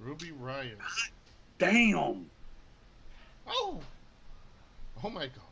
Ruby Riot. Damn. Oh, oh my God.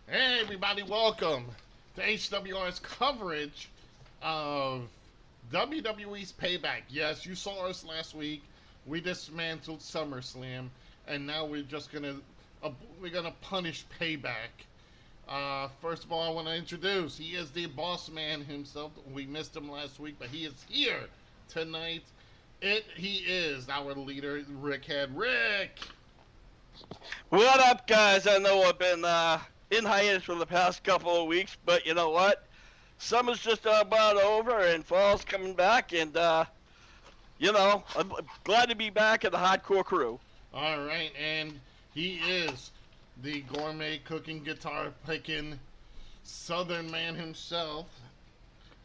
Hey, everybody, welcome to HWR's coverage of WWE's Payback. Yes, you saw us last week. We dismantled SummerSlam, and now we're gonna punish Payback. First of all, I want to introduce. He is the boss man himself. We missed him last week, but he is here tonight. He is our leader, Rick Head. Rick. What up, guys? I know I've been in hiatus for the past couple of weeks, but you know what? Summer's just about over, and fall's coming back, and I'm glad to be back at the Hardcore Crew. All right, and he is the gourmet cooking, guitar picking Southern man himself.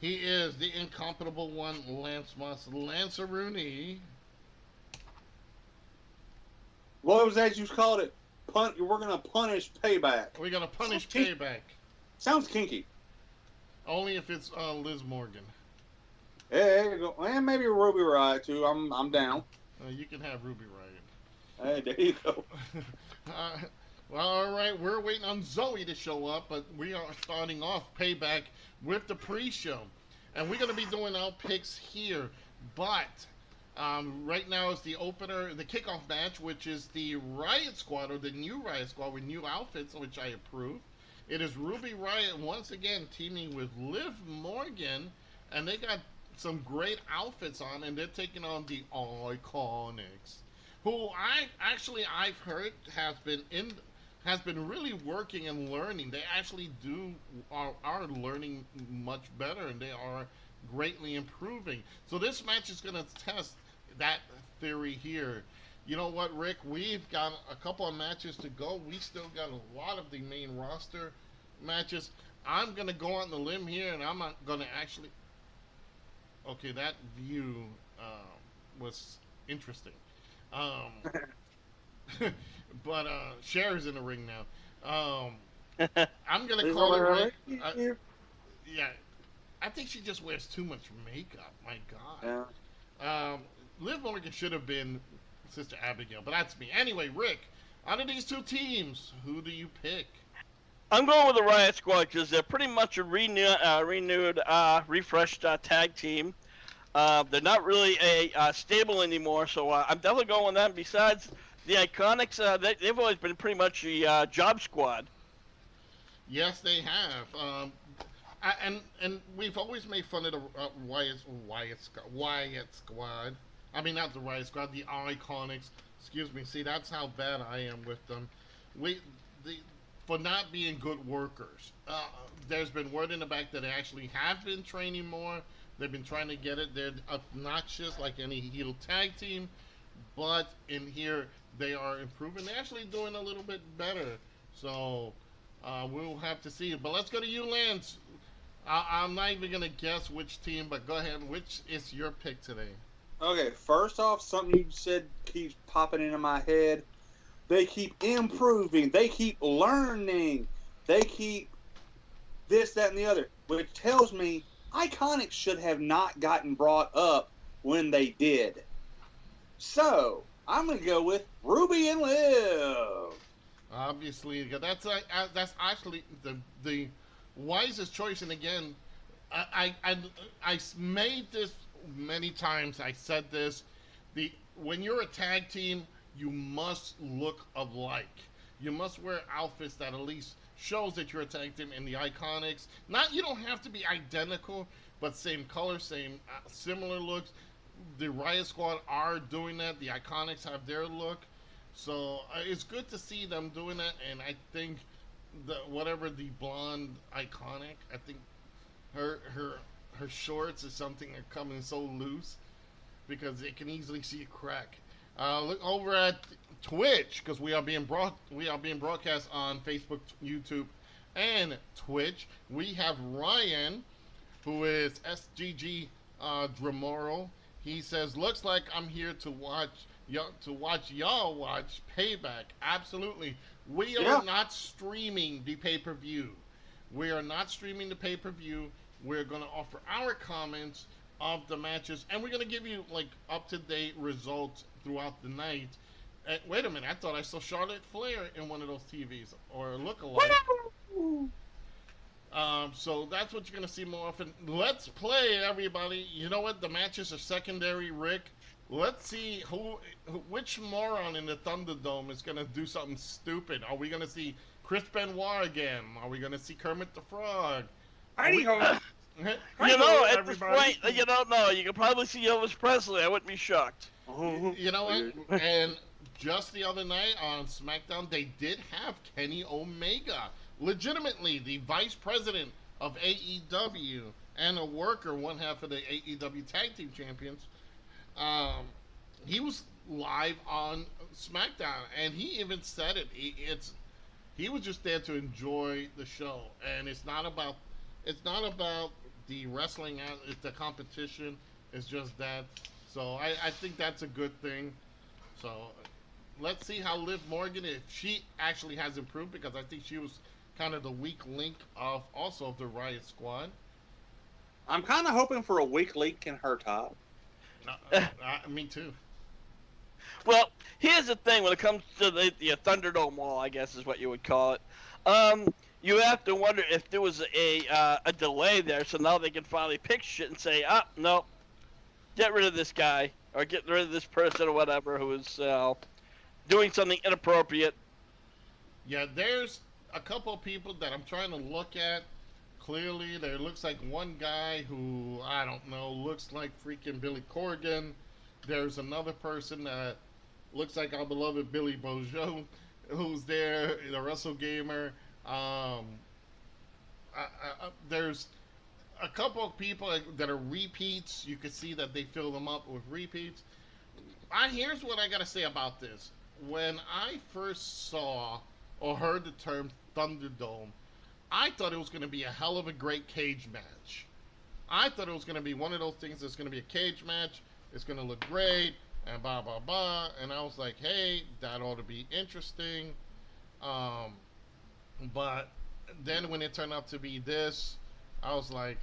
He is the incomparable one, Lance Moss, Lancerooney. What was that you called it? We're gonna punish Payback. We're gonna punish Sounds Payback. Sounds kinky. Only if it's Liz Morgan. Hey, there you go. And maybe Ruby Riot too. I'm down. You can have Ruby Hey, Riot. there you go. Well, all right. We're waiting on Zoe to show up, but we are starting off Payback with the pre-show, and we're gonna be doing our picks here. But right now is the opener, the kickoff match, which is the Riot Squad, or the new Riot Squad with new outfits, which I approve. It is Ruby Riot once again teaming with Liv Morgan, and they got some great outfits on, and they're taking on the Iconics, who I've heard has been really working and learning. They actually are learning much better, and they are greatly improving. So this match is going to test that theory here. You know what, Rick? We've got a couple of matches to go. We still got a lot of the main roster matches. I'm going to go on the limb here, and I'm not going to actually. Okay, that view was interesting. Um, but Cher's in the ring now. I'm going to call it Rick. Yeah, I think she just wears too much makeup. My God. Yeah. Liv Morgan should have been Sister Abigail, but that's me. Anyway, Rick, out of these two teams, who do you pick? I'm going with the Riot Squad because they're pretty much a renewed, refreshed tag team. They're not really a stable anymore, so I'm definitely going with them. Besides the Iconics, they've always been pretty much the job squad. Yes, they have. And we've always made fun of the Wyatt Squad. I mean, not the Wyatt Squad, the Iconics. Excuse me. See, that's how bad I am with them. We the for not being good workers. There's been word in the back that they actually have been training more. They've been trying to get it. They're obnoxious like any heel tag team, but in here they are improving. They're actually doing a little bit better. So we'll have to see. But let's go to you, Lance. I'm not even gonna guess which team, but go ahead. Which is your pick today? Okay, first off, something you said keeps popping into my head. They keep improving. They keep learning. They keep this, that, and the other, which tells me Iconics should have not gotten brought up when they did. So I'm going to go with Ruby and Liv. Obviously, that's actually the wisest choice. And again, I made this many times. I said this: when you're a tag team, you must look alike. You must wear outfits that at least shows that you're a tag team. In the Iconics, you don't have to be identical, but same color, same similar looks. The Riot Squad are doing that. The Iconics have their look. So it's good to see them doing that, and I think the blonde Iconic, I think her shorts is something that are coming so loose because they can easily see a crack. Look over at Twitch because we are being broadcast on Facebook, YouTube, and Twitch. We have Ryan, who is SGG Dramoro. He says, "Looks like I'm here to watch y'all watch Payback." Absolutely. We are not streaming the pay-per-view. We are not streaming the pay-per-view. We're going to offer our comments of the matches, and we're going to give you like up-to-date results throughout the night. Wait a minute, I thought I saw Charlotte Flair in one of those TVs, or a look-alike. So that's what you're going to see more often. Let's play, everybody. You know what? The matches are secondary, Rick. Let's see which moron in the Thunderdome is going to do something stupid. Are we going to see Chris Benoit again? Are we going to see Kermit the Frog? You know, at this point, you don't know. You could probably see Elvis Presley. I wouldn't be shocked. You know what? And just the other night on SmackDown, they did have Kenny Omega, legitimately the vice president of AEW and a worker, one half of the AEW Tag Team Champions. He was live on SmackDown, and he even said it. He was just there to enjoy the show, and it's not about the wrestling. It's the competition. It's just that. So I think that's a good thing. So let's see how Liv Morgan, if she actually has improved, because I think she was kind of the weak link of the Riot Squad. I'm kind of hoping for a weak link in her top. Me too. Well, here's the thing: when it comes to the Thunderdome wall, I guess is what you would call it. You have to wonder if there was a delay there, so now they can finally pick shit and say, no, get rid of this guy or get rid of this person or whatever who is doing something inappropriate. Yeah, there's a couple of people that I'm trying to look at. Clearly, there looks like one guy who, I don't know, looks like freaking Billy Corgan. There's another person that looks like our beloved Billy Bojo, who's there, the Wrestle Gamer. There's a couple of people that are repeats. You can see that they fill them up with repeats. Here's what I got to say about this. When I first saw or heard the term Thunderdome, I thought it was going to be a hell of a great cage match. I thought it was going to be one of those things that's going to be a cage match. It's going to look great and blah, blah, blah. And I was like, hey, that ought to be interesting. But then when it turned out to be this, I was like,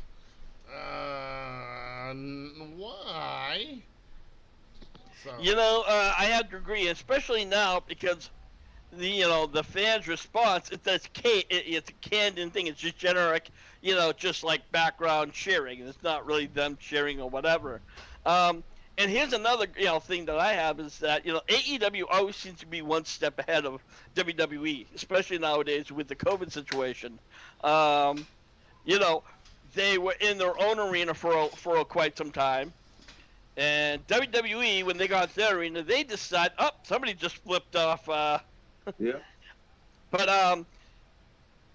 why? So. You know, I have to agree, especially now because the fans' response, it's a canned thing. It's just generic, just like background cheering. It's not really them cheering or whatever. And here's another thing that I have is that AEW always seems to be one step ahead of WWE, especially nowadays with the COVID situation. They were in their own arena for quite some time. And WWE, when they got their arena, they decided, somebody just flipped off. Yeah. But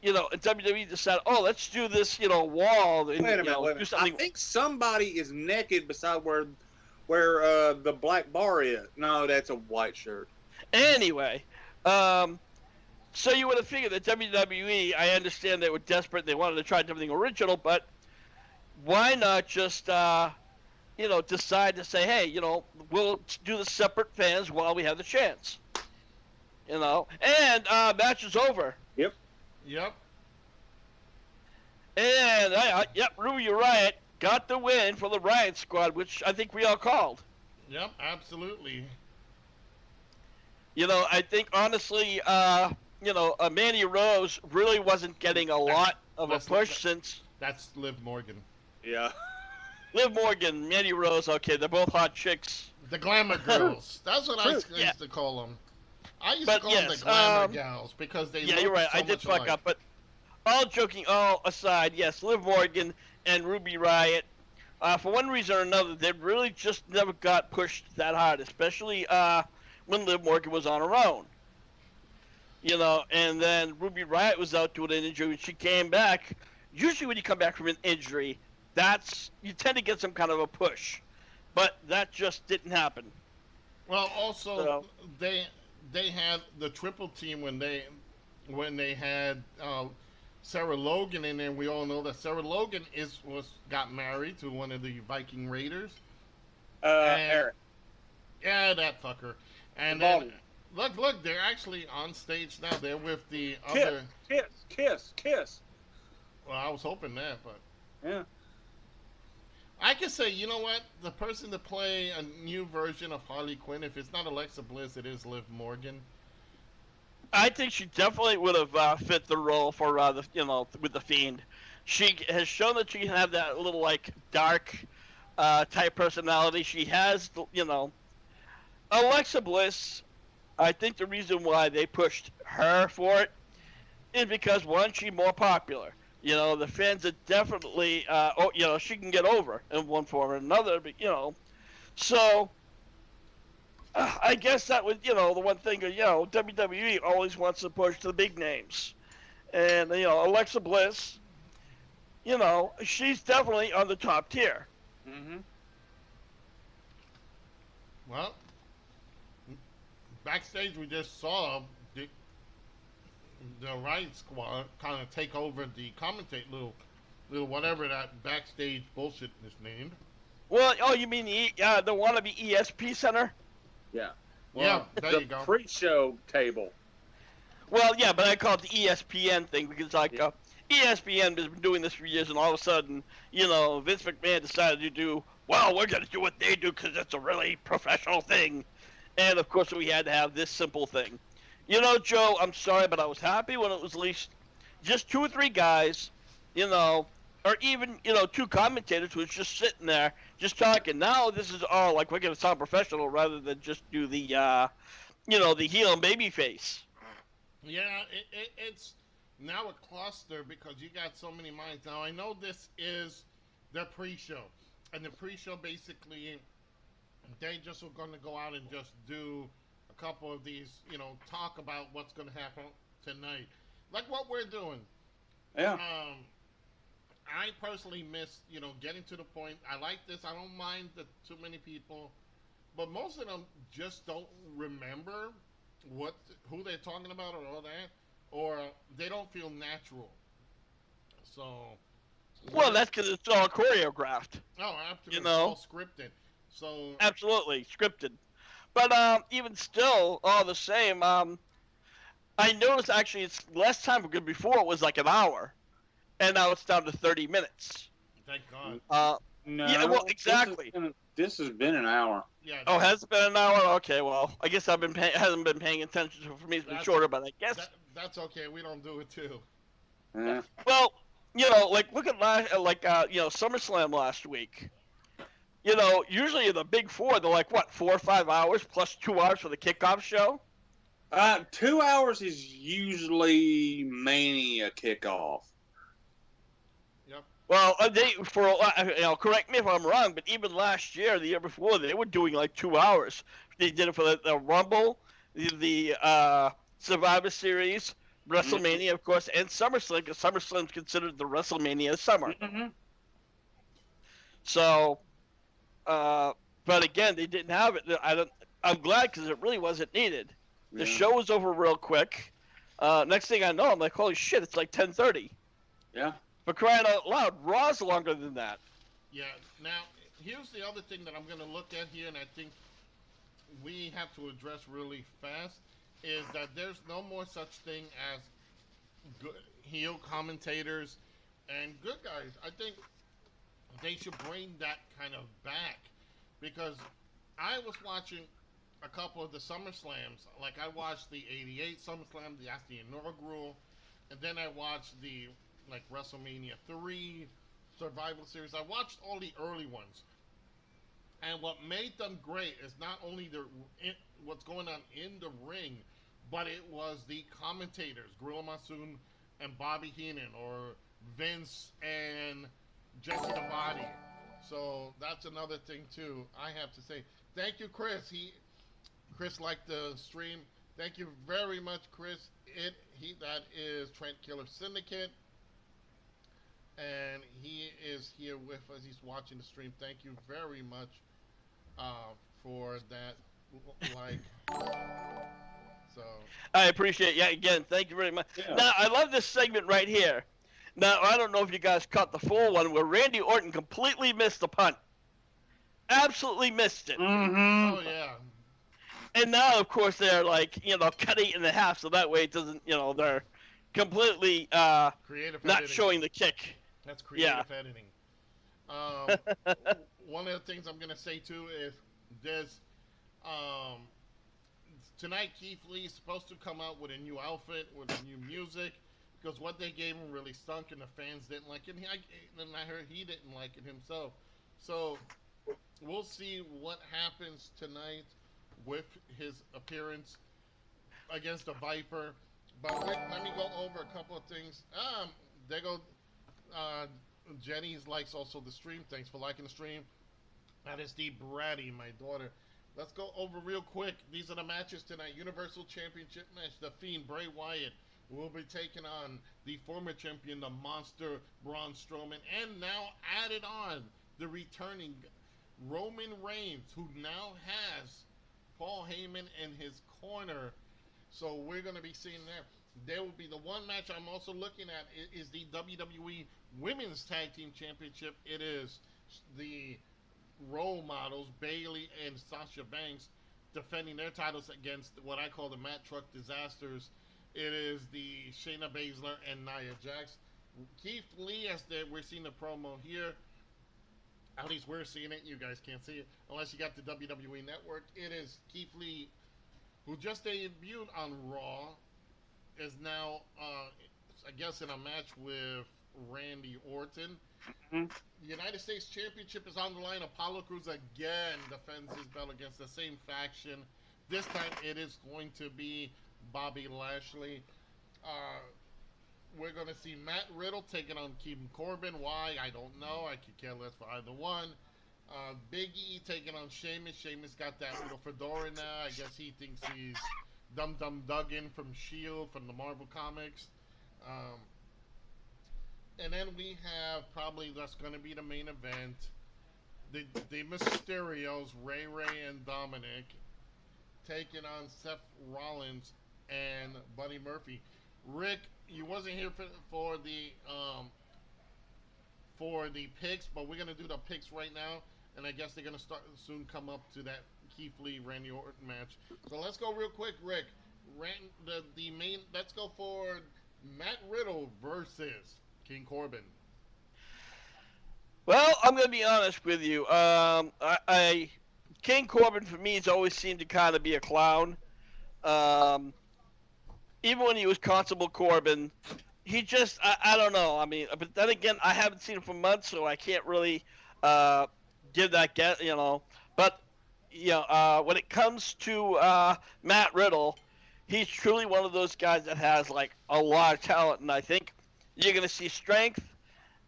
WWE decided, let's do this, wall. And, Wait a minute. I think somebody is naked beside where the black bar is. No, that's a white shirt. Anyway, so you would have figured that WWE, I understand they were desperate, they wanted to try something original, but why not just, decide to say, hey, we'll do the separate fans while we have the chance. And match is over. Yep. And, Ruby Riot got the win for the Riot Squad, which I think we all called. Yep, absolutely. I think, honestly, Mandy Rose really wasn't getting a lot of a push since... That's Liv Morgan. Yeah. Liv Morgan, Mandy Rose, okay, they're both hot chicks. The glamour girls. That's what I used to call them. I used to call them the glamour gals because they look you're right. so I did much fuck up, but all aside, yes, Liv Morgan and Ruby Riot, for one reason or another, they really just never got pushed that hard, especially when Liv Morgan was on her own. And then Ruby Riot was out doing an injury, and she came back. Usually when you come back from an injury, you tend to get some kind of a push, but that just didn't happen. Well, also they had the triple team when they had Sarah Logan in there. We all know that Sarah Logan got married to one of the Viking Raiders. Eric. Yeah, that fucker. And then look, they're actually on stage now. They're with the other. Kiss. Well, I was hoping that, but yeah. I could say, you know what? The person to play a new version of Harley Quinn, if it's not Alexa Bliss, it is Liv Morgan. I think she definitely would have fit the role for with the Fiend. She has shown that she can have that little dark type personality. She has Alexa Bliss. I think the reason why they pushed her for it is because one, she's more popular. The fans are definitely, she can get over in one form or another, but, so I guess that was, the one thing, WWE always wants to push the big names. And, Alexa Bliss, she's definitely on the top tier. Mm-hmm. Well, backstage we just saw the Riot Squad kind of take over the commentate little whatever that backstage bullshit is named. Well, you mean the wannabe ESP Center? Yeah. Well, yeah, there you go. The pre-show table. Well, yeah, but I call it the ESPN thing because ESPN has been doing this for years, and all of a sudden, Vince McMahon decided to do, we're going to do what they do because it's a really professional thing. And, of course, we had to have this simple thing. Joe, I'm sorry, but I was happy when it was at least just 2 or 3 guys, or even, 2 commentators who was just sitting there, just talking. Now this is all we're going to sound professional rather than just do the, the heel and baby face. Yeah, it's now a cluster because you got so many minds. Now, I know this is the pre-show. And the pre-show, basically, they just are going to go out and just do a couple of these, talk about what's going to happen tonight. Like what we're doing. Yeah. I personally miss, getting to the point. I like this. I don't mind the too many people. But most of them just don't remember who they're talking about or all that. Or they don't feel natural. So. Well, that's because it's all choreographed. Oh, absolutely. It's all scripted. So. Absolutely, scripted. But even still, all the same, I noticed actually it's less time because before it was like an hour. And now it's down to 30 minutes. Thank God. No. Yeah, well, exactly. This has been an hour. Yeah. Oh, has it been an hour? Okay, well, I guess hasn't been paying attention. So for me, it's been shorter. But I guess that's okay. We don't do it too. Yeah. well, like look at SummerSlam last week. Usually the big four, they're like what, 4 or 5 hours plus 2 hours for the kickoff show. 2 hours is usually Mania kickoff. Yep. Well, correct me if I'm wrong, but even last year, the year before, they were doing like 2 hours. They did it for the Rumble, the Survivor Series, WrestleMania, of course, and SummerSlam, because SummerSlam's considered the WrestleMania of summer. Mm-hmm. So, but again, they didn't have it. I'm glad because it really wasn't needed. The show was over real quick. Next thing I know, I'm like, holy shit, it's like 10:30. Yeah. For crying out loud, Raw's longer than that. Yeah. Now, here's the other thing that I'm going to look at here, and I think we have to address really fast, is that there's no more such thing as good heel commentators and good guys. I think they should bring that kind of back, because I was watching a couple of the SummerSlams. Like, I watched the 88 SummerSlam, that's the inaugural, and then I watched the WrestleMania 3, Survival Series. I watched all the early ones. And what made them great is not only what's going on in the ring, but it was the commentators, Gorilla Monsoon and Bobby Heenan, or Vince and Jesse the Body. So that's another thing too. I have to say, thank you, Chris. Chris liked the stream. Thank you very much, Chris. That is Trent Killer Syndicate, and he is here with us. He's watching the stream. Thank you very much for that. So I appreciate it. Yeah, again, thank you very much. Yeah. Now, I love this segment right here. Now, I don't know if you guys caught the full one where Randy Orton completely missed the punt. Absolutely missed it. Mm-hmm. oh yeah. And now, of course, they're like, cutting it in half so that way it doesn't, they're completely Creative not editing. showing the kick. That's creative editing. One of the things I'm going to say, too, is there's tonight Keith Lee's supposed to come out with a new outfit, with new music, because what they gave him really stunk and the fans didn't like it. And I heard he didn't like it himself. So we'll see what happens tonight with his appearance against the Viper. But let me go over a couple of things. There go Jenny's likes also the stream. Thanks for liking the stream. That is the Bratty, my daughter. Let's go over real quick. These are the matches tonight. Universal Championship match. The Fiend, Bray Wyatt, will be taking on the former champion, the Monster, Braun Strowman. And now added on, the returning Roman Reigns, who now has Paul Heyman in his corner. So we're going to be seeing that. There will be the one match I'm also looking at is the WWE Women's Tag Team Championship. It is the role models, Bayley and Sasha Banks, defending their titles against what I call the Matt Truck Disasters. It is the Shayna Baszler and Nia Jax. Keith Lee, we're seeing the promo here. At least we're seeing it. You guys can't see it unless you got the WWE Network. It is Keith Lee, who just debuted on Raw, is now, I guess, in a match with Randy Orton. Mm-hmm. The United States Championship is on the line. Apollo Crews again defends his belt against the same faction. This time it is going to be Bobby Lashley. We're going to see Matt Riddle taking on King Corbin. Why? I don't know. I could care less for either one. Big E taking on Sheamus. Sheamus got that little fedora now. I guess he thinks he's Dum Dum Duggan from S.H.I.E.L.D. from the Marvel Comics. And then we have probably that's going to be the main event. The Mysterios, Ray and Dominic, taking on Seth Rollins and Buddy Murphy. Rick, you wasn't here for the picks, but we're going to do the picks right now. And I guess they're going to soon come up to that Keith Lee, Randy Orton match. So let's go real quick, Rick. Let's go for Matt Riddle versus King Corbin. Well, I'm gonna be honest with you. King Corbin for me has always seemed to kind of be a clown. Um, Even when he was Constable Corbin, he just I don't know. I mean, but then again, I haven't seen him for months, so I can't really uh, give that get But when it comes to Matt Riddle, he's truly one of those guys that has like a lot of talent, and I think you're gonna see strength.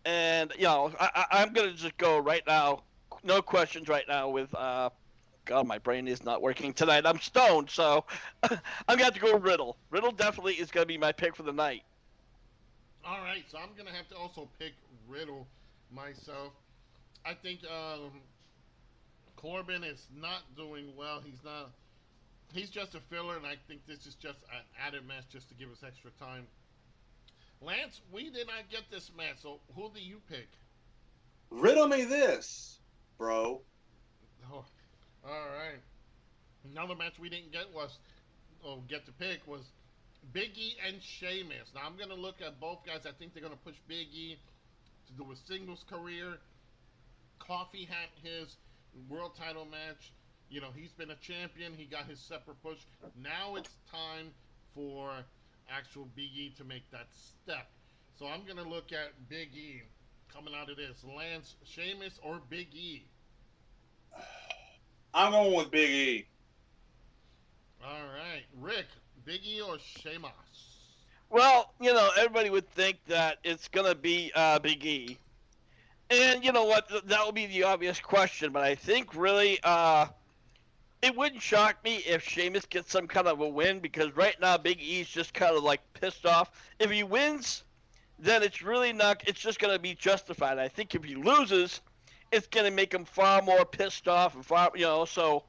And I'm gonna just go right now, no questions right now with God, my brain is not working tonight. I'm stoned, so I'm gonna have to go with Riddle. Riddle definitely is gonna be my pick for the night. All right, so I'm gonna have to also pick Riddle myself. I think Corbin is not doing well. He's not. He's just a filler, and I think this is just an added match just to give us extra time. Lance, we did not get this match, so who do you pick? Riddle me this, bro. Oh, all right. Another match we didn't get get to pick was Big E and Sheamus. Now I'm gonna look at both guys. I think they're gonna push Big E to do a singles career. Coffee had his world title match. You know, he's been a champion. He got his separate push. Now it's time for actual Big E to make that step. So I'm gonna look at Big E coming out of this. Lance, Sheamus, or Big E? I'm going with Big E. All right, Rick, Big E or Sheamus? Well, everybody would think that it's gonna be Big E, and you know what? That will be the obvious question. But I think really, it wouldn't shock me if Sheamus gets some kind of a win because right now Big E's just kind of like pissed off. If he wins, then it's really not. It's just gonna be justified. I think if he loses, it's gonna make him far more pissed off and So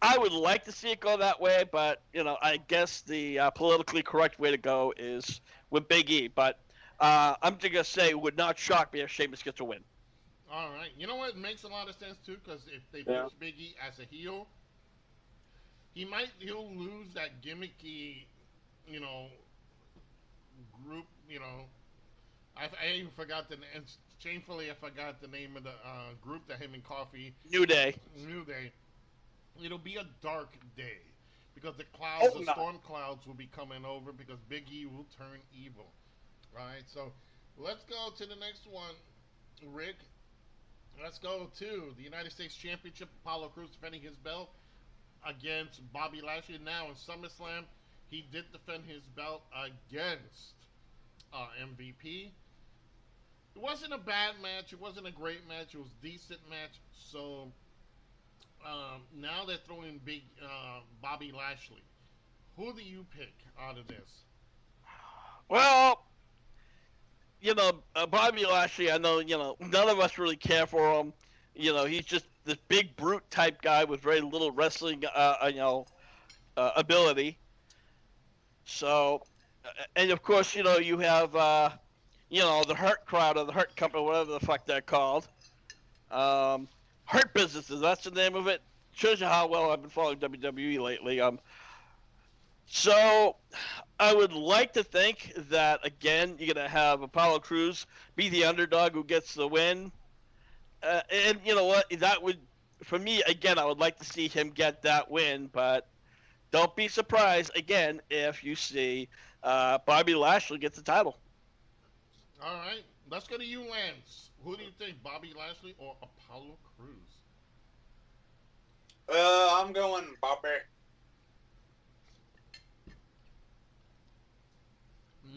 I would like to see it go that way, but I guess the politically correct way to go is with Big E. But I'm just gonna say it would not shock me if Sheamus gets a win. All right, you know what? It makes a lot of sense too because if they Yeah. push Big E as a heel, he'll lose that gimmicky, you know, group. I even forgot and shamefully I forgot the name of the group that him and Coffee New Day. New Day. It'll be a dark day because the clouds, Oh, the no. storm clouds, will be coming over because Big E will turn evil. All right, so let's go to the next one, Rick. Let's go to the United States Championship. Apollo Crews defending his belt against Bobby Lashley. Now in SummerSlam, he did defend his belt against MVP. It wasn't a bad match. It wasn't a great match. It was a decent match. So now they're throwing big Bobby Lashley. Who do you pick out of this? Well, Bobby Lashley, I know, none of us really care for him. He's just this big brute type guy with very little wrestling, ability. So, and of course, you have, the Hurt Crowd or the Hurt Company, whatever the fuck they're called. Hurt Businesses, that's the name of it. Shows you how well I've been following WWE lately. So I would like to think that again you're gonna have Apollo Crews be the underdog who gets the win, and you know what? That would, for me, again, I would like to see him get that win. But don't be surprised again if you see Bobby Lashley get the title. All right, let's go to you, Lance. Who do you think, Bobby Lashley or Apollo Crews? I'm going Bobby.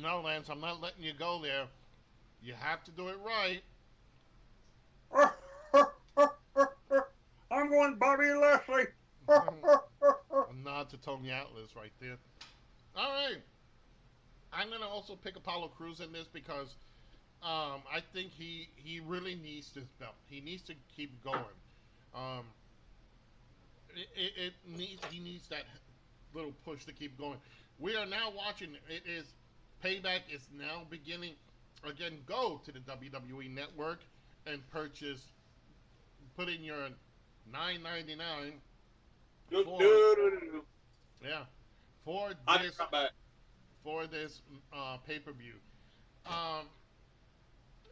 No, Lance, I'm not letting you go there. You have to do it right. I'm going Bobby Lashley. A nod to Tony Atlas right there. All right. I'm going to also pick Apollo Crews in this because I think he really needs this belt. He needs to keep going. He needs that little push to keep going. We are now watching. Payback is now beginning. Again, go to the WWE Network and put in your $9.99 for this pay-per-view.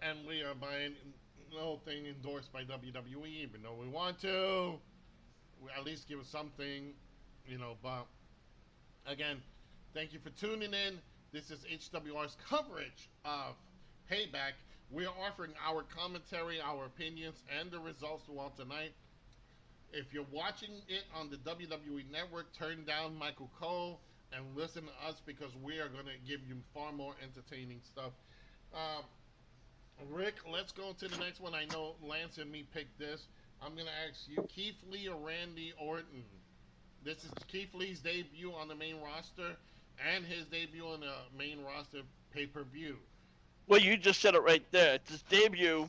And we are buying. no thing endorsed by WWE, even though we want to. We at least give us something, But again, thank you for tuning in. This is HWR's coverage of Payback. We are offering our commentary, our opinions, and the results throughout tonight. If you're watching it on the WWE Network, turn down Michael Cole and listen to us because we are going to give you far more entertaining stuff. Rick, let's go to the next one. I know Lance and me picked this. I'm going to ask you, Keith Lee or Randy Orton? This is Keith Lee's debut on the main roster and his debut on the main roster pay-per-view. Well, you just said it right there. It's his debut.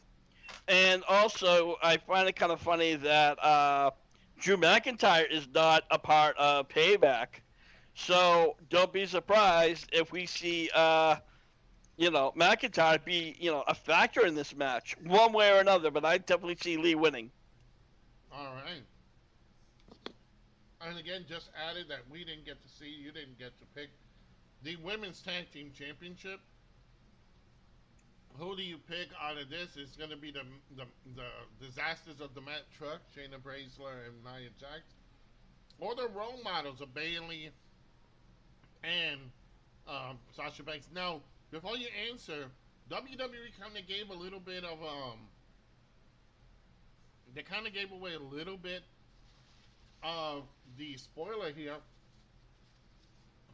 And also, I find it kind of funny that Drew McIntyre is not a part of Payback. So don't be surprised if we see, McIntyre be, a factor in this match, one way or another. But I definitely see Lee winning. All right. And again, just added that we didn't get to see, you didn't get to pick the Women's Tag Team Championship. Who do you pick out of this? It's going to be the disasters of the Matt Truck, Shayna Baszler and Nia Jax, or the role models of Bayley and Sasha Banks. Now, before you answer, WWE kind of gave a little bit of they kind of gave away a little bit of the spoiler here,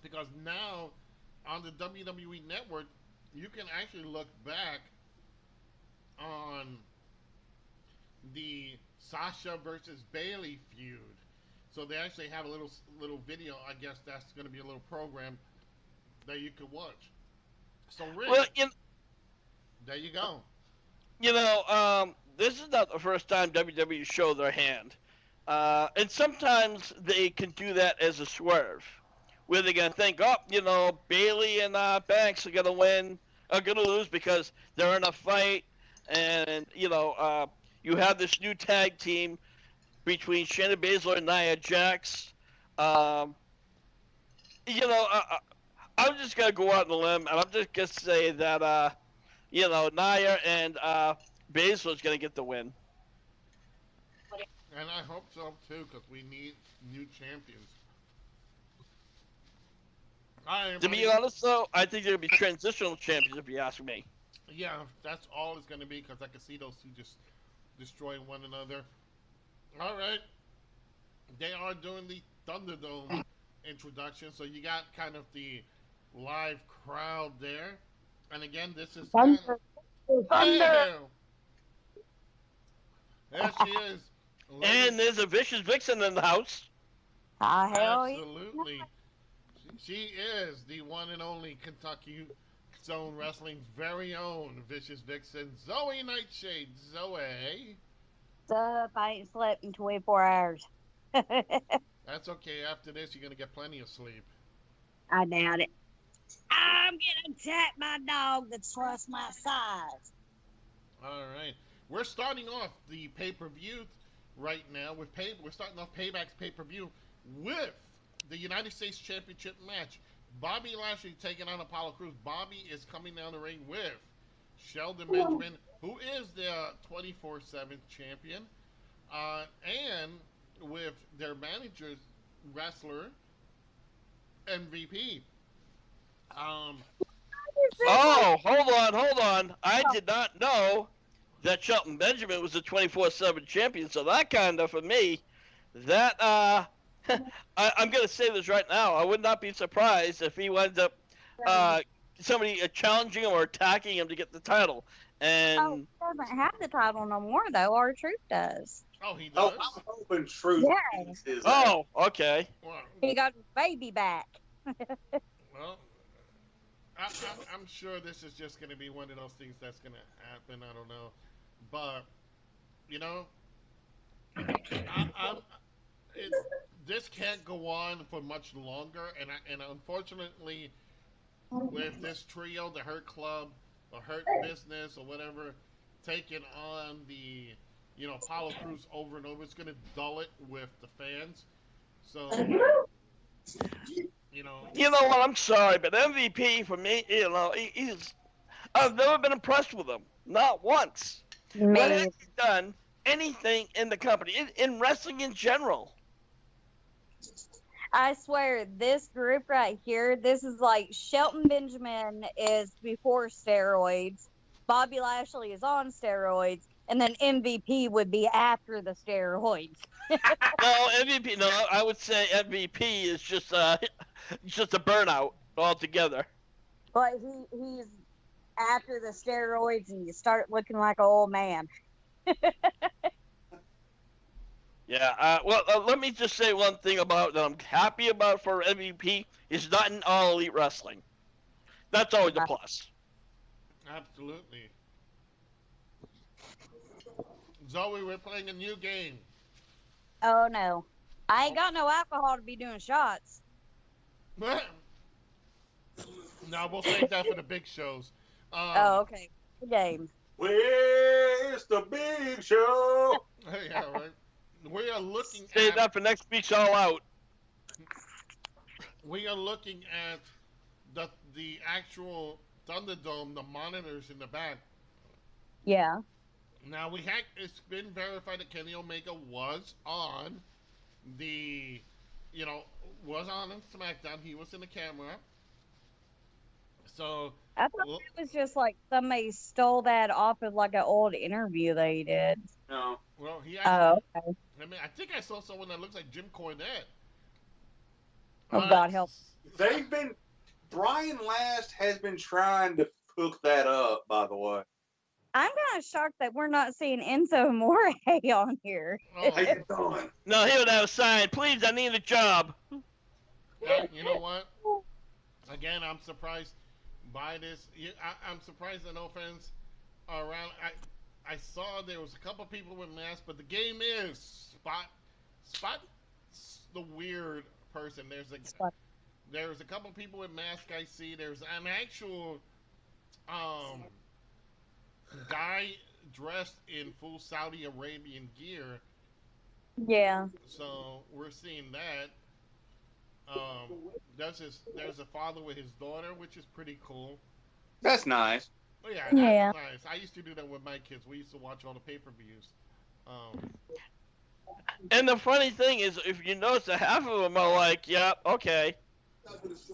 because now on the WWE Network you can actually look back on the Sasha versus Bayley feud. So they actually have a little video. I guess that's going to be a little program that you could watch. So Rick, Well, there you go. This is not the first time WWE show their hand. And sometimes they can do that as a swerve, where they're going to think, Bayley and Banks are going to win, are going to lose because they're in a fight. And, you have this new tag team between Shayna Baszler and Nia Jax. I'm just going to go out on a limb, and I'm just going to say that, Nia and Baszler is going to get the win. And I hope so too, because we need new champions. To be honest, though, I think they'll be transitional champions, if you ask me. Yeah, that's all it's going to be, because I can see those two just destroying one another. All right. They are doing the Thunderdome introduction, so you got kind of the live crowd there. And again, this is... Thunder. Yeah. There she is. And there's a Vicious Vixen in the house. Hell Absolutely. She is the one and only Kentucky Zone Wrestling's very own Vicious Vixen, Zoe Nightshade. Zoe. up. I ain't slept in 24 hours. That's okay. After this, you're going to get plenty of sleep. I doubt it. I'm gonna attack my dog that's twice my size. All right. We're starting off the pay-per-view right now. We're starting off Payback's pay-per-view with the United States Championship match. Bobby Lashley taking on Apollo Crews. Bobby is coming down the ring with Shelton Benjamin, who is the 24/7 champion, and with their manager, wrestler, MVP. Oh, hold on. I did not know that Shelton Benjamin was the 24/7 champion. So that kind of, for me, that I'm going to say this right now. I would not be surprised if he winds up somebody challenging him or attacking him to get the title. And he doesn't have the title no more, though. R-Truth does. Oh, he does? I'm hoping Truth Yeah. beats his oh, okay. Well, He got his baby back. well I'm sure this is just going to be one of those things that's going to happen. I don't know. But, this can't go on for much longer. And unfortunately, with this trio, the Hurt Club, or Hurt Business, or whatever, taking on the, Apollo Crews over and over, it's going to dull it with the fans. So, You know what? I'm sorry, but MVP for me, he's. I've never been impressed with him, not once. What has Me, he done anything in the company, in wrestling in general? I swear, this group right here, this is like Shelton Benjamin is before steroids, Bobby Lashley is on steroids, and then MVP would be after the steroids. No, MVP. No, I would say MVP is just just a burnout altogether. But he's after the steroids, and you start looking like an old man. Yeah. Let me just say one thing about that I'm happy about for MVP. He's not in All Elite Wrestling. That's always a plus. Absolutely. Zoe, we're playing a new game. Oh no, I ain't got no alcohol to be doing shots. No, we'll save that for the big shows. Oh, okay. The game. Where's the big show? Yeah, right. We are looking Save at. that for next week's All Out. We are looking at the actual Thunderdome, the monitors in the back. Yeah. Now it's been verified that Kenny Omega was on was on SmackDown. He was in the camera. So I thought it was just like somebody stole that off of like an old interview that he did. No. well, he Oh, actually. okay. I mean, I think I saw someone that looks like Jim Cornette. Oh, God help. Brian Last has been trying to hook that up, by the way. I'm kind of shocked that we're not seeing Enzo Amore on here. Oh, How you doing? No, he would have a sign. Please, I need a job. yeah, you know what? Again, I'm surprised by this. I'm surprised that no fans are around. I saw there was a couple people with masks, but the game is Spot the weird person. There's a couple people with masks I see. There's an actual guy dressed in full Saudi Arabian gear. Yeah. So we're seeing that. There's a father with his daughter, which is pretty cool. That's nice. Oh yeah, Yeah. that's nice. I used to do that with my kids. We used to watch all the pay-per-views. And the funny thing is, if you notice, that half of them are like, "Yep, okay, this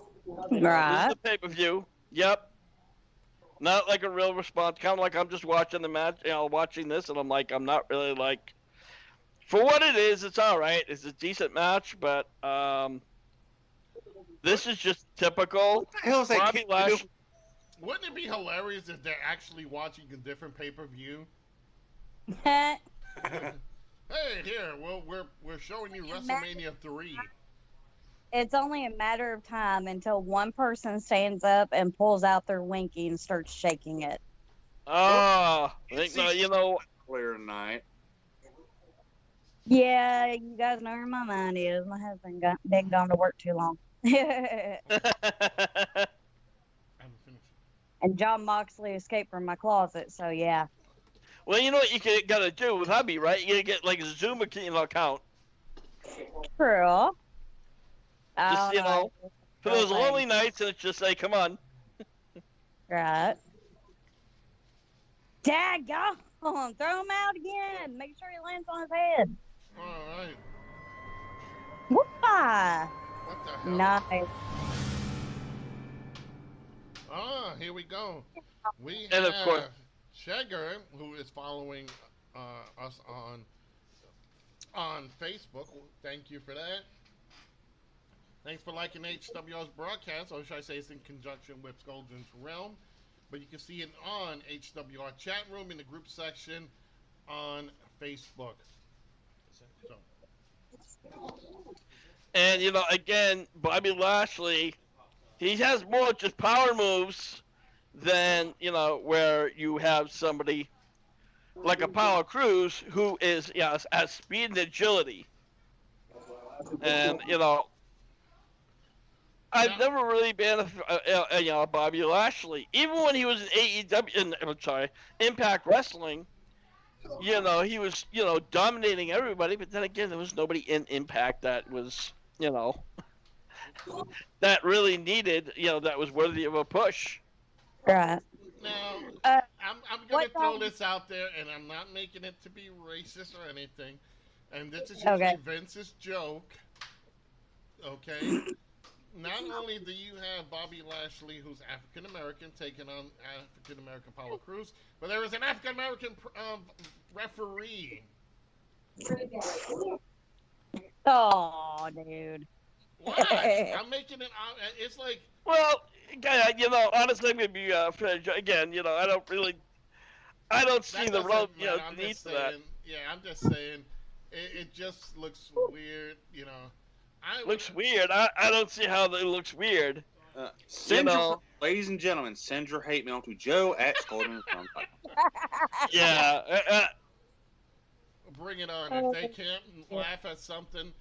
Right. is the pay-per-view." Yep. Not like a real response. Kind of like I'm just watching the match, watching this, and I'm like, I'm not really like. For what it is, it's all right. It's a decent match, but this is just typical. What the hell is that Bobby kid Lashley. doing? Wouldn't it be hilarious if they're actually watching a different pay-per-view? Yeah. Hey, here, well, we're showing you WrestleMania 3. It's only a matter of time until one person stands up and pulls out their winky and starts shaking it. Oh, you know. Clear tonight. Yeah, you guys know where my mind is. My husband been gone to work too long. I haven't finished. And John Moxley escaped from my closet, so yeah. Well, you know what you gotta do with hubby, right? You gotta get like a Zoom account. True. Just, you know, for those Okay. lonely nights, and it's just like, come on. Right. Daggone! Throw him out again. Make sure he lands on his head. All right. Whoopah! What the hell? Nice. Ah, here we go. We And have of course- Shagger, who is following us on Facebook. Thank you for that. Thanks for liking HWR's broadcast, or should I say it's in conjunction with Golden's Realm. But you can see it on HWR chat room in the group section on Facebook. So, And, you know, again, Bobby Lashley, he has more just power moves than, you know, where you have somebody like Apollo Crews who is, has speed and agility. And, you know, I've never really been a Bobby Lashley. Even when he was in AEW, Impact Wrestling, you know, he was, you know, dominating everybody. But then again, there was nobody in Impact that was, you know, that really needed, you know, that was worthy of a push. Right. Now, Uh, I'm gonna what throw time? this out there, and I'm not making it to be racist or anything. And this is Okay. usually Vince's joke. Okay. Not only do you have Bobby Lashley, who's African American, taking on African American Apollo Cruz, but there is an African American referee. Oh, dude. Why? I'm making it. It's like Well, honestly, I'm gonna be fair. Again, I don't that see the road, doesn't matter. the I'm need just for that. saying. Yeah, I'm just saying. It just looks weird. I Looks weird. I don't see how that looks weird. Send You your, know. ladies and gentlemen, send your hate mail to Joe at Scolding. Yeah. bring it on. If they can't laugh at something,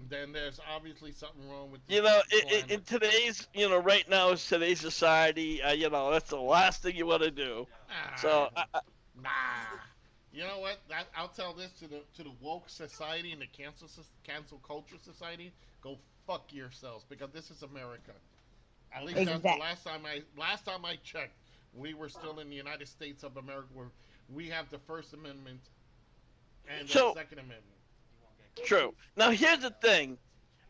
then there's obviously something wrong with the planet. In today's, right now is today's society. That's the last thing you want to do. Ah, So, nah. You know what? I'll tell this to the woke society and the cancel culture society. Go fuck yourselves, because this is America. At least that's the last time I checked. We were still in the United States of America, where we have the First Amendment and the Second Amendment. true. Now, here's the thing.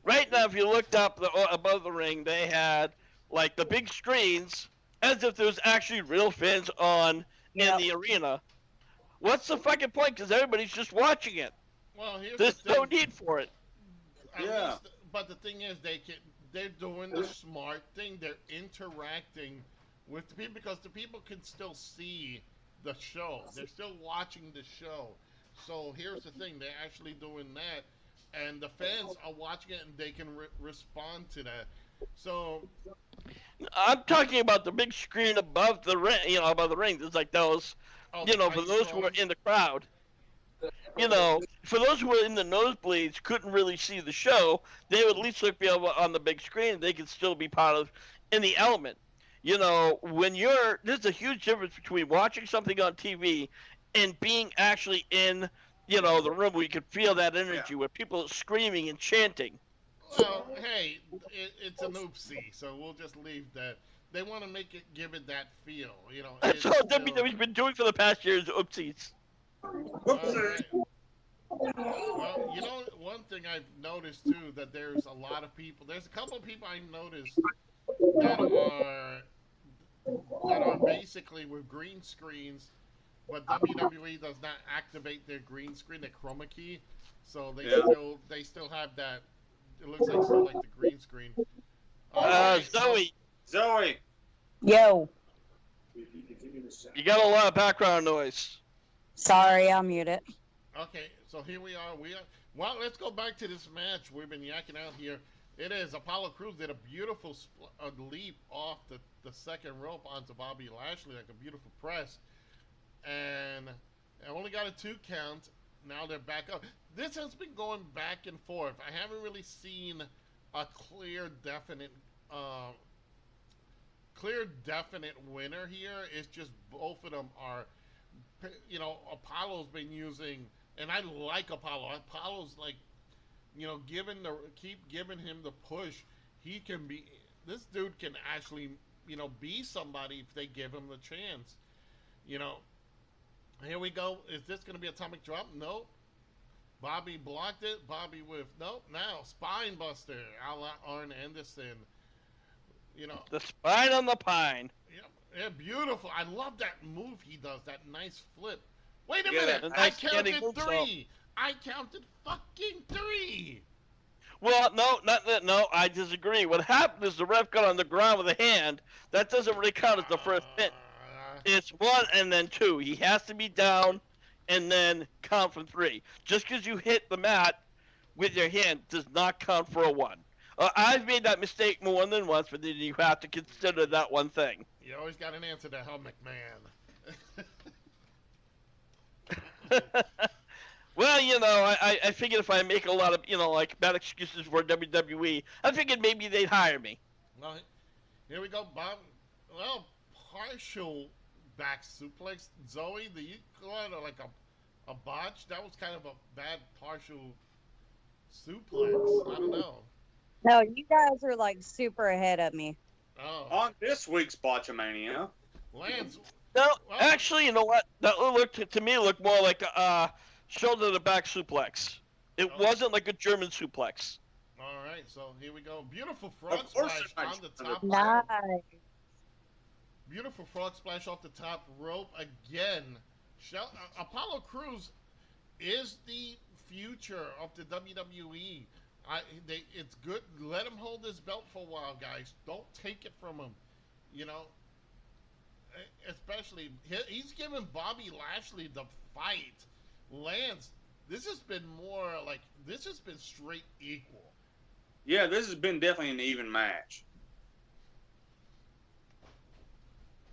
Right now, if you looked up above the ring, they had like the big screens, as if there was actually real fans on in the arena. What's the fucking point? Because everybody's just watching it. Well, here's There's the thing. no need for it. Yeah. But the thing is, they're doing the smart thing. They're interacting with the people, because the people can still see the show. They're still watching the show. So here's the thing: they're actually doing that, and the fans are watching it, and they can respond to that. So I'm talking about the big screen above the ring. Above the ring. There's like those. For those who are in the crowd. For those who are in the nosebleeds, couldn't really see the show, they would at least be able on the big screen. They could still be part of in the element. There's a huge difference between watching something on TV and being actually in, the room where you could feel that energy, where people are screaming and chanting. Well, hey, it's an oopsie, so we'll just leave that. They want to give it that feel, That's all WWE's been doing for the past years, oopsies. Right. Well, one thing I've noticed too, that there's a lot of people. There's a couple of people I've noticed that are basically with green screens, but WWE does not activate their green screen, their chroma key, so they still have that. It looks like still like the green screen. Zoe. Yo. You got a lot of background noise. Sorry, I'll mute it. Okay, so here we are. Well, let's go back to this match we've been yakking out here. It is Apollo Crews did a beautiful leap off the second rope onto Bobby Lashley, like a beautiful press, and only got a 2 count. Now they're back up. This has been going back and forth. I haven't really seen a clear, definite winner here. It's just both of them are, Apollo's been using, and I like Apollo. Apollo's like, keep giving him the push. This dude can actually, be somebody if they give him the chance. Here we go. Is this going to be Atomic Drop? Nope. Bobby blocked it. Bobby with, nope. Now, Spine Buster, a la Arn Anderson. The spine on the pine. Yeah, beautiful. I love that move he does, that nice flip. Wait a Yeah, minute. a I nice counted standing 3. I counted fucking 3. Well, no, I disagree. What happened is the ref got on the ground with a hand. That doesn't really count as the first hit. It's 1 and then 2. He has to be down and then count from 3. Just because you hit the mat with your hand does not count for a 1. I've made that mistake more than once, but then you have to consider that one thing. You always got an answer to Hell McMahon. Well, I figured if I make a lot of, bad excuses for WWE, I figured maybe they'd hire me. Well, here we go, Bob. Well, partial back suplex. Zoe, do you call it like a botch? That was kind of a bad partial suplex. I don't know. No, you guys are like super ahead of me. Oh. On this week's Botchamania. Lance. No, Well, actually, you know what? That looked to me looked more like a shoulder to back suplex. It Oh. wasn't like a German suplex. All right, so here we go. Beautiful frog Of course splash it's on the not top Nice. rope. Beautiful frog splash off the top rope again. Apollo Crews is the future of the WWE. It's good. Let him hold his belt for a while, guys. Don't take it from him. You know, especially he's giving Bobby Lashley the fight. Lance, this has been more like this has been straight equal. Yeah, this has been definitely an even match.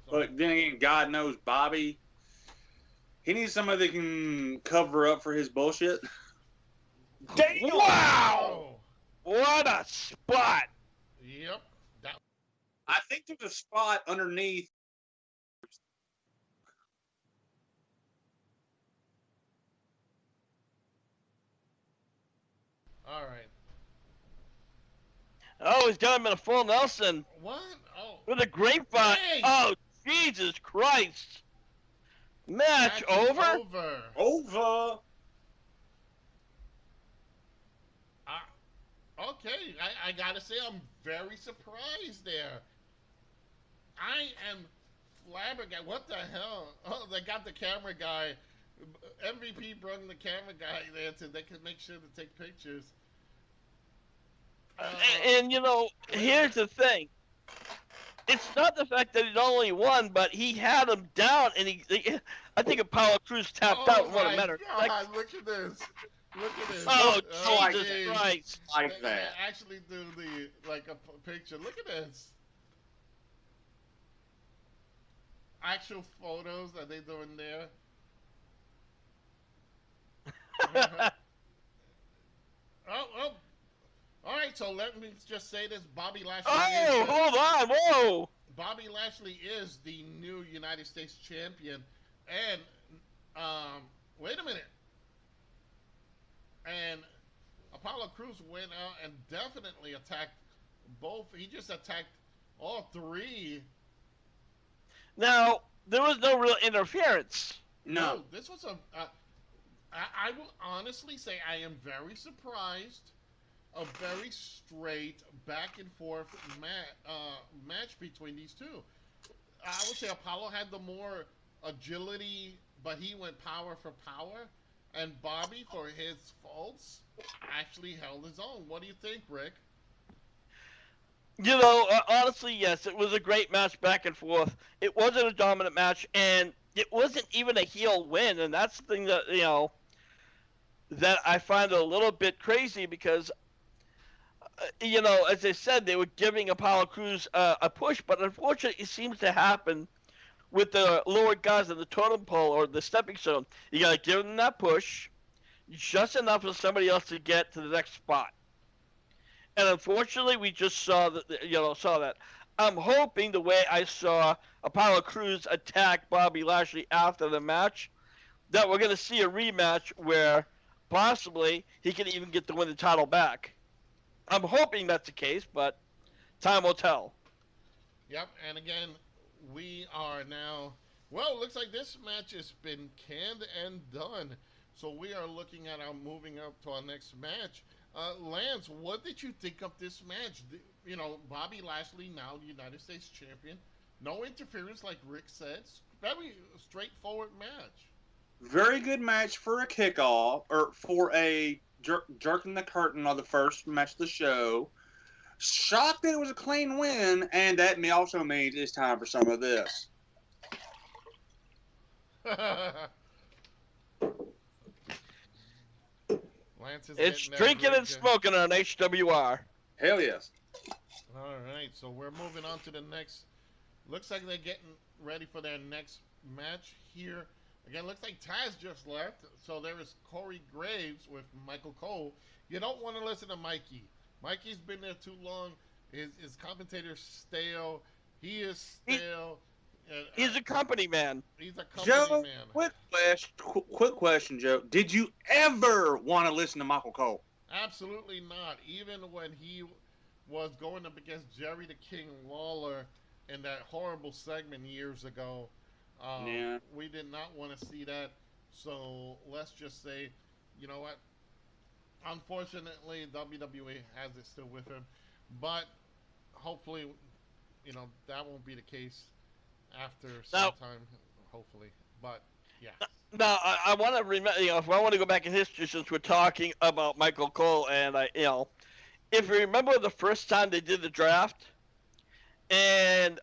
So, But then again, God knows Bobby. He needs somebody that can cover up for his bullshit. Damn! Wow! oh, What a spot! yep. That, I think there's a spot underneath. all right. Oh, he's got him in a full Nelson What? Oh, with a grapevine. Hey! Oh, Jesus Christ! Match match is over? Over. Over. Okay, I gotta say I'm very surprised there. I am flabbergasted. What the hell? Oh, they got the camera guy. MVP brought the camera guy there so they could make sure to take pictures. And you know, here's the thing. It's not the fact that he only won, but he had him down, and I think Apollo Crews tapped out in one my minute. God, look at this. Look at this. Oh, like Jesus geez. Christ! Like They that. actually do a picture. Look at this. Actual photos that they doing there. Oh. All right, so let me just say this: Bobby Lashley. Oh, hold on! Whoa! Bobby Lashley is the new United States champion, and wait a minute. And Apollo Crews went out and definitely attacked both. He just attacked all three. Now there was no real interference. No. This was I will honestly say I am very surprised. A very straight back and forth match between these two. I would say Apollo had the more agility, but he went power for power. And Bobby, for his faults, actually held his own. What do you think, Rick? You know, honestly, yes, it was a great match back and forth. It wasn't a dominant match, and it wasn't even a heel win, and that's the thing that, you know, that I find a little bit crazy because, you know, as I said, they were giving Apollo Crews a push, but unfortunately it seems to happen with the lower guys of the totem pole or the stepping stone. You got to give them that push just enough for somebody else to get to the next spot. And unfortunately, we just saw that. I'm hoping the way I saw Apollo Crews attack Bobby Lashley after the match, that we're going to see a rematch where possibly he can even get the winning title back. I'm hoping that's the case, but time will tell. Yep, and again, we are now. Well, it looks like this match has been canned and done. So we are looking at moving up to our next match. Lance, what did you think of this match? You know, Bobby Lashley, now United States champion. No interference, like Rick said. Very straightforward match. Very good match for a kickoff, or for a jerking the curtain on the first match of the show. Shocked that it was a clean win, and that also means it's time for some of this. Lance is It's getting that drinking and drink. smoking on HWR. Hell yes. All right, so we're moving on to the next. Looks like they're getting ready for their next match here. Again, looks like Taz just left. So there is Corey Graves with Michael Cole. You don't want to listen to Mikey. Mikey's been there too long. His commentator's stale. He is stale. He's a company man. He's a company Joe, man. quick question, Joe. Did you ever want to listen to Michael Cole? Absolutely not. Even when he was going up against Jerry the King Lawler in that horrible segment years ago. Yeah. We did not want to see that. So let's just say, you know what? Unfortunately, WWE has it still with him, but hopefully, that won't be the case after some Now- time. Hopefully, but yeah. Now, I want to remember, if I want to go back in history, since we're talking about Michael Cole, and if you remember the first time they did the draft, and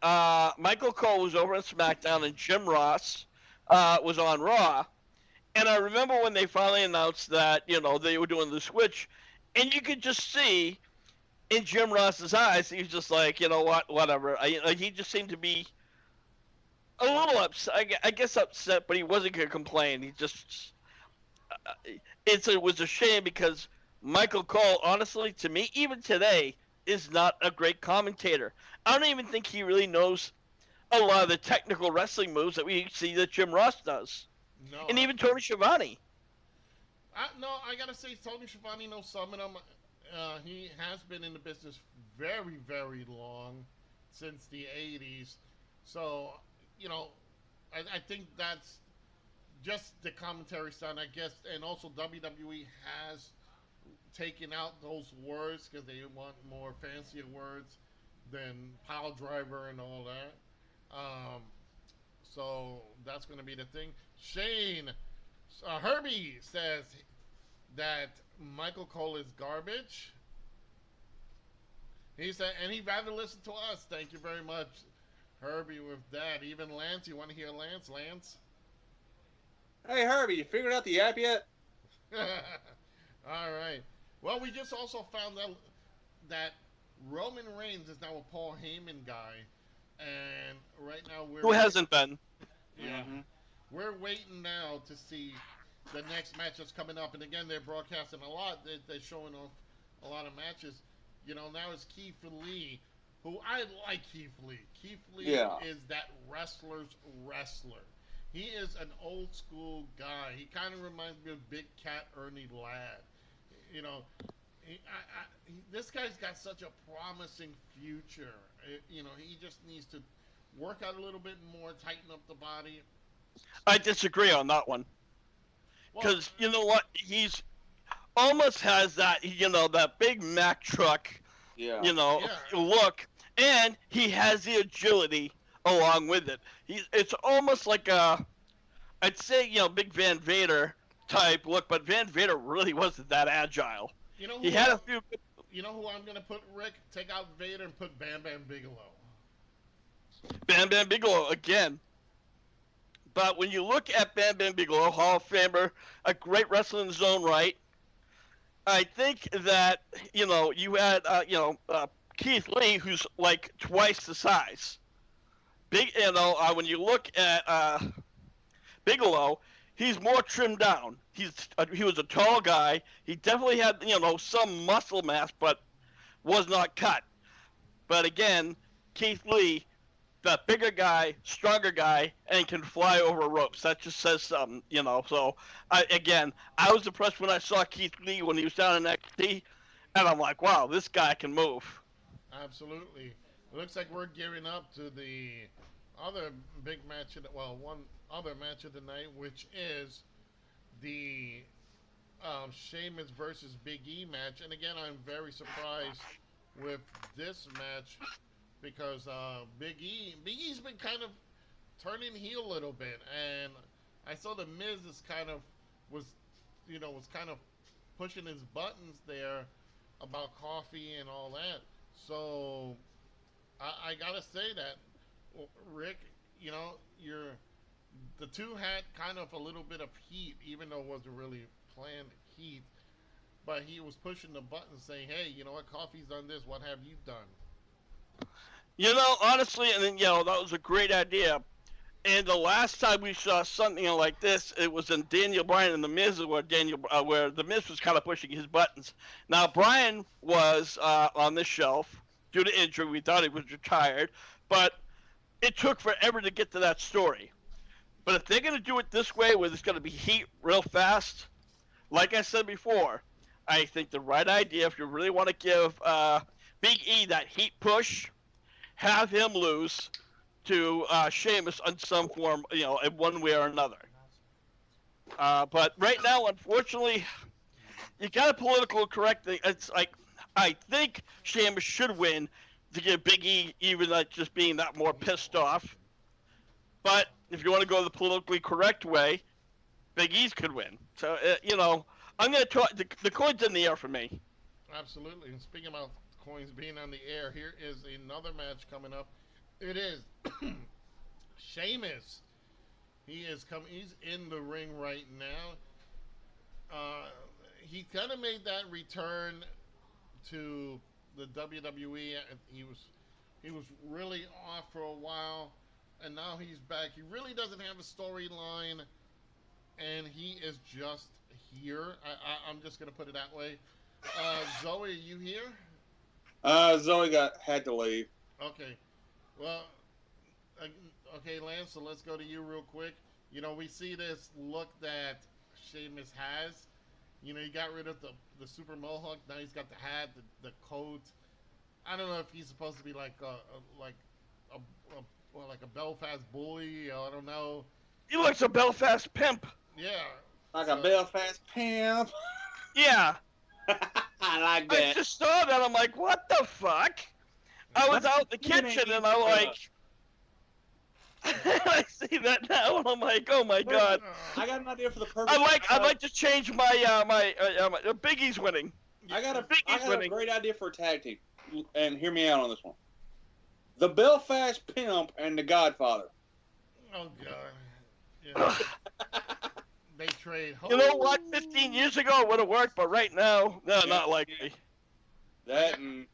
Michael Cole was over on SmackDown, and Jim Ross was on Raw, and I remember when they finally announced that they were doing the switch, and you could just see in Jim Ross's eyes, he was just like, you know what, whatever. He just seemed to be a little upset. I guess upset, but he wasn't gonna complain. He just it was a shame because Michael Cole, honestly, to me, even today, is not a great commentator. I don't even think he really knows a lot of the technical wrestling moves that we see that Jim Ross does, No, and even Tony Schiavone. I gotta say, Tony Schiavone knows some of them. He has been in the business very, very long, since the '80s. So, I think that's just the commentary style, I guess, and also WWE has taken out those words because they want more fancier words than pile driver and all that. So that's going to be the thing. Shane Herbie says that Michael Cole is garbage. He said, and he'd rather listen to us. Thank you very much, Herbie, with that. Even Lance, you want to hear Lance? Lance? Hey, Herbie, you figured out the app yet? All right. Well, we just also found out that Roman Reigns is now a Paul Heyman guy, and right now Who hasn't been? Yeah. Mhm. We're waiting now to see the next match that's coming up, and again, they're broadcasting a lot. They're showing off a lot of matches. Now it's Keith Lee, who I like. Keith Lee. Keith Lee Yeah. is that wrestler's wrestler. He is an old school guy. He kind of reminds me of Big Cat Ernie Ladd. This guy's got such a promising future. He just needs to work out a little bit more, tighten up the body. I disagree on that one. Well, Because you know what, he's almost has that that Big Mac truck Yeah. Yeah. look, and he has the agility along with it. It's almost like I'd say Big Van Vader type look, but Van Vader really wasn't that agile. He had a few. You know who I'm gonna put, Rick? Take out Vader and put Bam Bam Bigelow. Bam Bam Bigelow again. But when you look at Bam Bam Bigelow, Hall of Famer, a great wrestler in his own right, I think that you had Keith Lee, who's like twice the size. When you look at Bigelow, he's more trimmed down. He was a tall guy. He definitely had some muscle mass, but was not cut. But again, Keith Lee, the bigger guy, stronger guy, and can fly over ropes. That just says something, So I was impressed when I saw Keith Lee when he was down in NXT, and I'm like, wow, this guy can move. Absolutely. It looks like we're gearing up to the other big match one other match of the night, which is the Sheamus versus Big E match. And again, I'm very surprised with this match because Big E's been kind of turning heel a little bit, and I saw the Miz was kind of pushing his buttons there about coffee and all that. So I gotta say that, Rick, the two had kind of a little bit of heat, even though it wasn't really planned heat. But he was pushing the button, saying, "Hey, you know what? Coffee's done this. What have you done?" Honestly, and then that was a great idea. And the last time we saw something like this, it was in Daniel Bryan and the Miz, where the Miz was kind of pushing his buttons. Now Bryan was on the shelf due to injury. We thought he was retired, but it took forever to get to that story. But if they're going to do it this way, where there's going to be heat real fast, like I said before, I think the right idea, if you really want to give Big E that heat push, have him lose to Sheamus in some form, in one way or another. But right now, unfortunately, you got a political correct thing. It's like, I think Sheamus should win to give Big E even like just being that more pissed off. But if you want to go the politically correct way, Big E's could win. So, I'm going to talk. The coin's in the air for me. Absolutely. And speaking about coins being on the air, here is another match coming up. It is Sheamus. He's in the ring right now. He kind of made that return to the WWE. He was really off for a while, and now he's back. He really doesn't have a storyline, and he is just here. I'm just gonna put it that way. Zoe, are you here? Zoe had to leave. Okay. Well, okay, Lance. So let's go to you real quick. We see this look that Sheamus has. He got rid of the super mohawk. Now he's got the hat, the coat. I don't know if he's supposed to be like a Belfast bully. I don't know. He looks a Belfast pimp. Yeah. Like a Belfast pimp. Yeah. I like that. I just saw that. I'm like, what the fuck? I was out in the kitchen and I'm like, I see that now and I'm like, oh my god. I got an idea for the perfect. I'd like to change my Big E's winning. I got a great idea for a tag team, and hear me out on this one. The Belfast Pimp and the Godfather. Oh god. Yeah. They trade. You know what? 15 years ago it would have worked, but right now, no, not likely. That and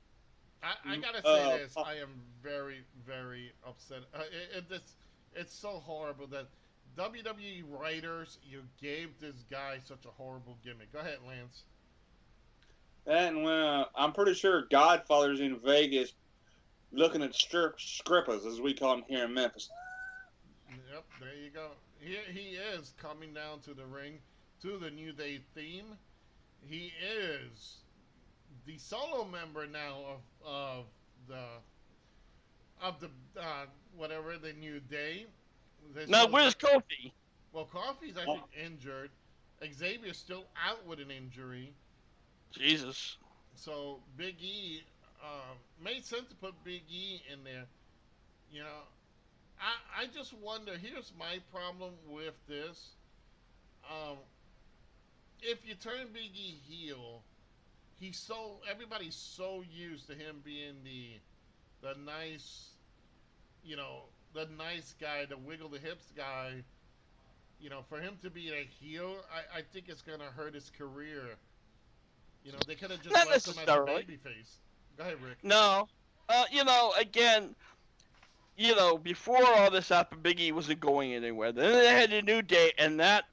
I gotta say this. I am very, very upset. It's so horrible that WWE writers, you gave this guy such a horrible gimmick. Go ahead, Lance. That and I'm pretty sure Godfather's in Vegas looking at strippers, as we call them here in Memphis. Yep, there you go. He is coming down to the ring to the New Day theme. He is the solo member now of the whatever the New Day. Now where's Kofi? Well, Kofi's I think injured. Xavier's still out with an injury. Jesus. So Big E made sense to put Big E in there. I just wonder. Here's my problem with this. If you turn Big E heel, everybody's so used to him being the nice, the nice guy, the wiggle the hips guy. For him to be a heel, I think it's gonna hurt his career. They could have just Not left him as a babyface. Go ahead, Rick. No. Again, before all this happened, Big E wasn't going anywhere. Then they had a New Day, and that,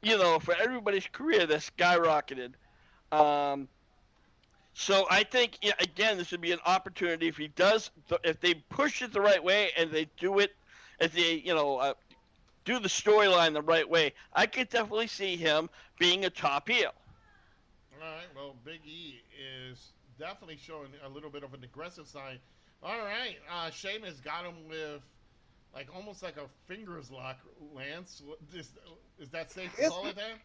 for everybody's career, that skyrocketed. So I think, again, this would be an opportunity if they push it the right way and they do it, if they, do the storyline the right way, I could definitely see him being a top heel. All right, well, Big E is definitely showing a little bit of an aggressive side. All right, Sheamus got him with almost like a fingers lock, Lance. Is that safe to call it that?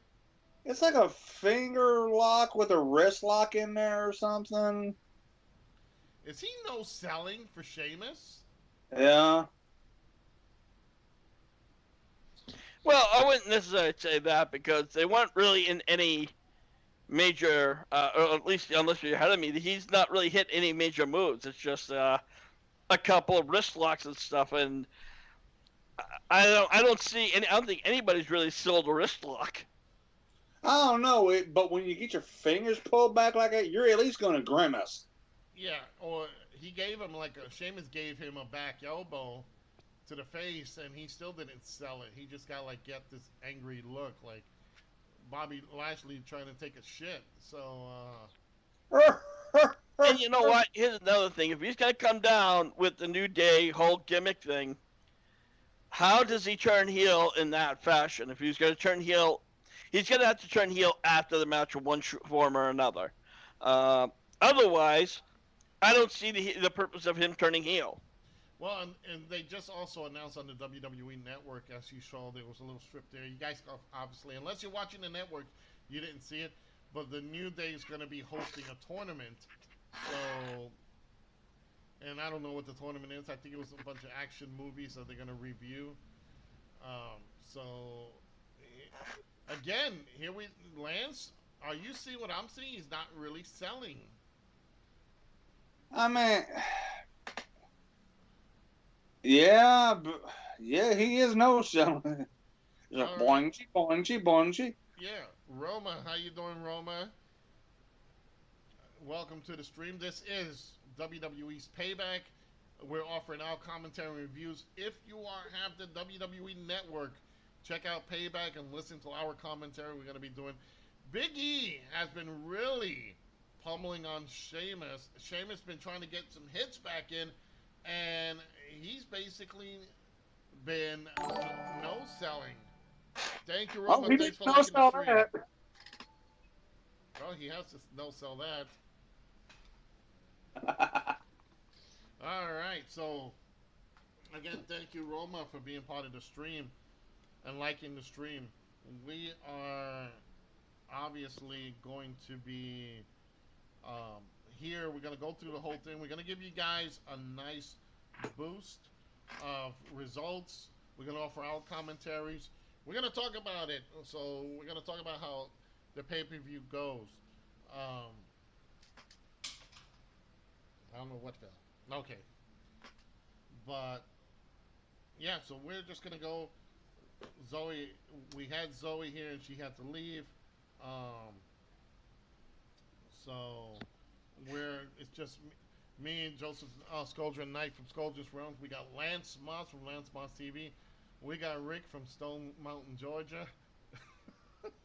It's like a finger lock with a wrist lock in there or something. Is he no selling for Sheamus? Yeah. Well, I wouldn't necessarily say that because they weren't really in any major, or at least unless you're ahead of me, he's not really hit any major moves. It's just a couple of wrist locks and stuff, and I don't think anybody's really sold a wrist lock. I don't know, but when you get your fingers pulled back like that, you're at least going to grimace. Yeah, or he gave him Sheamus gave him a back elbow to the face, and he still didn't sell it. He just got get this angry look, like Bobby Lashley trying to take a shit. So, and you know what? Here's another thing. If he's going to come down with the New Day whole gimmick thing, how does he turn heel in that fashion? If he's going to turn heel, he's going to have to turn heel after the match in one form or another. Otherwise, I don't see the purpose of him turning heel. Well, and they just also announced on the WWE Network, as you saw, there was a little strip there. You guys, obviously, unless you're watching the network, you didn't see it. But the New Day is going to be hosting a tournament. So, and I don't know what the tournament is. I think it was a bunch of action movies that they're going to review. So, again, Lance, are you seeing what I'm seeing? He's not really selling. I mean, yeah, he is no selling. Boingy, boingy, boingy. Yeah, Roma, how you doing, Roma? Welcome to the stream. This is WWE's Payback. We're offering our commentary and reviews. If you have the WWE Network, check out Payback and listen to our commentary. We're going to be doing. Big E has been really pummeling on Sheamus. Sheamus been trying to get some hits back in, and he's basically been no selling. Thank you, Roman. Thanks for liking the stream. Well, he has to no sell that. All right, so again, thank you, Roma, for being part of the stream and liking the stream. We are obviously going to be here. We're going to go through the whole thing. We're going to give you guys a nice boost of results. We're going to offer our commentaries. We're going to talk about it. So we're going to talk about how the pay-per-view goes. I don't know what fell. Okay. But, yeah, so we're just going to go. Zoe, we had Zoe here and she had to leave. So it's just me and Joseph Scoldren Knight from Scoldren's Realms. We got Lance Moss from Lance Moss TV. We got Rick from Stone Mountain, Georgia.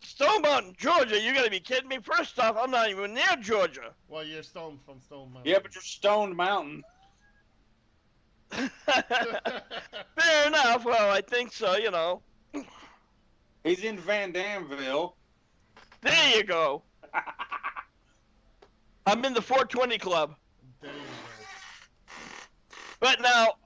Stone Mountain, Georgia? You gotta be kidding me. First off, I'm not even near Georgia. Well, you're Stone from Stone Mountain. Yeah, but you're Stone Mountain. Fair enough. Well, I think so, you know. He's in Van Damville. There you go. I'm in the 420 Club. There you go. But now,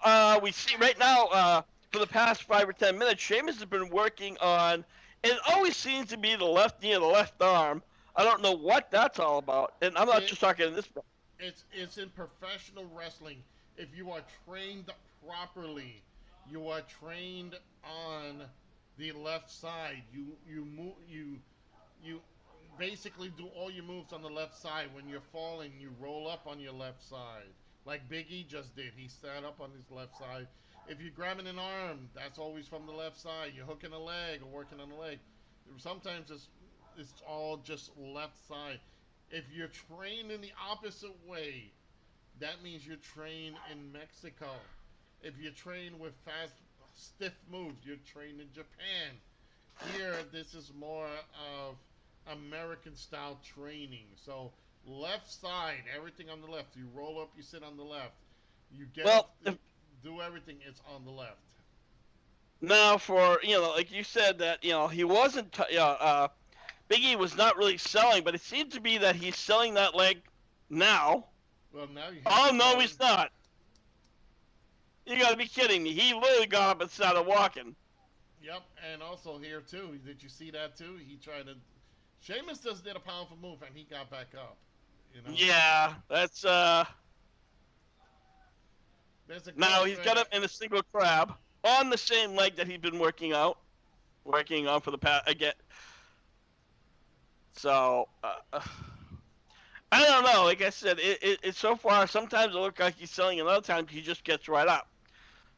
we see right now, for the past 5 or 10 minutes, Sheamus has been working on, and it always seems to be the left knee and the left arm. I don't know what that's all about. And I'm not just talking in this. It's in professional wrestling. If you are trained properly, you are trained on the left side. You basically do all your moves on the left side. When you're falling, you roll up on your left side, like Big E just did. He sat up on his left side. If you're grabbing an arm, that's always from the left side. You're hooking a leg or working on the leg. Sometimes it's all just left side. If you're trained in the opposite way, that means you're trained in Mexico. If you're trained with fast, stiff moves, you're trained in Japan. Here, this is more of American-style training. So, left side, everything on the left. You roll up, you sit on the left. You do everything, it's on the left. Now, for, like you said that, he wasn't, Big E was not really selling, but it seems to be that he's selling that leg now. Well, now you oh, no, he's not. You gotta be kidding me. He literally got up and started walking. Yep, and also here, too. Did you see that, too? He tried to... Sheamus just did a powerful move, and he got back up. Yeah, that's, Now, he's got him in a single crab on the same leg that he's been working on for the past... Again. So, I don't know. Like I said, it so far, sometimes it looks like he's selling, and other times he just gets right up.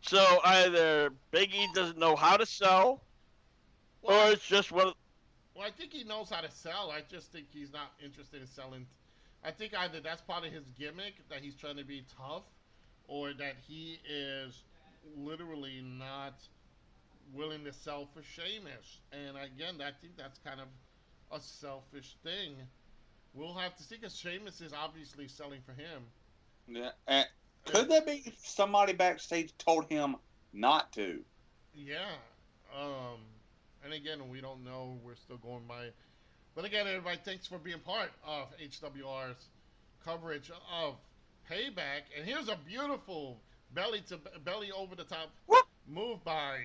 So either Big E doesn't know how to sell, or it's just one. Well, I think he knows how to sell. I just think he's not interested in selling. I think either that's part of his gimmick, that he's trying to be tough, or that he is literally not willing to sell for Sheamus. And again, I think that's kind of a selfish thing. We'll have to see, because Sheamus is obviously selling for him. Yeah. Could that be somebody backstage told him not to? Yeah. And again, we don't know. We're still going by. But again, everybody, thanks for being part of HWR's coverage of Payback. And here's a beautiful belly over the top Whoop. move by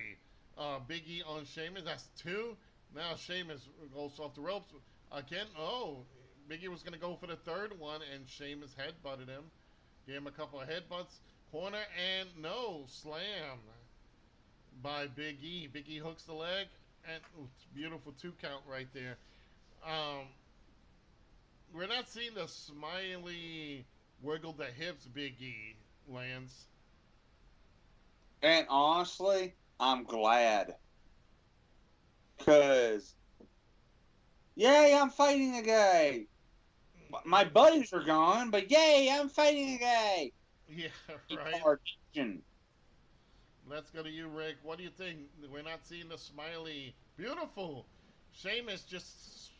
Big E on Sheamus. That's 2. Now Sheamus goes off the ropes again. Oh, Big E was gonna go for the 3rd one, and Sheamus headbutted him. Gave him a couple of headbutts. Corner and no slam by Big E. Big E hooks the leg and beautiful 2 count right there. We're not seeing the smiley wiggle the hips Big E lands. And honestly, I'm glad. Because, yay, I'm fighting a guy. My buddies are gone, but yay, I'm fighting a guy. Yeah, right. Let's go to you, Rick. What do you think? We're not seeing the smiley. Beautiful. Sheamus just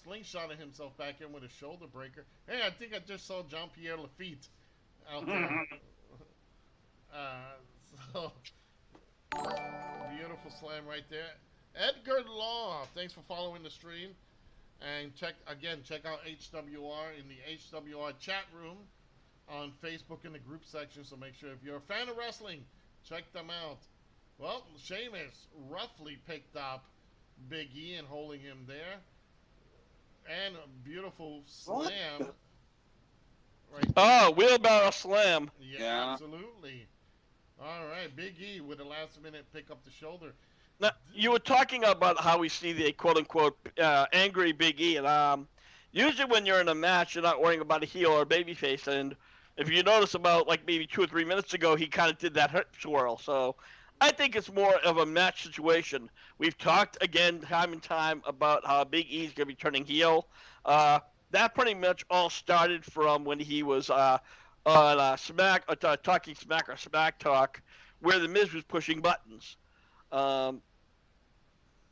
slingshotted himself back in with a shoulder breaker. Hey, I think I just saw Jean-Pierre Lafitte out there. So, beautiful slam right there. Edgar Law, thanks for following the stream. And check out HWR in the HWR chat room on Facebook in the group section. So make sure if you're a fan of wrestling, check them out. Well, Sheamus roughly picked up Big E and holding him there. And a beautiful slam. Right Oh, wheelbarrow slam. yeah, absolutely. All right, Big E with a last minute pick up the shoulder. Now, you were talking about how we see the quote-unquote angry Big E, and usually when you're in a match, you're not worrying about a heel or a babyface, and if you notice about like maybe 2 or 3 minutes ago, he kind of did that hip swirl, so I think it's more of a match situation. We've talked again time and time about how Big E's going to be turning heel. That pretty much all started from when he was on Talking Smack or Smack Talk, where The Miz was pushing buttons.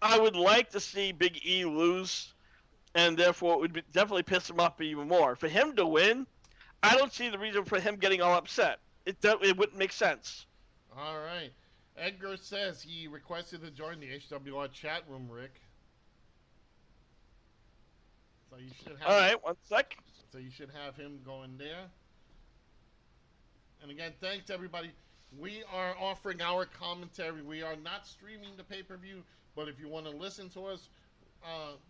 I would like to see Big E lose, and therefore it would definitely piss him off even more. For him to win, I don't see the reason for him getting all upset. It wouldn't make sense. All right. Edgar says he requested to join the HWR chat room, Rick. So you should have. All right, 1 sec. So you should have him going there. And again, thanks everybody. We are offering our commentary. We are not streaming the pay-per-view, but if you want to listen to us,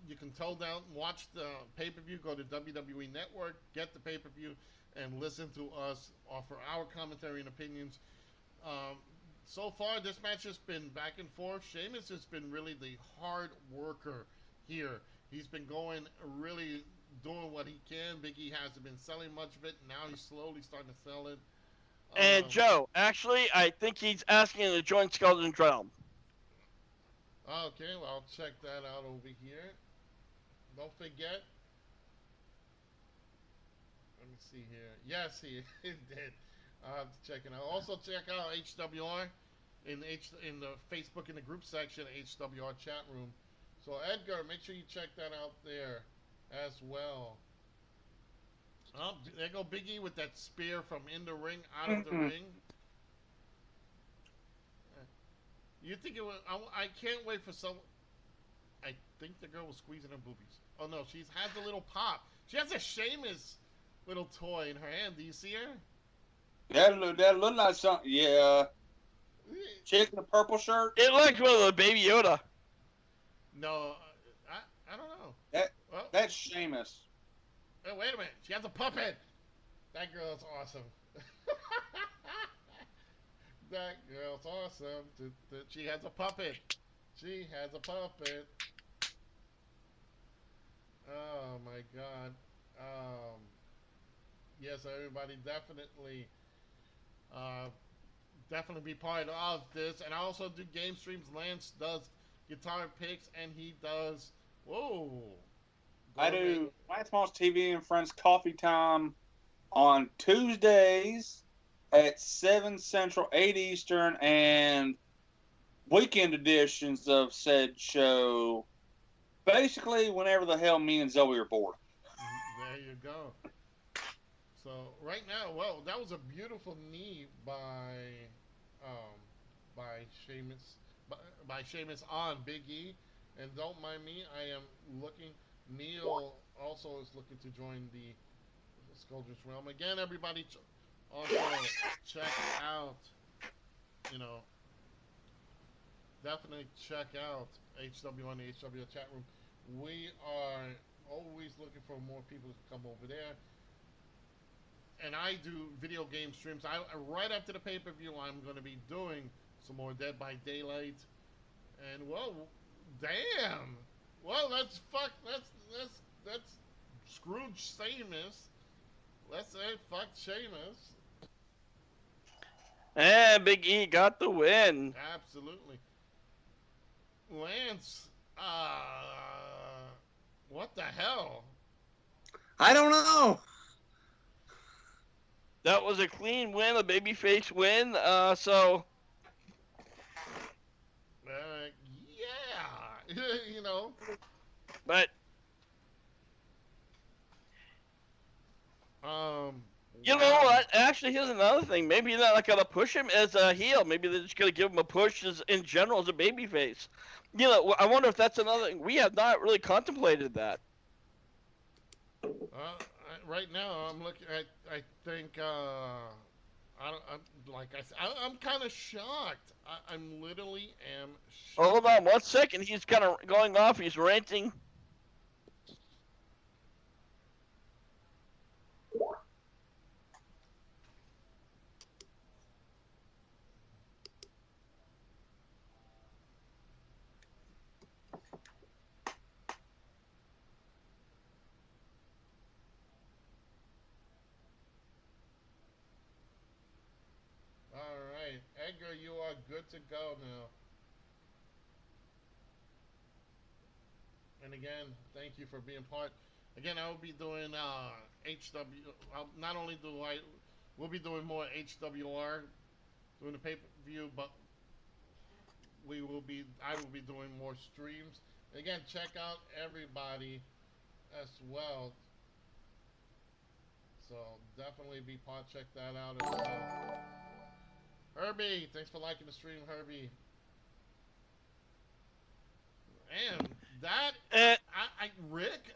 you can tell down, watch the pay-per-view, go to WWE Network, get the pay-per-view, and listen to us offer our commentary and opinions. So far, this match has been back and forth. Sheamus has been really the hard worker here. He's been going, really doing what he can. Big E hasn't been selling much of it. Now he's slowly starting to sell it. And Joe, actually, I think he's asking to join Skeletons Realm. Okay, well, I'll check that out over here. Don't forget. Let me see here. Yes, he did. I'll have to check it out. Also, check out HWR in the Facebook in the group section, HWR chat room. So, Edgar, make sure you check that out there as well. Oh, there go Big E with that spear from in the ring, out of the ring. You think it was? I can't wait for some. I think the girl was squeezing her boobies. Oh no, she has a little pop. She has a Sheamus little toy in her hand. Do you see her? That look like something. Yeah. Chick in the purple shirt. It looks like a Baby Yoda. No, I don't know. That's Sheamus. Oh, wait a minute. She has a puppet. That girl's awesome. That girl's awesome. She has a puppet. She has a puppet. Oh my God. Yes, everybody definitely be part of this. And I also do game streams. Lance does guitar picks, and he does. Whoa. I do Lance Moss TV and Friends Coffee Time on Tuesdays at 7 Central, 8 Eastern, and weekend editions of said show basically whenever the hell me and Zoe are bored. There you go. So right now, well, that was a beautiful knee by Sheamus on Big E, and don't mind me, I am looking. Neil also is looking to join the Skeletons Realm. Again, everybody, Also, check out, you know, definitely check out HW1, the HW chat room. We are always looking for more people to come over there. And I do video game streams. Right after the pay per view, I'm going to be doing some more Dead by Daylight. And well, damn. Well, that's Scrooge Seamus. Let's say fuck Seamus. And Big E got the win. Absolutely. Lance, what the hell? I don't know. That was a clean win, a babyface win. So. Yeah. You know. But. You know what? Actually, here's another thing. Maybe they're not gonna push him as a heel. Maybe they're just gonna give him a push as in general as a babyface. You know, I wonder if that's another thing. We have not really contemplated that. Right now, I'm looking. I think. I'm kind of shocked. I'm literally am. Shocked. Hold on 1 second. He's kind of going off. He's ranting. All right, Edgar, you are good to go now. And again, thank you for being part. Again, I will be doing HW. Not only we'll be doing more HWR, doing the pay-per-view, but I will be doing more streams. Again, check out everybody as well. So definitely be part. Check that out as well. Herbie, thanks for liking the stream, Herbie. And that Rick.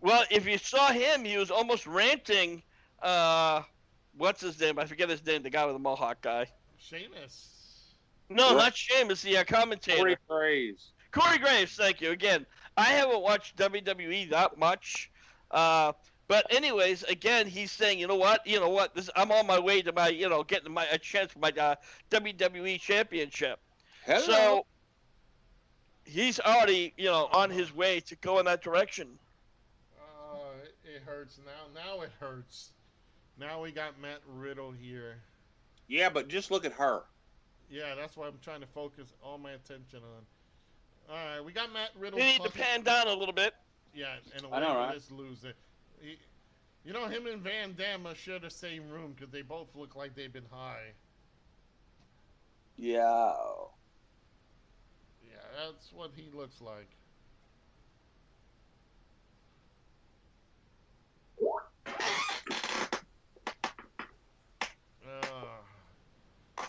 Well, if you saw him, he was almost ranting. What's his name? I forget his name. The guy with the mohawk guy. Sheamus. No, not Sheamus. The commentator. Corey Graves. Corey Graves. Thank you again. I haven't watched WWE that much. But anyways, again, he's saying, you know what? I'm on my way to my, getting a chance for my WWE championship. Hello. So he's already, on his way to go in that direction. It hurts now. Now it hurts. Now we got Matt Riddle here. Yeah, but just look at her. Yeah, that's what I'm trying to focus all my attention on. All right, we got Matt Riddle. We need to pan down a little bit. Yeah, and I know, right? This loser. Him and Van Damme must share the same room because they both look like they've been high. Yeah. Yeah, that's what he looks like.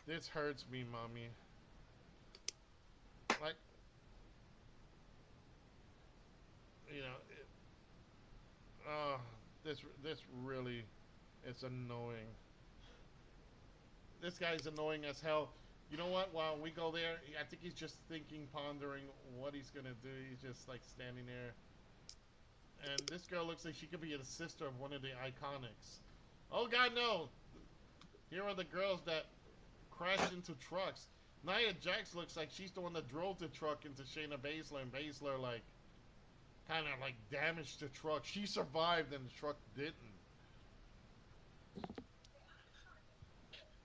This hurts me, mommy. Like, this really is annoying. This guy's annoying as hell. You know what? While we go there, I think he's just thinking, pondering what he's gonna do. He's just like standing there. And this girl looks like she could be the sister of one of the Iconics. Oh God, no! Here are the girls that crashed into trucks. Nia Jax looks like she's the one that drove the truck into Shayna Baszler, and Baszler kind of damaged the truck. She survived, and the truck didn't.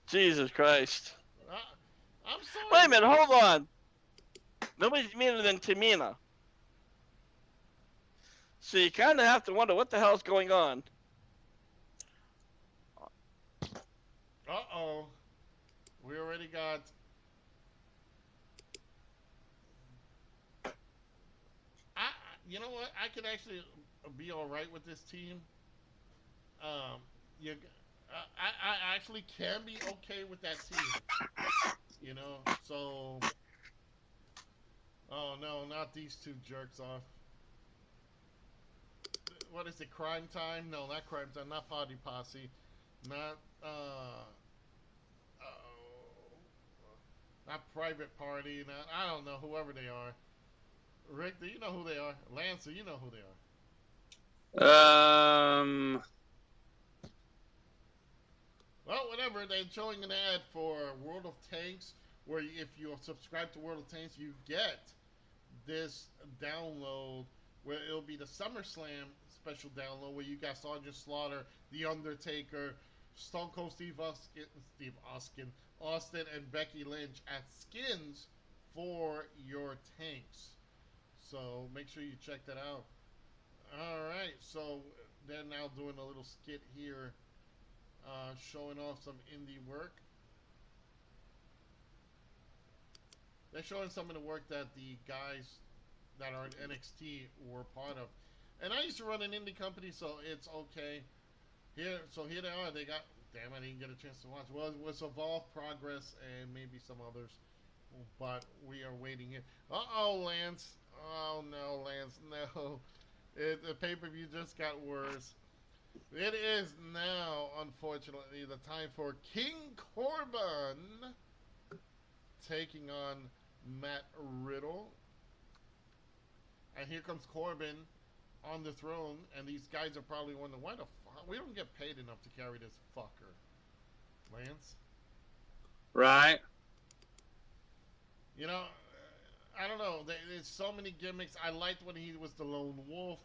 Jesus Christ! I'm sorry. Wait a minute, hold on. Nobody's meaner than Tamina. So you kind of have to wonder what the hell's going on. Uh-oh. We already got... You know what? I could actually be all right with this team. I actually can be okay with that team. So... Oh, no, not these two jerks off. What is it, Crime Time? No, not Crime Time, not Party Posse. not not Private Party, not I don't know whoever they are. Rick, do you know who they are? Lancer, you know who they are. Um, Well, whatever. They're showing an ad for World of Tanks, where if you subscribe to World of Tanks, you get this download where it'll be the SummerSlam special download where you got Sergeant Slaughter, The Undertaker, Stone Cold Austin, and Becky Lynch as skins for your tanks. So make sure you check that out. All right, so they're now doing a little skit here, showing off some indie work. They're showing some of the work that the guys that are in NXT were part of. And I used to run an indie company, so it's okay. Here they are. They got. Damn, I didn't get a chance to watch. Well, it was Evolve, Progress, and maybe some others. But we are waiting here. Uh-oh, Lance. Oh, no, Lance. No. The pay-per-view just got worse. It is now, unfortunately, the time for King Corbin taking on Matt Riddle. And here comes Corbin on the throne, and these guys are probably wondering, why the fuck? We don't get paid enough to carry this fucker. Lance? right. You know, I don't know. There's so many gimmicks. I liked when he was the lone wolf.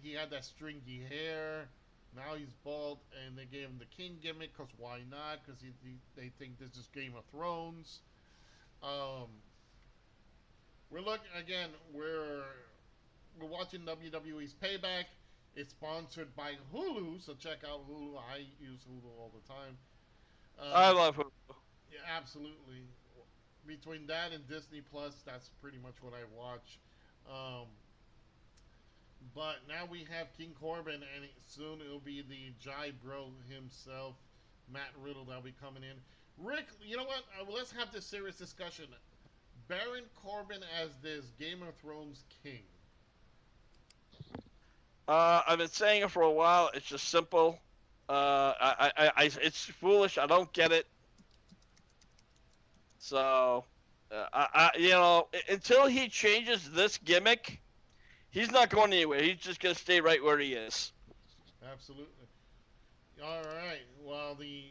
He had that stringy hair. Now he's bald, and they gave him the king gimmick, because why not? Because they think this is Game of Thrones. We're looking, again, we're watching WWE's Payback. It's sponsored by Hulu, so check out Hulu. I use Hulu all the time. I love him. Yeah, absolutely. Between that and Disney Plus, that's pretty much what I watch. But now we have King Corbin, and soon it'll be the Jai Bro himself, Matt Riddle, that'll be coming in. Rick, you know what? Let's have this serious discussion. Baron Corbin as this Game of Thrones king. I've been saying it for a while. It's just simple. It's foolish. I don't get it. So, until he changes this gimmick, he's not going anywhere. He's just gonna stay right where he is. Absolutely. All right. While the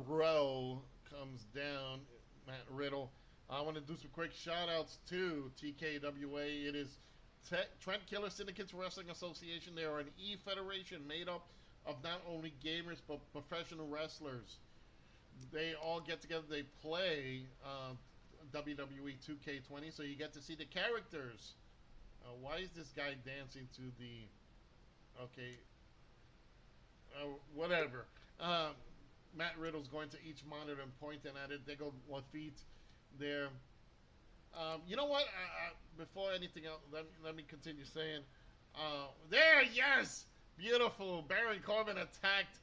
bro comes down, Matt Riddle. I want to do some quick shout outs to TKWA. It is Trent Killer Syndicates Wrestling Association. They are an e-federation made up of not only gamers but professional wrestlers. They all get together. They play WWE 2K20, so you get to see the characters. Why is this guy dancing to the... Okay. Whatever. Matt Riddle's going to each monitor and pointing at it. They go with feet there. You know what? Before anything else, let me continue saying. There, yes! Beautiful. Baron Corbin attacked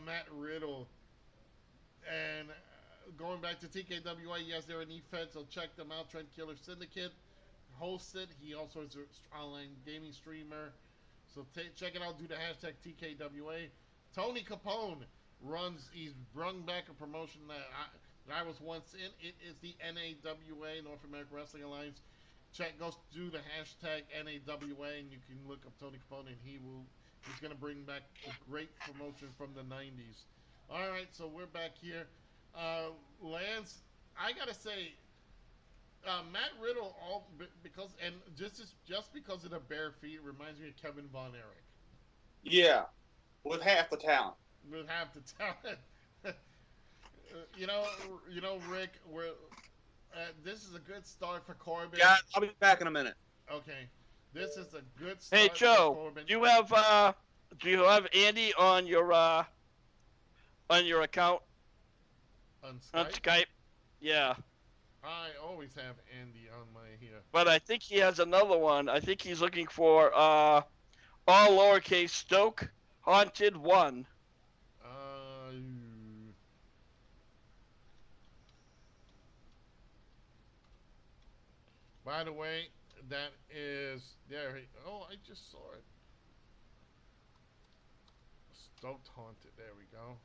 Matt Riddle. And going back to TKWA, yes, they're an e-fed, so check them out. Trent Killer Syndicate hosts it. He also is an online gaming streamer. So check it out. Do the hashtag TKWA. Tony Capone he's brung back a promotion that I was once in. It is the NAWA, North American Wrestling Alliance. Go do the hashtag NAWA, and you can look up Tony Capone, and he's going to bring back a great promotion from the 90s. All right, so we're back here. Lance, I got to say, Matt Riddle, just because of the bare feet, reminds me of Kevin Von Erich. Yeah, with half the talent. With half the talent. you know, Rick, this is a good start for Corbin. Yeah, I'll be back in a minute. Okay, this is a good start. Hey for Joe, Corbin. do you have Andy on your account on on Skype? Yeah. I always have Andy on my here. But I think he has another one. I think he's looking for all lowercase Stoke Haunted 1. By the way, that is there. Oh, I just saw it. Don't taunt it. There we go.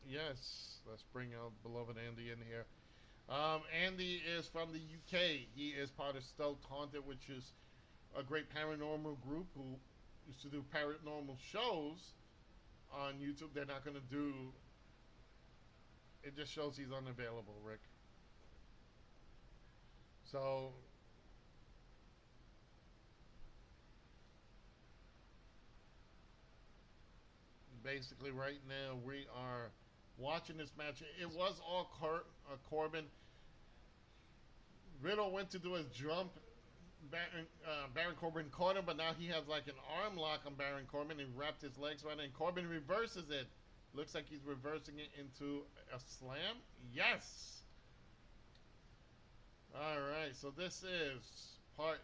Yes, let's bring out beloved Andy in here. Andy is from the UK. He is part of Stealth Haunted, which is a great paranormal group who used to do paranormal shows on YouTube. They're not going to do. It just shows he's unavailable, Rick. So. Basically, right now we are watching this match. It was all Corbin. Riddle went to do his jump. Baron Corbin caught him, but now he has like an arm lock on Baron Corbin. He wrapped his legs around it, and Corbin reverses it. Looks like he's reversing it into a slam. Yes. All right. So this is part.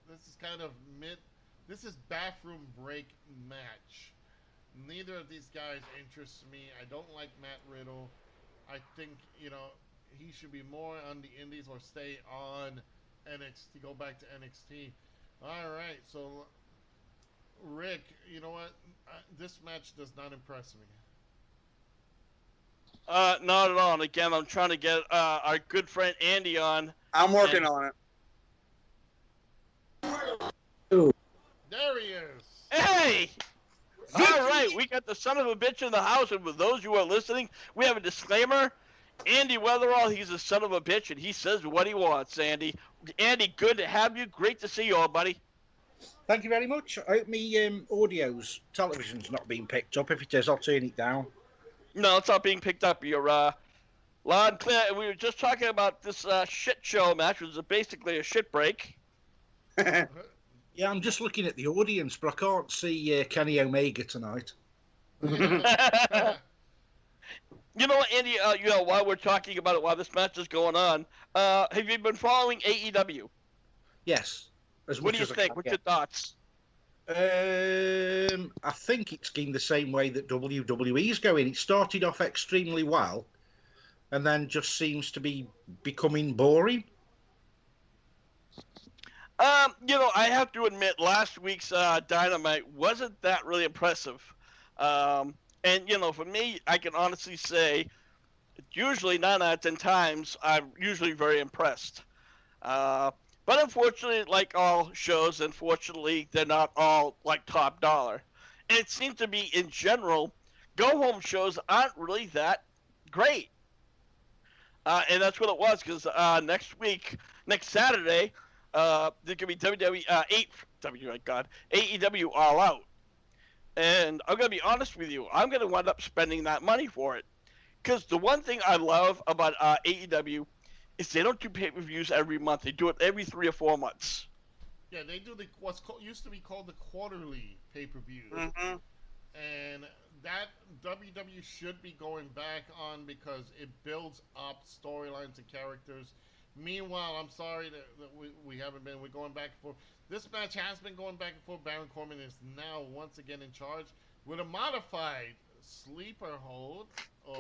This is kind of mid. This is bathroom break match. Neither of these guys interests me. I don't like Matt Riddle. I think, he should be more on the Indies or stay on NXT, go back to NXT. All right, so Rick, you know what? This match does not impress me. Not at all. And again, I'm trying to get our good friend Andy on. I'm working on it. There he is. Hey! All right, we got the son of a bitch in the house, and for those who are listening, we have a disclaimer. Andy Weatherall, he's a son of a bitch, and he says what he wants, Andy. Andy, good to have you. Great to see you all, buddy. Thank you very much. I hope me television's not being picked up. If it is, I'll turn it down. No, it's not being picked up. You're loud and clear. We were just talking about this shit show match, which is basically a shit break. Yeah, I'm just looking at the audience, but I can't see Kenny Omega tonight. You know what, Andy? While we're talking about it, while this match is going on, have you been following AEW? Yes. What do you think? What's your thoughts? I think it's going the same way that WWE is going. It started off extremely well, and then just seems to be becoming boring. I have to admit, last week's Dynamite wasn't that really impressive. And, for me, I can honestly say, usually 9 out of 10 times, I'm usually very impressed. But unfortunately, like all shows, unfortunately, they're not all, like, top dollar. And it seems to be, in general, go-home shows aren't really that great. And that's what it was, because next Saturday, there could be AEW All Out. And I'm going to be honest with you, I'm going to wind up spending that money for it. Because the one thing I love about AEW is they don't do pay-per-views every month. They do it every 3 or 4 months. Yeah, they do used to be called the quarterly pay-per-views. Mm-hmm. And that WWE should be going back on because it builds up storylines and characters. Meanwhile, I'm sorry that we haven't been. We're going back and forth. This match has been going back and forth. Baron Corbin is now once again in charge with a modified sleeper hold.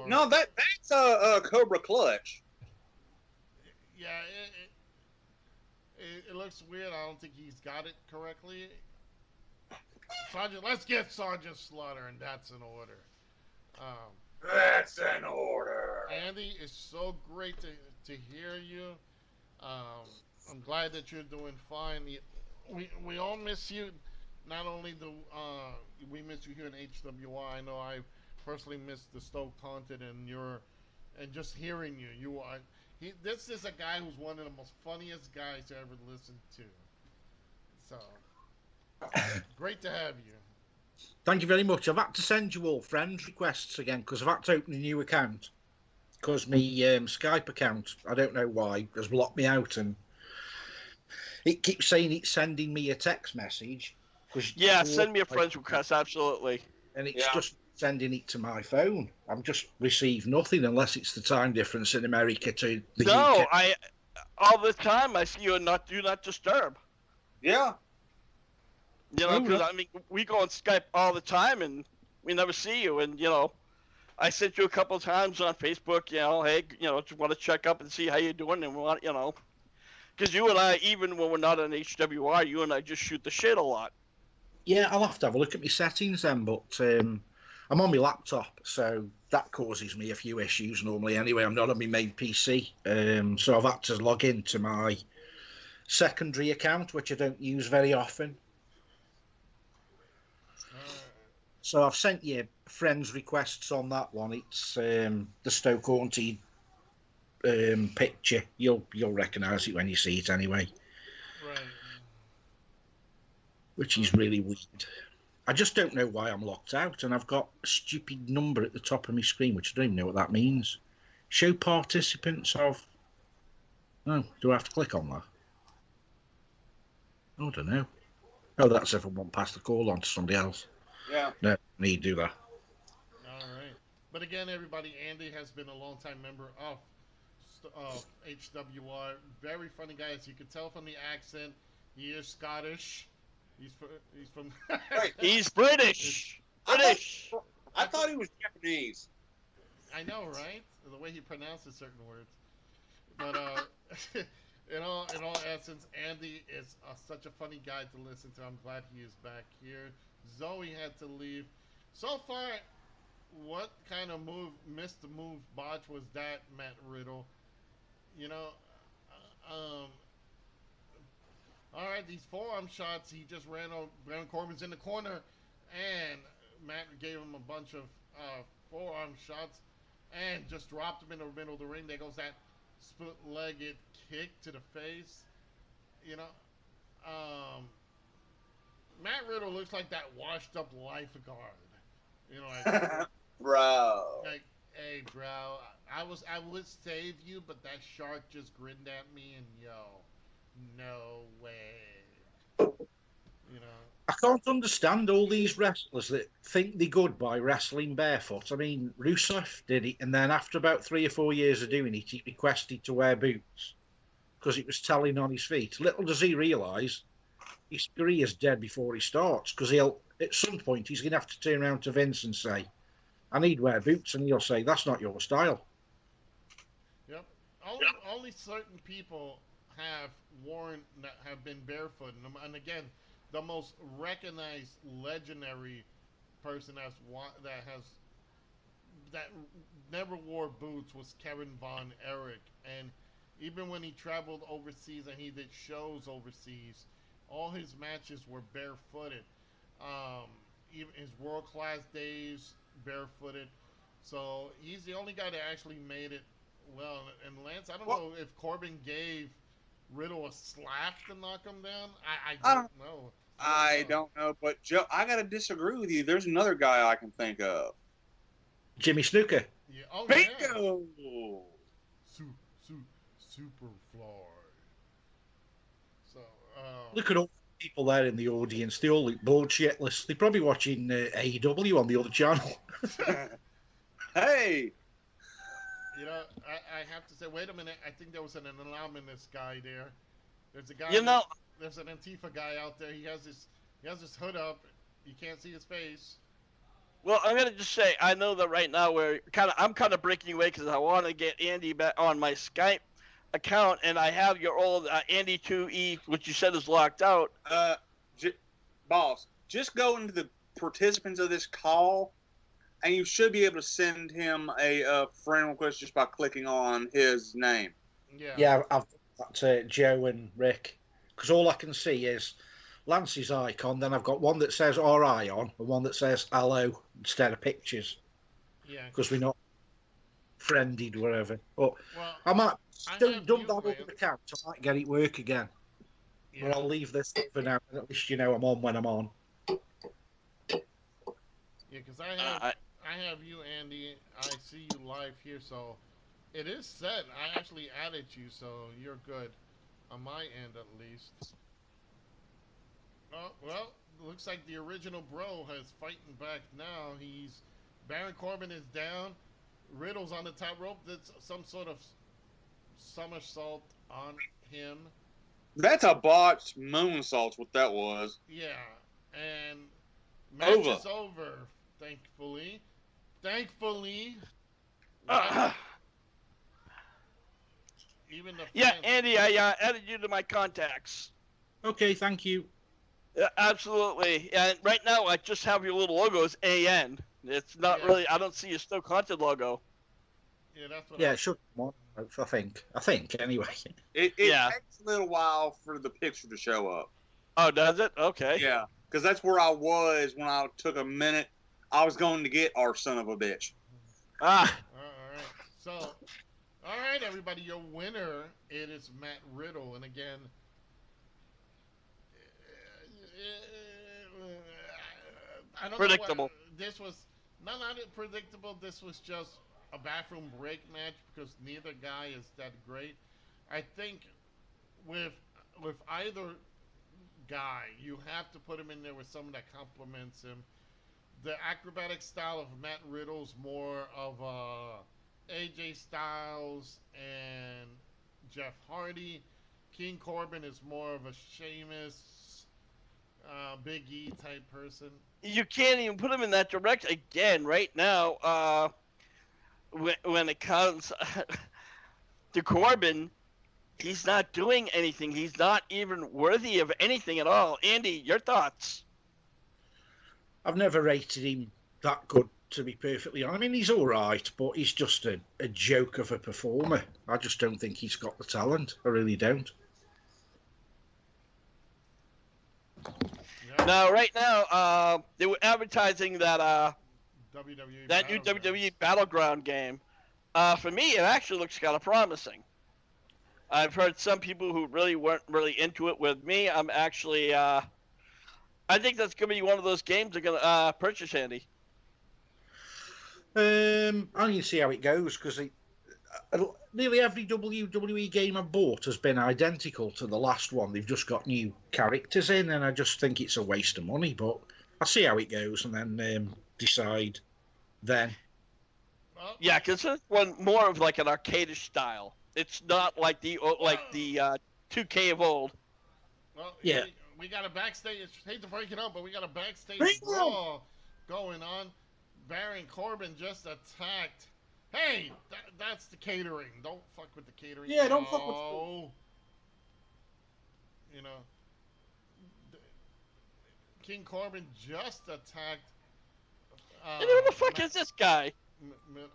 No, that's a Cobra Clutch. Yeah, it looks weird. I don't think he's got it correctly. Let's get Sergeant Slaughter, and that's an order. That's an order. Andy, it's so great to hear you. I'm glad that you're doing fine. We all miss you. Not only do we miss you here in HWI, I know I personally miss the Stoked Haunted and just hearing you. This is a guy who's one of the most funniest guys to ever listen to. So great to have you. Thank you very much. I've had to send you all friend requests again because I've had to open a new account. Because my Skype account, I don't know why, has blocked me out, and it keeps saying it's sending me a text message. Yeah, send me a friend request, absolutely. And it's just sending it to my phone. I've just received nothing unless it's the time difference in America to the UK. All the time I see you and do not disturb. Yeah. Because we go on Skype all the time and we never see you, and I sent you a couple of times on Facebook, hey, just want to check up and see how you're doing, and want, because you and I, even when we're not on HWR, you and I just shoot the shit a lot. Yeah, I'll have to have a look at my settings then, but I'm on my laptop, so that causes me a few issues normally anyway. I'm not on my main PC, so I've had to log into my secondary account, which I don't use very often. So I've sent you friends requests on that one. It's the Stoke Haunted picture. You'll recognise it when you see it anyway. Right. Which is really weird. I just don't know why I'm locked out, and I've got a stupid number at the top of my screen, which I don't even know what that means. Show participants of... Oh, do I have to click on that? I don't know. Oh, that's if I want to pass the call on to somebody else. Yeah. No, I need to do that. All right. But again, everybody, Andy has been a longtime member of HWR. Very funny guy, as you can tell from the accent. He is Scottish. He's from. Right. He's British. British. I thought he was Japanese. I know, right? The way he pronounces certain words. But in all essence, Andy is such a funny guy to listen to. I'm glad he is back here. Zoe had to leave. So far, what kind of missed the move botch was that, Matt Riddle? You know, all right, these forearm shots, he just ran over. Baron Corbin's in the corner, and Matt gave him a bunch of forearm shots and just dropped him in the middle of the ring. There goes that split-legged kick to the face. You know, Matt Riddle looks like that washed-up lifeguard. You know, like, Bro. like, hey, bro, I would save you, but that shark just grinned at me, and no way. You know. I can't understand all these wrestlers that think they're good by wrestling barefoot. I mean, Rusev did it, and then after about 3 or 4 years of doing it, he requested to wear boots because it was telling on his feet. Little does he realise his career's dead before he starts, because at some point he's going to have to turn around to Vince and say, I need to wear boots, and he'll say, that's not your style. Yep. Only certain people have been barefoot, and again, the most recognized legendary person that never wore boots was Kevin Von Erich, and even when he traveled overseas and he did shows overseas, all his matches were barefooted. Even his world class days, barefooted. So he's the only guy that actually made it well. And Lance, I don't know if Corbin gave Riddle a slap to knock him down. I don't know. I don't know, but Joe, I gotta disagree with you. There's another guy I can think of. Jimmy Snuka. Yeah. Oh, Bingo! Yeah. Superfly. So, Look at all the people there in the audience. They all look bored shitless. They're probably watching AEW on the other channel. Hey! you know, I have to say, wait a minute. I think there was an anonymous guy there. There's a guy. You know, there's an Antifa guy out there. He has his hood up. You can't see his face. well, I'm gonna just say I know that right now I'm kind of breaking away because I want to get Andy back on my Skype account, and I have your old Andy 2E, which you said is locked out. Boss, just go into the participants of this call, and you should be able to send him a friend request just by clicking on his name. Yeah. I've got Joe and Rick, because all I can see is Lance's icon, then I've got one that says RI on, and one that says hello instead of pictures, Yeah. because we're not friended, whatever. But Well, I might have dump you, that other man. account. I might get it work again. yeah. But I'll leave this for now. At least you know I'm on when I'm on. Yeah, because I have you, Andy. I see you live here, so it is set. I actually added you, so you're good on my end at least. Oh well, looks like the original bro is fighting back now. Baron Corbin is down. Riddle's on the top rope. That's some sort of somersault on him. That's a botched moonsault, what that was. Yeah, and match Over. is over. Thankfully. Even the Yeah, fans- Andy, I added you to my contacts. Okay, thank you. Yeah, absolutely. And right now, I just have your little logo as AN. It's not Yeah. really. I don't see your Still Content logo. Yeah, that's what. Yeah, it should come on. I think. I think anyway. It Yeah. takes a little while for the picture to show up. Oh, does it? Okay. Yeah, because that's where I was when I took a minute. I was going to get our son of a bitch. Ah, All right. So, all right, everybody, your winner it is Matt Riddle, and again, I don't Predictable. know what, this was not predictable. This was just a bathroom break match because neither guy is that great. I think with either guy, you have to put him in there with someone that complements him. The acrobatic style of Matt Riddle's more of AJ Styles and Jeff Hardy. King Corbin is more of a Sheamus, Big E type person. you can't even put him in that direction again right now. When it comes to Corbin, he's not doing anything. He's not even worthy of anything at all. Andy, your thoughts? I've never rated him that good, to be perfectly honest. I mean, he's all right, but he's just a joke of a performer. I just don't think he's got the talent. I really don't. Yeah. Now, right now, they were advertising that WWE. that new Battleground. WWE Battleground game. For me, it actually looks kind of promising. I've heard some people who really weren't really into it with me. I'm actually, I think that's going to be one of those games they're going to purchase, Andy. I need to see how it goes because nearly every WWE game I've bought has been identical to the last one. They've just got new characters in, and I just think it's a waste of money. But I'll see how it goes and then decide then. Well, Yeah, because this one more of like an arcadish style. It's not like the 2K of old. well, Yeah. we got a backstage. Hate to break it up, but we got a backstage Bring brawl going on. Baron Corbin just attacked. Hey, that's the catering. Don't fuck with the catering. Yeah, don't fuck with- Oh. You know, King Corbin just attacked. And who the fuck is this guy?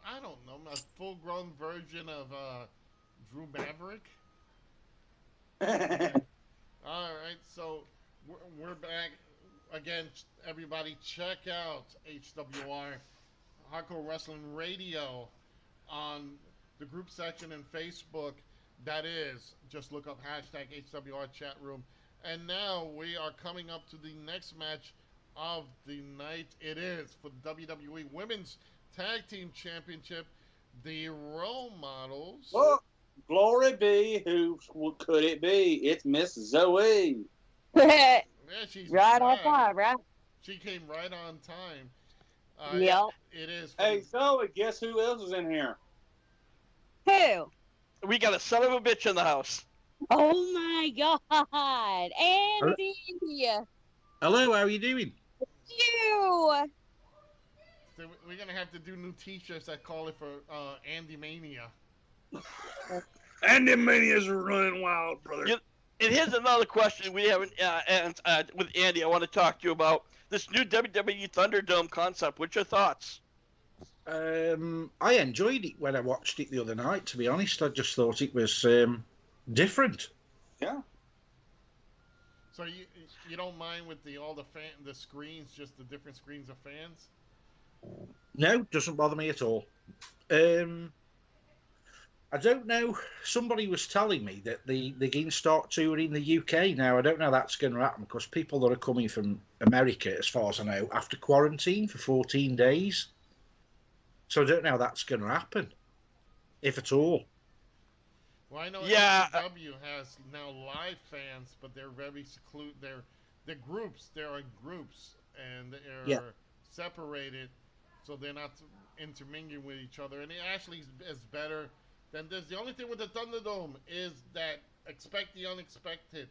I don't know. A full-grown version of Drew Maverick. All right, so we're back again. Everybody, check out HWR Hardcore Wrestling Radio on the group section in Facebook. That is, just look up hashtag HWR chat room. And now we are coming up to the next match of the night. It is for the WWE Women's Tag Team Championship. The role models. Look, glory be, who could it be? It's Miss Zoe. right Yeah, she's on back. time, right? She came right on time. Yep. It is. Hey, Zoe, guess who else is in here? Who? We got a son of a bitch in the house. Oh my God, Andy! Hello, how are you doing? You! So we're gonna have to do new T-shirts that call it for Andy Mania. Andy Mania's running wild, brother. Yeah. And here's another question we haven't with Andy. I want to talk to you about this new WWE Thunderdome concept. What's your thoughts? I enjoyed it when I watched it the other night. To be honest, I just thought it was different. Yeah. So you don't mind with all the screens, just the different screens of fans? No, doesn't bother me at all. I don't know. Somebody was telling me that they're going to start touring the UK now. I don't know how that's going to happen because people that are coming from America, as far as I know, have to quarantine for 14 days. So I don't know how that's going to happen, if at all. Well, I know Yeah. AEW has now live fans, but they're very secluded. They're groups. They're in groups, and they're Yeah. separated, so they're not intermingling with each other. And it actually is better than this. The only thing with the Thunderdome is that expect the unexpected.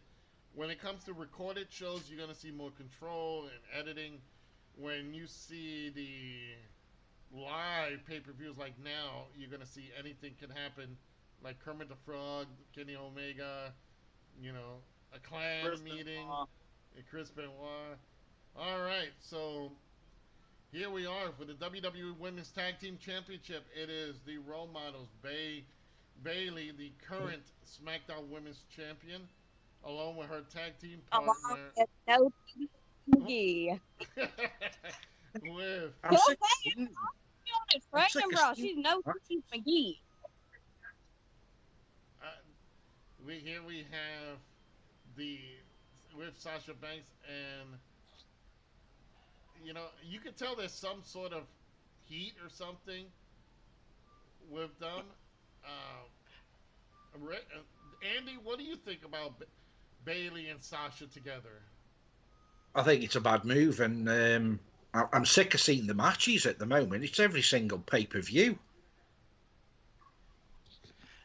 When it comes to recorded shows, you're gonna see more control and editing. When you see the live pay-per-views like now, you're gonna see anything can happen. Like Kermit the Frog, Kenny Omega, a clan Kristen, meeting. and Chris Benoit. All right, so here we are for the WWE Women's Tag Team Championship. It is the role models, Bayley, the current SmackDown Women's Champion, along with her tag team partner. No McGee. with I'm sick. It's Franklin Bra. She's no Steve McGee. Here we have with Sasha Banks, and you can tell there's some sort of heat or something with them. Andy, what do you think about Bayley and Sasha together? I think it's a bad move, and I'm sick of seeing the matches at the moment. It's every single pay-per-view.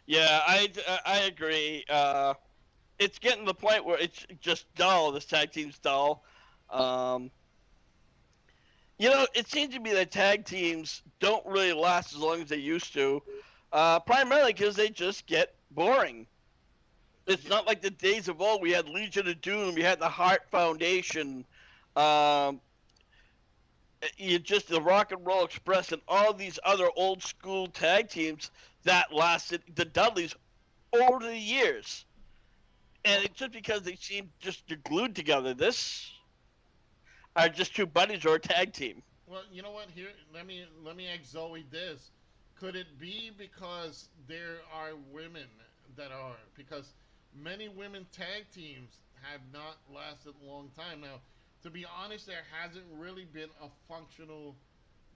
Yeah, I agree. It's getting to the point where it's just dull. This tag team's dull. It seems to be that tag teams don't really last as long as they used to, primarily because they just get boring. It's not like the days of old. We had Legion of Doom. We had the Hart Foundation. The Rock and Roll Express and all these other old school tag teams that lasted, the Dudleys, over the years. And it's just because they seem just glued together. This are just two buddies or a tag team. Well, you know what? Here, let me ask Zoe this: could it be because there are women that are? Because many women tag teams have not lasted a long time now. To be honest, there hasn't really been a functional,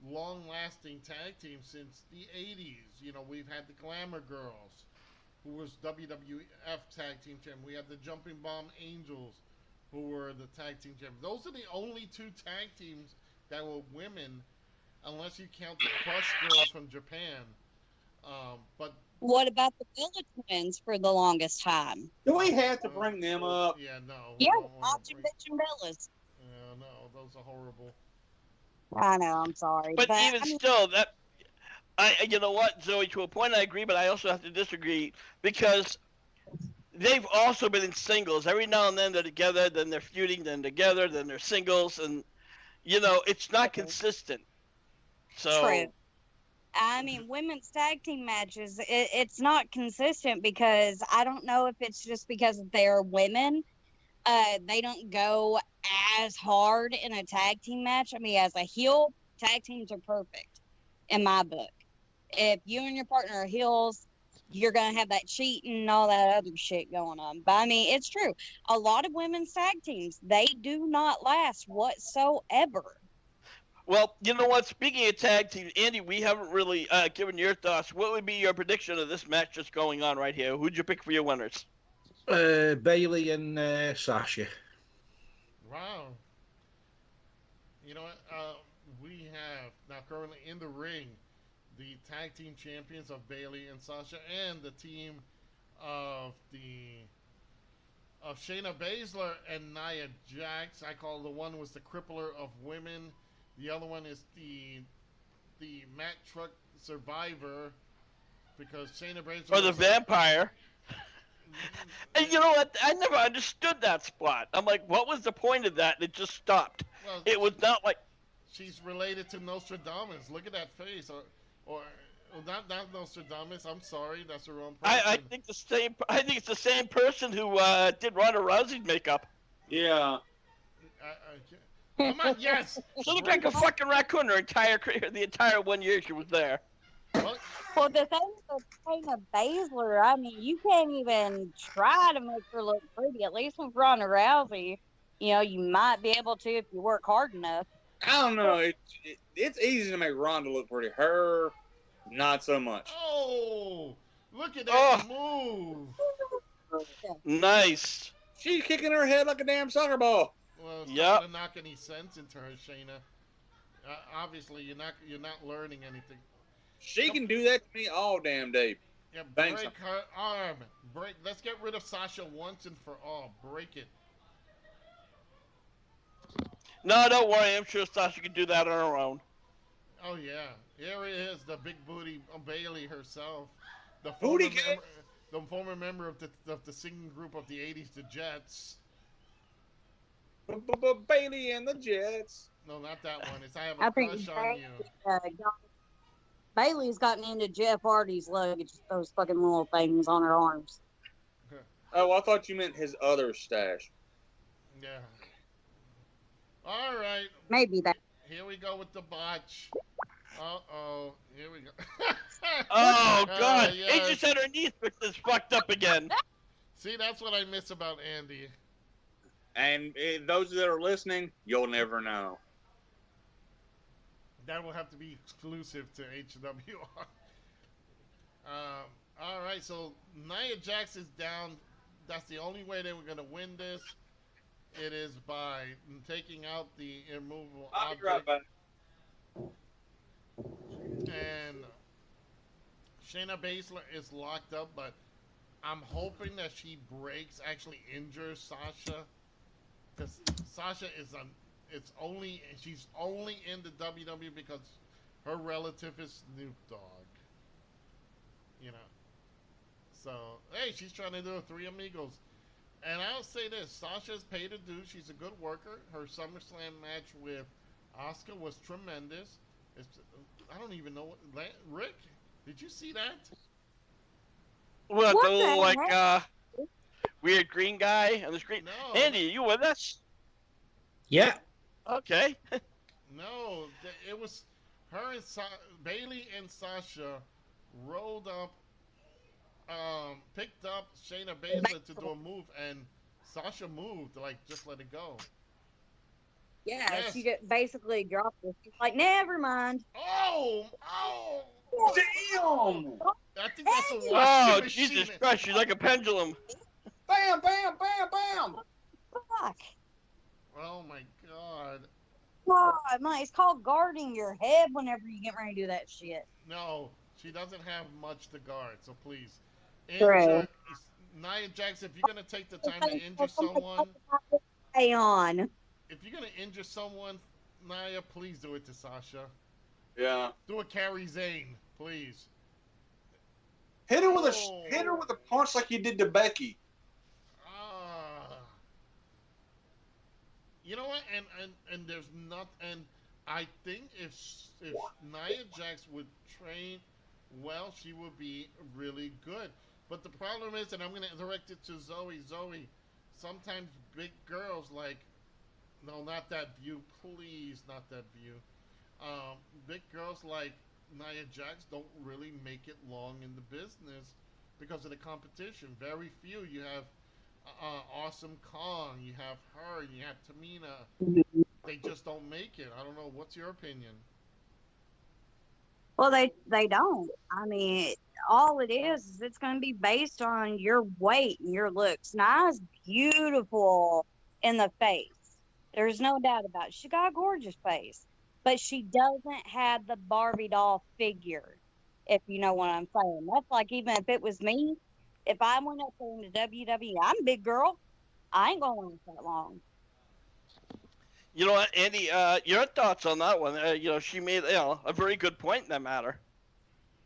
long-lasting tag team since the 80s. We've had the Glamour Girls, who was WWF Tag Team Champion. We had the Jumping Bomb Angels, who were the Tag Team Champions. Those are the only two tag teams that were women, unless you count the Crush Girls from Japan. But what about the Bella Twins for the longest time? Do we have to bring them up? Yeah, no. Yeah, Bobs and Bitch and Bellas. No, those are horrible. I know, I'm sorry. But even still, you know what, Zoe, to a point I agree, but I also have to disagree because they've also been in singles. Every now and then they're together, then they're feuding, then together, then they're singles, and, it's not consistent. So, true. I mean, women's tag team matches, it's not consistent because I don't know if it's just because they're women. They don't go as hard in a tag team match. I mean, as a heel, tag teams are perfect in my book. If you and your partner are heels, you're going to have that cheating and all that other shit going on. But I mean, it's true. A lot of women's tag teams, they do not last whatsoever. Well, you know what? Speaking of tag teams, Andy, we haven't really given your thoughts. What would be your prediction of this match that's going on right here? Who'd you pick for your winners? Bayley and Sasha. Wow. You know what? We have now currently in the ring the tag team champions of Bayley and Sasha, and the team of Shayna Baszler and Nia Jax. I call the one was the crippler of women. The other one is the Mack Truck Survivor, because Shayna Baszler or the vampire. And you know what? I never understood that spot. I'm like, what was the point of that? And it just stopped. Well, it was not like she's related to Nostradamus. Look at that face, or not Nostradamus. I'm sorry, that's the wrong person. I think the same. I think it's the same person who did Ronda Rousey's makeup. Yeah. Come on, yes. She looked like a fucking raccoon the entire 1 year she was there. Well, the thing with Shayna Baszler, I mean, you can't even try to make her look pretty. At least with Ronda Rousey, you might be able to if you work hard enough. I don't know. It's easy to make Ronda look pretty. Her, not so much. Oh, look at that move. Nice. She's kicking her head like a damn soccer ball. Well, it's not gonna knock any sense into her, Shayna. Obviously, you're not learning anything. She can do that to me all damn day. Yeah, break her arm. Let's get rid of Sasha once and for all. Break it. No, don't worry. I'm sure Sasha can do that on her own. Oh yeah, here it is, the big booty Bayley herself, the former member of the singing group of the '80s, the Jets. Bailey and the Jets. No, not that one. It's I have I a think crush on you. Bailey's gotten into Jeff Hardy's luggage, those fucking little things on her arms. Oh, I thought you meant his other stash. Yeah. All right. Maybe that. Here we go with the botch. Uh-oh. Here we go. Oh God! yes. He just had her knee is fucked up again. See, that's what I miss about Andy. And those that are listening, you'll never know. That will have to be exclusive to HWR. All right, so Nia Jax is down. That's the only way they were going to win this. It is by taking out the immovable I'll be object. right back. And Shayna Baszler is locked up, but I'm hoping that she breaks, actually injures Sasha, because Sasha is she's only in the WWE because her relative is Snoop Dogg. You know, so hey, she's trying to do a Three Amigos, and I'll say this: Sasha's paid her dues. She's a good worker. Her SummerSlam match with Asuka was tremendous. I don't even know what Rick. Did you see that? What What the the little like heck? weird green guy on the screen? No. Andy, you with us? Yeah. Okay. No, it was her and Bailey and Sasha rolled up, picked up Shayna Baszler to do a move, and Sasha moved, like, just let it go. Yeah, Yes. she just basically dropped it. She's like, never mind. Oh! Damn! I think that's a washing Oh machine. Jesus Christ! She's like a pendulum. Bam, bam, bam, bam! Fuck. Oh my God. God, man, it's called guarding your head whenever you get ready to do that shit. No, she doesn't have much to guard, so please. True. Injure, Nia Jax, if you're going to take the time to injure someone, Stay on. if you're going to injure someone, Nia, please do it to Sasha. Yeah. Do a Carrie Zane, please. Hit her with Oh. hit her with a punch like you did to Becky. You know what? And there's not. And I think if Nia Jax would train well, she would be really good. But the problem is, and I'm going to direct it to Zoe. Zoe, sometimes big girls like, no, not that view, please, not that view. Big girls like Nia Jax don't really make it long in the business because of the competition. Very few. You have Awesome Kong, you have her, you have Tamina. They just don't make it. I don't know. What's your opinion? Well, they don't. I mean, all it is it's going to be based on your weight and your looks. Nia's beautiful in the face. There's no doubt about it. She got a gorgeous face, but she doesn't have the Barbie doll figure, if you know what I'm saying. That's like even if it was me, if I went up there into WWE, I'm a big girl. I ain't going to last that long. You know what, Andy? Your thoughts on that one? She made a very good point in that matter.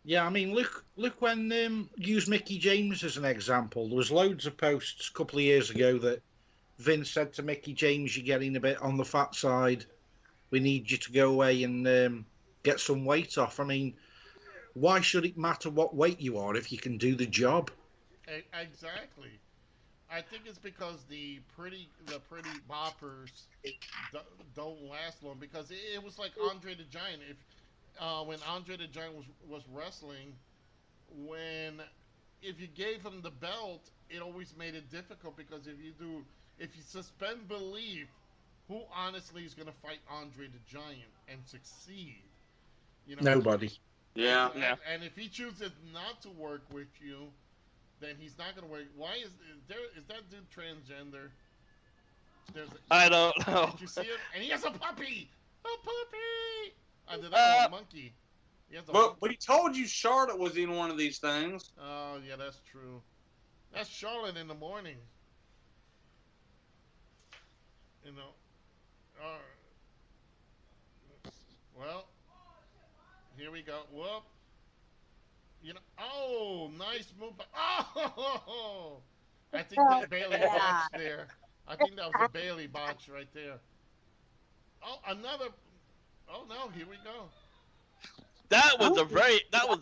Yeah, I mean, look when use Mickey James as an example. There was loads of posts a couple of years ago that Vince said to Mickey James, "You're getting a bit on the fat side. We need you to go away and get some weight off." I mean, why should it matter what weight you are if you can do the job? Exactly. I think it's because the pretty boppers don't last long because it was like Andre the Giant. When Andre the Giant was wrestling, if you gave him the belt, it always made it difficult because if you suspend belief, who honestly is going to fight Andre the Giant and succeed? You know, Nobody. Yeah. And if he chooses not to work with you, then he's not going to work. Why is that dude transgender? I don't know. Did you see it? And he has a puppy! A puppy! I did that a monkey. He has a But monkey. we told you Charlotte was in one of these things. Oh, yeah, that's true. That's Charlotte in the morning. You know. Well, here we go. Whoop. Oh, nice move. Oh! I think that Bailey watched there. I think that was a Bailey botch right there. Oh, another. Oh no, here we go. That was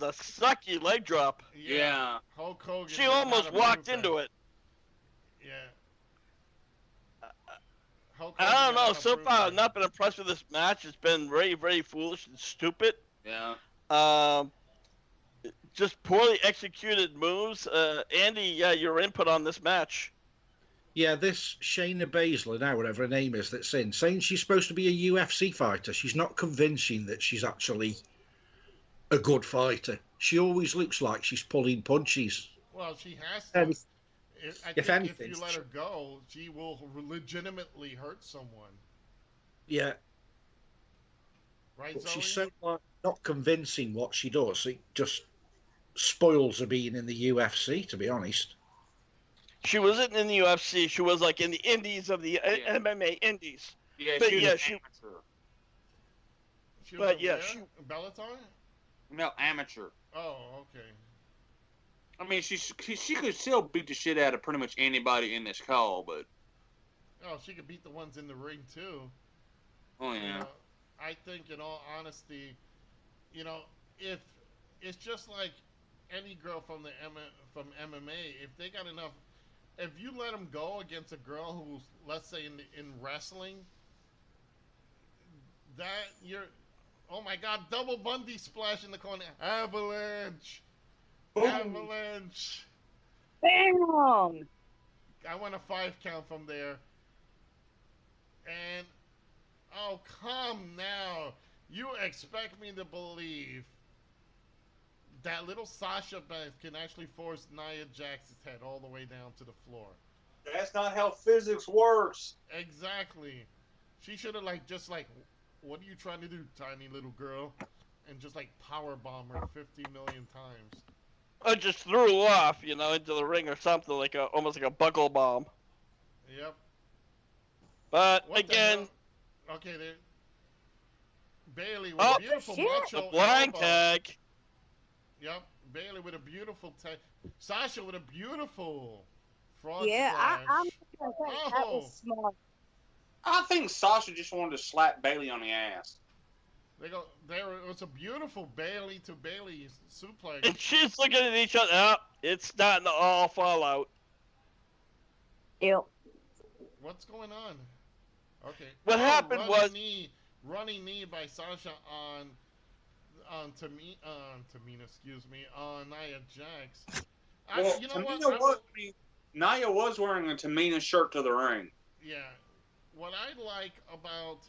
a sucky leg drop. Yeah. Hulk Hogan. She almost walked into it. Yeah. Hulk I Hogan don't know. did So prove far, that. I've not been impressed with this match. It's been very, very foolish and stupid. Yeah. Just poorly executed moves. Andy, your input on this match. Yeah, this Shayna Baszler, now whatever her name is, that's in, saying she's supposed to be a UFC fighter. She's not convincing that she's actually a good fighter. She always looks like she's pulling punches. Well, she has to. Um, I if think anything, if you let her go, she will legitimately hurt someone. Yeah, Right, but Zoe? she's so like, not convincing what she does. It just spoils her being in the UFC, to be honest. She wasn't in the UFC. She was like in the indies of the Yeah. MMA indies. Yeah, But she was yeah, an she- amateur. She was but a yeah, where? Bellator? No, amateur. Oh, okay. I mean, she could still beat the shit out of pretty much anybody in this call, but Oh, she could beat the ones in the ring too. oh You yeah, know, I think, in all honesty, if it's just like any girl from from MMA, if they got enough, if you let them go against a girl who's, let's say, in wrestling, that you're, oh my God, double Bundy splash in the corner, avalanche, avalanche. Bam! I want a 5 count from there. And, oh, come now. You expect me to believe that little Sasha Banks can actually force Nia Jax's head all the way down to the floor. that's not how physics works. Exactly. She should have, what are you trying to do, tiny little girl? And just, power bomb her 50 million times. Or just threw her off, into the ring or something, almost like a buckle bomb. Yep. But What the again, hell? Okay, there. Bailey with Oh, a beautiful shit. macho the blind elbow. tag. Yep, Bailey with a beautiful tag. Sasha with a beautiful frog Yeah, I'm splash. gonna say that Oh. was smart. I think Sasha just wanted to slap Bailey on the ass. It was a beautiful Bailey to Bailey suplex. And she's looking at each other. Oh, it's starting to all fall out. Yep. What's going on? Okay. What happened running was- running knee by Sasha on Tamina, excuse me, on Nia Jax. Well, You know Tamina what? Nia was wearing a Tamina shirt to the ring. Yeah. What I like about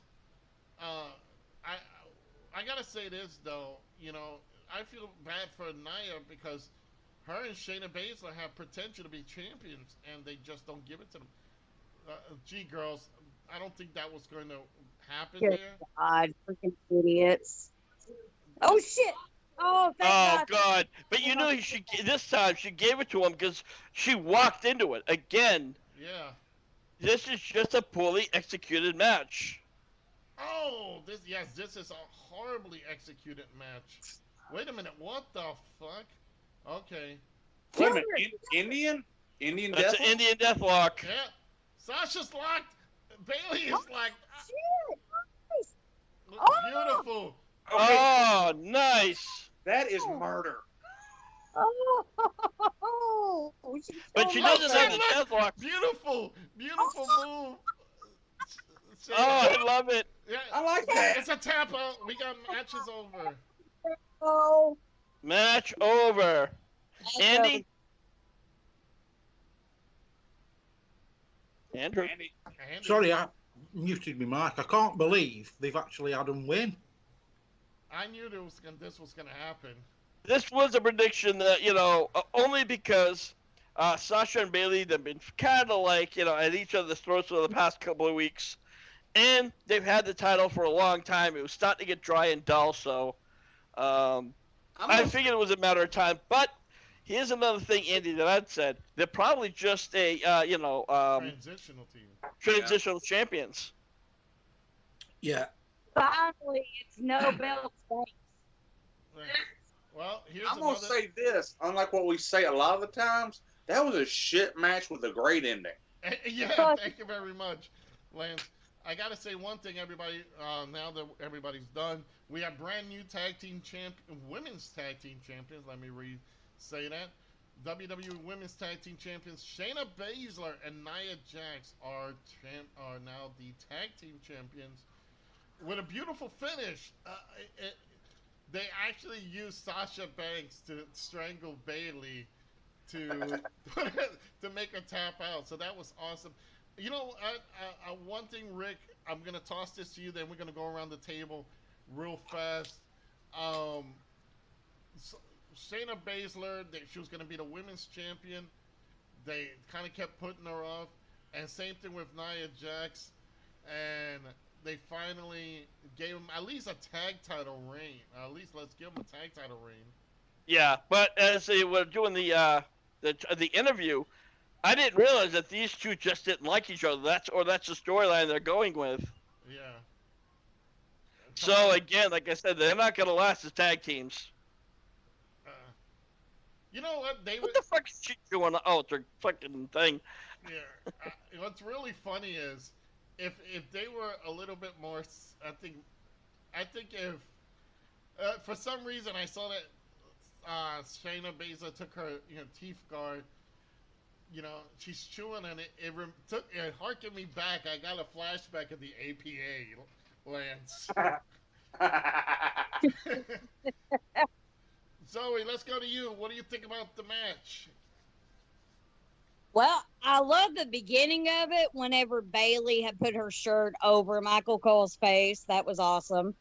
I gotta say this though, I feel bad for Nia because her and Shayna Baszler have potential to be champions and they just don't give it to them. Gee, girls, I don't think that was going to happen Good there. God, freaking idiots. Oh shit! Oh, thank Oh God. God! But you knew this time she gave it to him because she walked into it again. Yeah. This is just a poorly executed match. Oh, this is a horribly executed match. Wait a minute, what the fuck? Okay. Wait a minute, Indian? Indian That's Death? an Indian Deathlock. Yeah. Sasha's locked. Bailey is locked. Shit! Oh. Beautiful. Okay, Oh, nice. that is murder. Oh, But she look, doesn't have the look. Deathlock. Beautiful move. Oh, I love it. Yeah, I like that. it's a tap out. We got matches over. Oh, Match over. Andy? Andrew? Andy, Andy, Sorry, I muted my mic. I can't believe they've actually had them win. I knew this was gonna happen. This was a prediction that, only because Sasha and Bailey have been kind of at each other's throats for the past couple of weeks. And they've had the title for a long time. It was starting to get dry and dull, so I figured it was a matter of time. But here's another thing, Andy, that I'd said. They're probably just a, Transitional team. transitional champions. Yeah. finally, it's no belt space. Right. Well, here's I'm another. gonna say this. Unlike what we say a lot of the times, that was a shit match with a great ending. Yeah, But- thank you very much, Lance. I gotta say one thing, everybody. Now that everybody's done, we have brand new women's tag team champions. Let me say that. WWE Women's Tag Team Champions Shayna Baszler and Nia Jax are now the tag team champions with a beautiful finish. They actually used Sasha Banks to strangle Bailey to to make her tap out. So that was awesome. You know, one thing, Rick, I'm gonna toss this to you. Then we're gonna go around the table real fast. Shayna Baszler, she was gonna be the women's champion. They kind of kept putting her off, and same thing with Nia Jax, and they finally gave him at least a tag title reign. At least let's give him a tag title reign. Yeah, but as they were doing the interview, I didn't realize that these two just didn't like each other. That's the storyline they're going with. Yeah. So again, like I said, they're not gonna last as tag teams. You know what? What the fuck is she doing? Oh, it's her fucking thing. Yeah. What's really funny is if they were a little bit more. I think if for some reason I saw that Shayna Baszler took her teeth guard. You know, she's chewing on it. It harkened me back. I got a flashback of the APA, Lance. Zoe, let's go to you. What do you think about the match? Well, I love the beginning of it whenever Bailey had put her shirt over Michael Cole's face. That was awesome.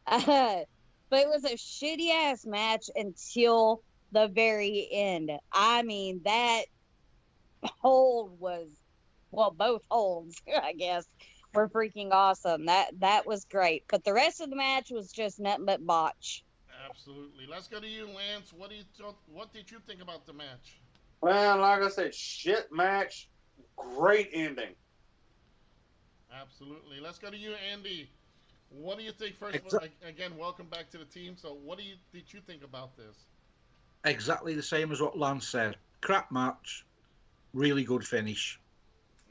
But it was a shitty ass match until the very end. I mean, that hold was, well, both holds, I guess, were freaking awesome. That was great. But the rest of the match was just nothing but botch. Absolutely. Let's go to you, Lance. What did you think about the match? Well, like I said, shit match, great ending. Absolutely. Let's go to you, Andy. What do you think? First, again, welcome back to the team. So, what did you think about this? Exactly the same as what Lance said. Crap match, really good finish.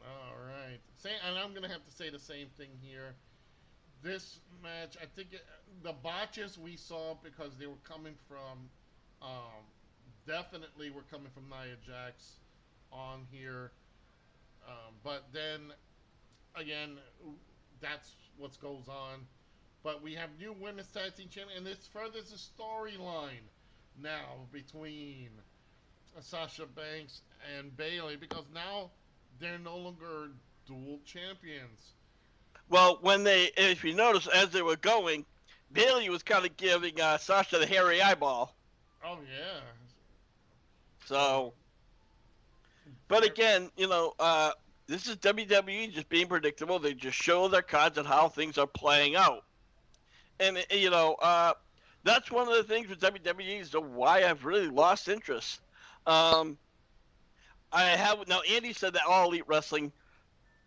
All right. And I'm gonna have to say the same thing here. This match, I think the botches we saw because they were coming from, definitely were coming from Nia Jax on here. But then, again, that's what goes on. But we have new women's tag team champion, and this furthers the storyline now between Sasha Banks and Bailey because now they're no longer dual champions. Well, if you notice, as they were going, Bailey was kind of giving Sasha the hairy eyeball. Oh yeah. So, but again, this is WWE just being predictable. They just show their cards and how things are playing out. And, that's one of the things with WWE is why I've really lost interest. Now, Andy said that All Elite Wrestling,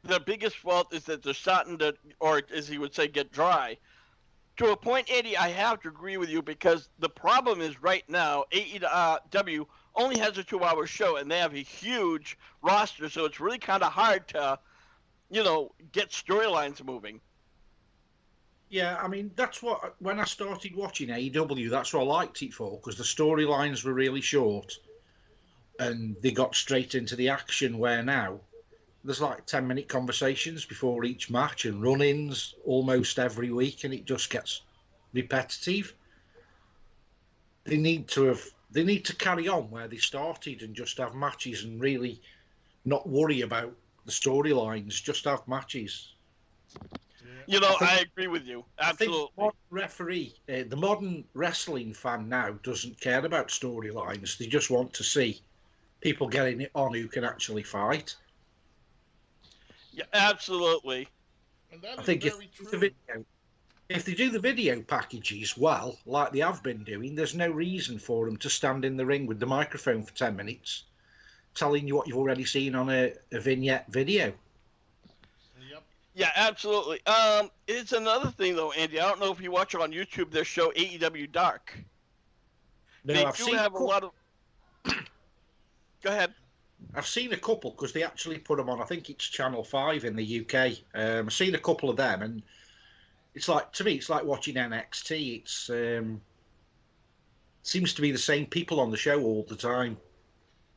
the biggest fault is that they're starting to, or as he would say, get dry. To a point, Andy, I have to agree with you because the problem is right now, AEW only has a 2-hour show and they have a huge roster, so it's really kind of hard to, get storylines moving. Yeah, I mean, that's what, when I started watching AEW, that's what I liked it for, because the storylines were really short and they got straight into the action, where now there's like 10-minute conversations before each match and run-ins almost every week, and it just gets repetitive. They need to carry on where they started and just have matches and really not worry about the storylines, just have matches. I agree with you. Absolutely. I think the modern wrestling fan now doesn't care about storylines. They just want to see people getting it on who can actually fight. Yeah, absolutely. And that I is think very true. if they do the video packages well, like they have been doing, there's no reason for them to stand in the ring with the microphone for 10 minutes telling you what you've already seen on a vignette video. Yep. Yeah, absolutely. It's another thing, though, Andy. I don't know if you watch it on YouTube, their show AEW Dark. No, They I've do seen have a lot of... Go ahead. I've seen a couple because they actually put them on. I think it's Channel 5 in the UK. I've seen a couple of them, and it's like, to me, it's like watching NXT. It's seems to be the same people on the show all the time.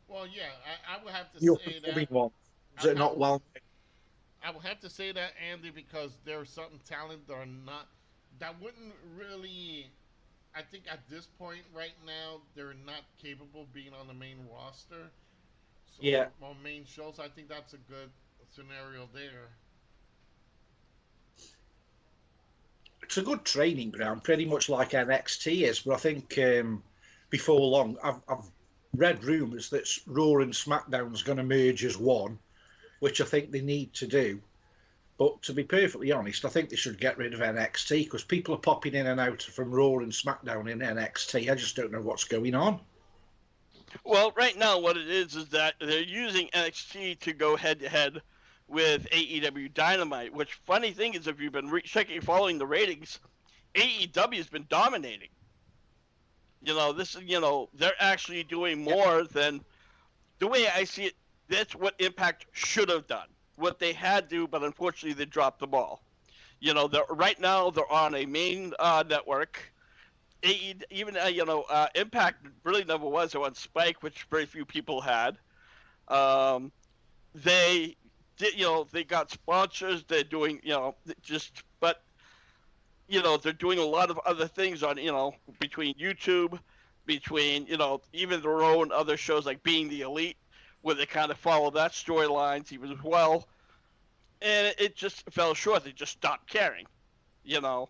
Well, yeah, I would have to The say up-and-coming that. ones I that would are not have, well. I would have to say that, Andy, because there's certain talent that are not, that wouldn't really. I think at this point right now, they're not capable of being on the main roster. So, Yeah, or main shows. I think that's a good scenario there. it's a good training ground, pretty much like NXT is. But I think before long, I've read rumours that Raw and SmackDown's going to merge as one, which I think they need to do. But to be perfectly honest, I think they should get rid of NXT because people are popping in and out from Raw and SmackDown in NXT. I just don't know what's going on. Well, right now, what it is that they're using NXT to go head to head with AEW Dynamite. Which funny thing is, if you've been checking, following the ratings, AEW has been dominating. They're actually doing more than the way I see it. That's what Impact should have done. What they had to, but unfortunately they dropped the ball. Right now they're on a main network. Impact really never was on Spike, which very few people had. Um, they did, they got sponsors. They're doing, they're doing a lot of other things on, between YouTube, between, even their own other shows like Being the Elite, where they kind of follow that storylines even as well. And it just fell short. They just stopped caring, you know.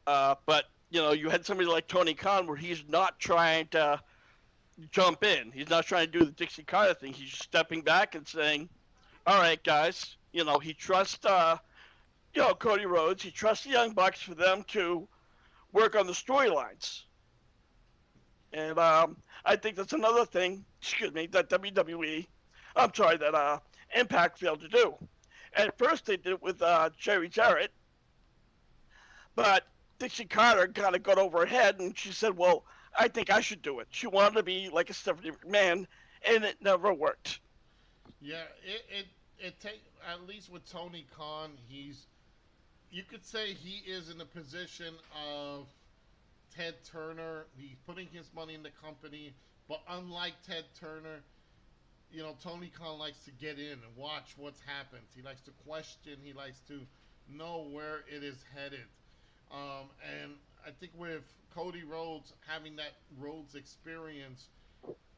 But you had somebody like Tony Khan where he's not trying to jump in. He's not trying to do the Dixie Carter thing. He's just stepping back and saying, "All right, guys." He trusts Cody Rhodes. He trusts the Young Bucks for them to work on the storylines. And I think that's another thing. Excuse me, that WWE. I'm sorry, that Impact failed to do. At first, they did it with Jerry Jarrett, but Dixie Carter kind of got over her head, and she said, "Well, I think I should do it." She wanted to be like a Stephanie McMahon, and it never worked. Yeah, it take at least with Tony Khan, you could say he is in the position of Ted Turner. He's putting his money in the company, but unlike Ted Turner, Tony Khan likes to get in and watch what's happened. He likes to question. He likes to know where it is headed. And I think with Cody Rhodes having that Rhodes experience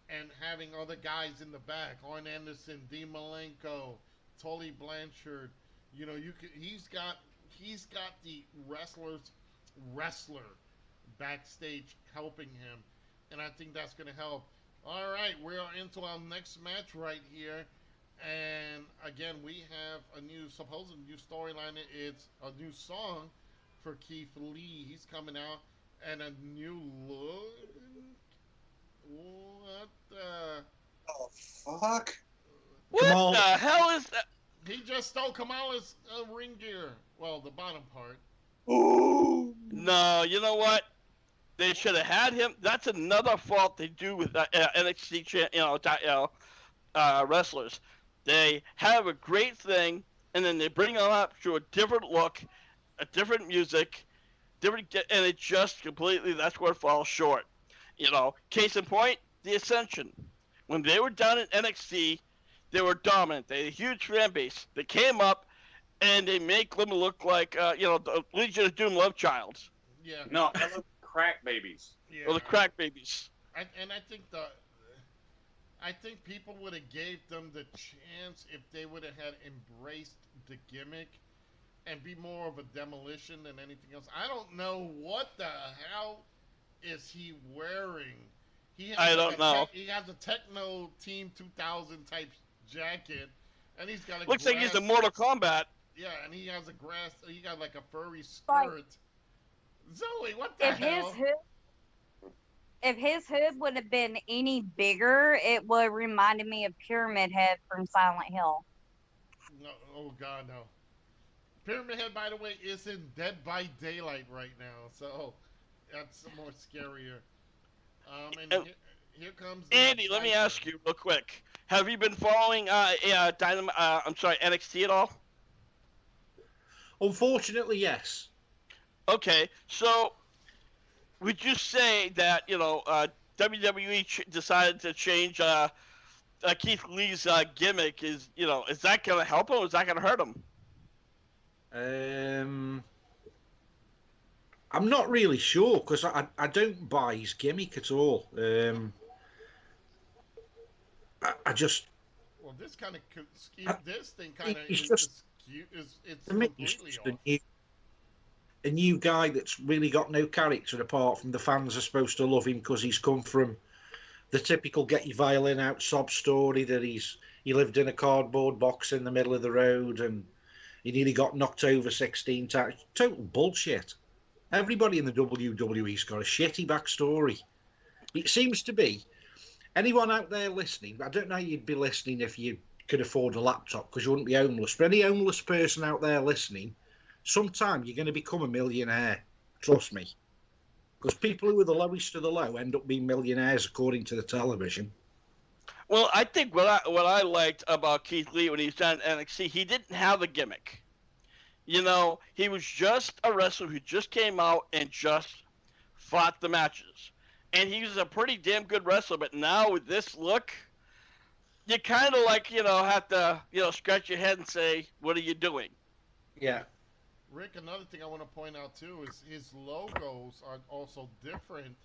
and having other guys in the back, Arn Anderson, Dean Malenko, Tully Blanchard, he's got the wrestler backstage helping him, and I think that's going to help. All right, we're into our next match right here, and again we have a supposed new storyline. It's a new song for Keith Lee. He's coming out, and a new look. What the? Oh fuck! What Kamal. the hell is that? He just stole Kamala's ring gear. Well, the bottom part. Ooh. No, you know what? They should have had him. That's another fault they do with NXT, wrestlers. They have a great thing, and then they bring them up to a different look, a different music, and it just completely, that's where it falls short. Case in point, the Ascension. When they were down in NXT, they were dominant. They had a huge fan base. They came up, and they make them look like, the Legion of Doom love child. Yeah. No, I look crack babies. Yeah. Or the crack babies. And I think people would have gave them the chance if they would have had embraced the gimmick and be more of a demolition than anything else. I don't know what the hell is he wearing. I don't know. He has a Techno Team 2000 type jacket, and he's got a Looks like he's in Mortal Kombat. Yeah, and he has he got like a furry skirt. Right. Zoe, what the hell? If his hood would have been any bigger, it would have reminded me of Pyramid Head from Silent Hill. No, oh God, no. Pyramid Head, by the way, is in Dead by Daylight right now, so that's more scarier. And Here comes the Andy, let me Viper. ask you real quick. Have you been following NXT at all? Unfortunately, yes. Okay, so would you say that WWE decided to change Keith Lee's gimmick? Is that going to help him or is that going to hurt him? I'm not really sure because I don't buy his gimmick at all. I just. Well, this kind of this thing kind of It's is just- it's To me, he's completely just off. a new guy that's really got no character apart from the fans are supposed to love him because he's come from the typical get your violin out sob story that he lived in a cardboard box in the middle of the road and he nearly got knocked over 16 times. Total bullshit. Everybody in the WWE's got a shitty backstory. It seems to be. Anyone out there listening, I don't know how you'd be listening if you could afford a laptop because you wouldn't be homeless, but any homeless person out there listening, sometime you're going to become a millionaire. Trust me. Because people who are the lowest of the low end up being millionaires according to the television. Well, I think what I liked about Keith Lee when he was on NXT, he didn't have a gimmick. He was just a wrestler who just came out and just fought the matches. And he was a pretty damn good wrestler, but now with this look, you kind of have to, scratch your head and say, what are you doing? Yeah. Rick, another thing I want to point out too is his logos are also different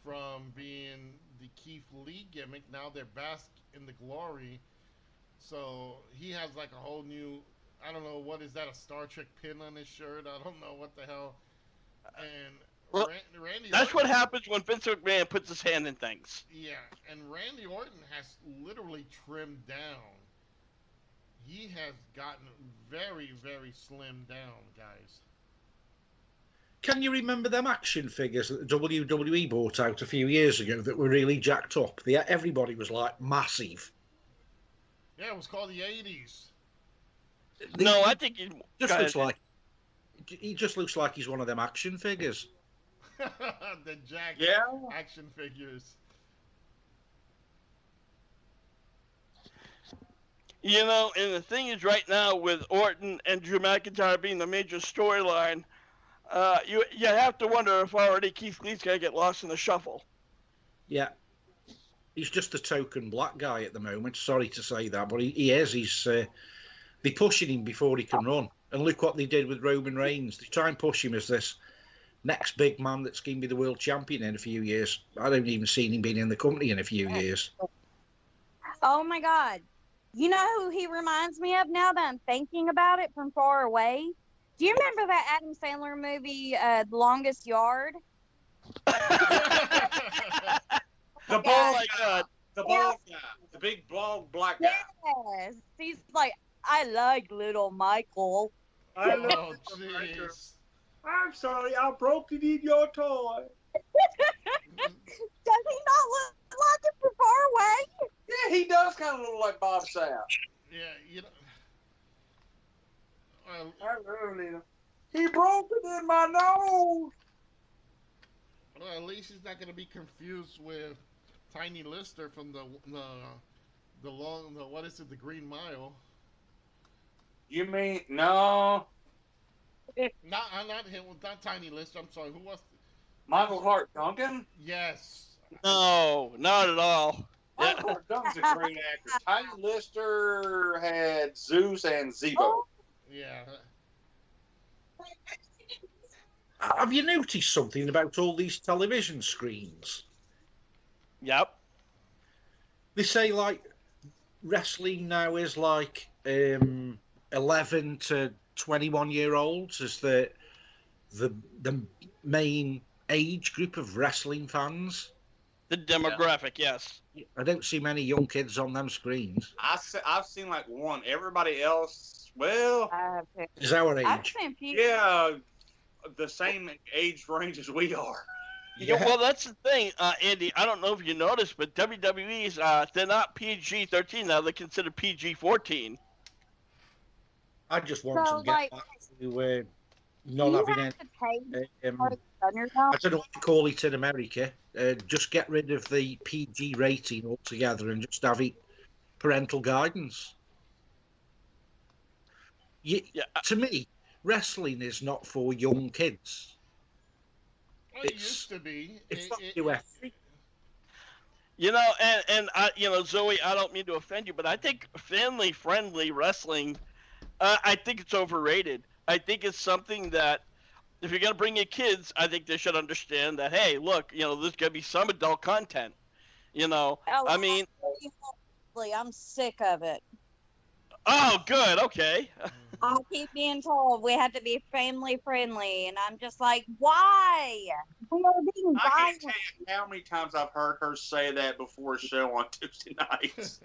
from being the Keith Lee gimmick. Now they're Bask in the Glory. So he has like a whole new, I don't know, what is that, a Star Trek pin on his shirt? I don't know what the hell. And Well, Randy that's Orton, what happens when Vince McMahon puts his hand in things. Yeah, and Randy Orton has literally trimmed down. He has gotten very, very slimmed down, guys. Can you remember them action figures that the WWE bought out a few years ago that were really jacked up? Everybody was like massive. Yeah, it was called the 80s. No, I think he just looks like he's one of them action figures. The Jack action figures. And the thing is right now with Orton and Drew McIntyre being the major storyline, you have to wonder if already Keith Lee's going to get lost in the shuffle. Yeah. He's just a token black guy at the moment. Sorry to say that, but he is. They're pushing him before he can run. And look what they did with Roman Reigns. They try and push him as this next big man that's going to be the world champion in a few years. I don't even see him being in the company in a few years. Oh my God. You know who he reminds me of now that I'm thinking about it from far away? Do you remember that Adam Sandler movie, The Longest Yard? The Oh bald my God. The bald guy. The big bald black guy. Yes. He's like, I like little Michael. I Oh, love jeez. I'm sorry, I broke it in your toy. Does he not look like it from far away? Yeah, he does kind of look like Bob Sapp. Yeah, you know. I love him. He broke it in my nose. Well, at least he's not going to be confused with Tiny Lister from the Green Mile. You mean no? Not him. Not Tiny Lister. I'm sorry. Who was? Michael Hart Duncan? Yes. No, not at all. Michael Hart Duncan's a great actor. Tiny Lister had Zeus and Zebo. Oh. Yeah. Have you noticed something about all these television screens? Yep. They say like wrestling now is like 11 to 21-year-olds as the main age group of wrestling fans. The demographic, yes. I don't see many young kids on them screens. I've seen like one. Everybody else, well, Is our I've age. seen people. yeah, the same age range as we are. Yeah, well, that's the thing, Andy. I don't know if you noticed, but WWE's they're not PG-13 now; they're considered PG-14. I just want So, to get like- back to not you having have to pay any. for the underdog. I don't know what to call it in America. Just get rid of the PG rating altogether and just have it parental guidance. Yeah, To me, wrestling is not for young kids. Well, it used to be. It's It- not it- UFC. you know, and I, you know, Zoe, I don't mean to offend you, but I think family-friendly wrestling, I think it's overrated. I think it's something that if you're gonna bring your kids, I think they should understand that. Hey, look, you know, there's gonna be some adult content. You know, Oh, I mean, I'm sick of it. oh, good, okay. I keep being told we have to be family friendly, and I'm just like, why? We are being I can't violent. tell you how many times I've heard her say that before a show on Tuesday nights.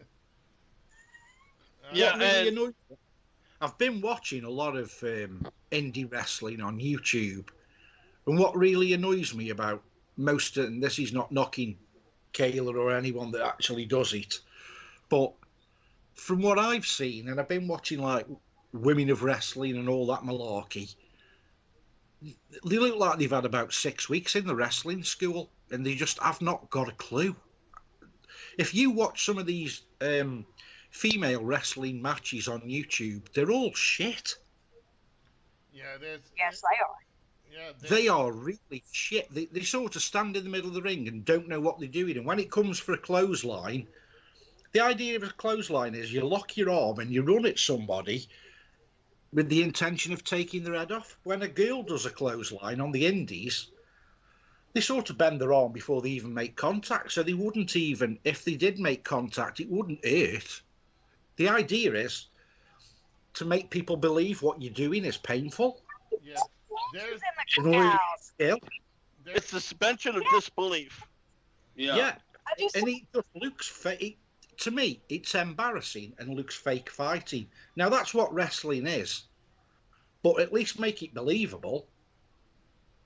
Yeah, What really and- annoys me, I've been watching a lot of indie wrestling on YouTube, and what really annoys me about most, and this is not knocking Kayla or anyone that actually does it, but from what I've seen, and I've been watching like Women of Wrestling and all that malarkey, they look like they've had about 6 weeks in the wrestling school, and they just have not got a clue. If you watch some of these female wrestling matches on YouTube, they're all shit. Yeah, there's. Yes, they are. Yeah, They are really shit. They sort of stand in the middle of the ring and don't know what they're doing. And when it comes for a clothesline, the idea of a clothesline is you lock your arm and you run at somebody with the intention of taking their head off. When a girl does a clothesline on the indies, they sort of bend their arm before they even make contact. So they wouldn't even, if they did make contact, it wouldn't hurt. The idea is to make people believe what you're doing is painful. Yeah, there's. In the Really crowd. skill. there's It's suspension of disbelief. Yeah. I just And it just looks fake. To me, it's embarrassing and looks fake fighting. Now, that's what wrestling is. But at least make it believable.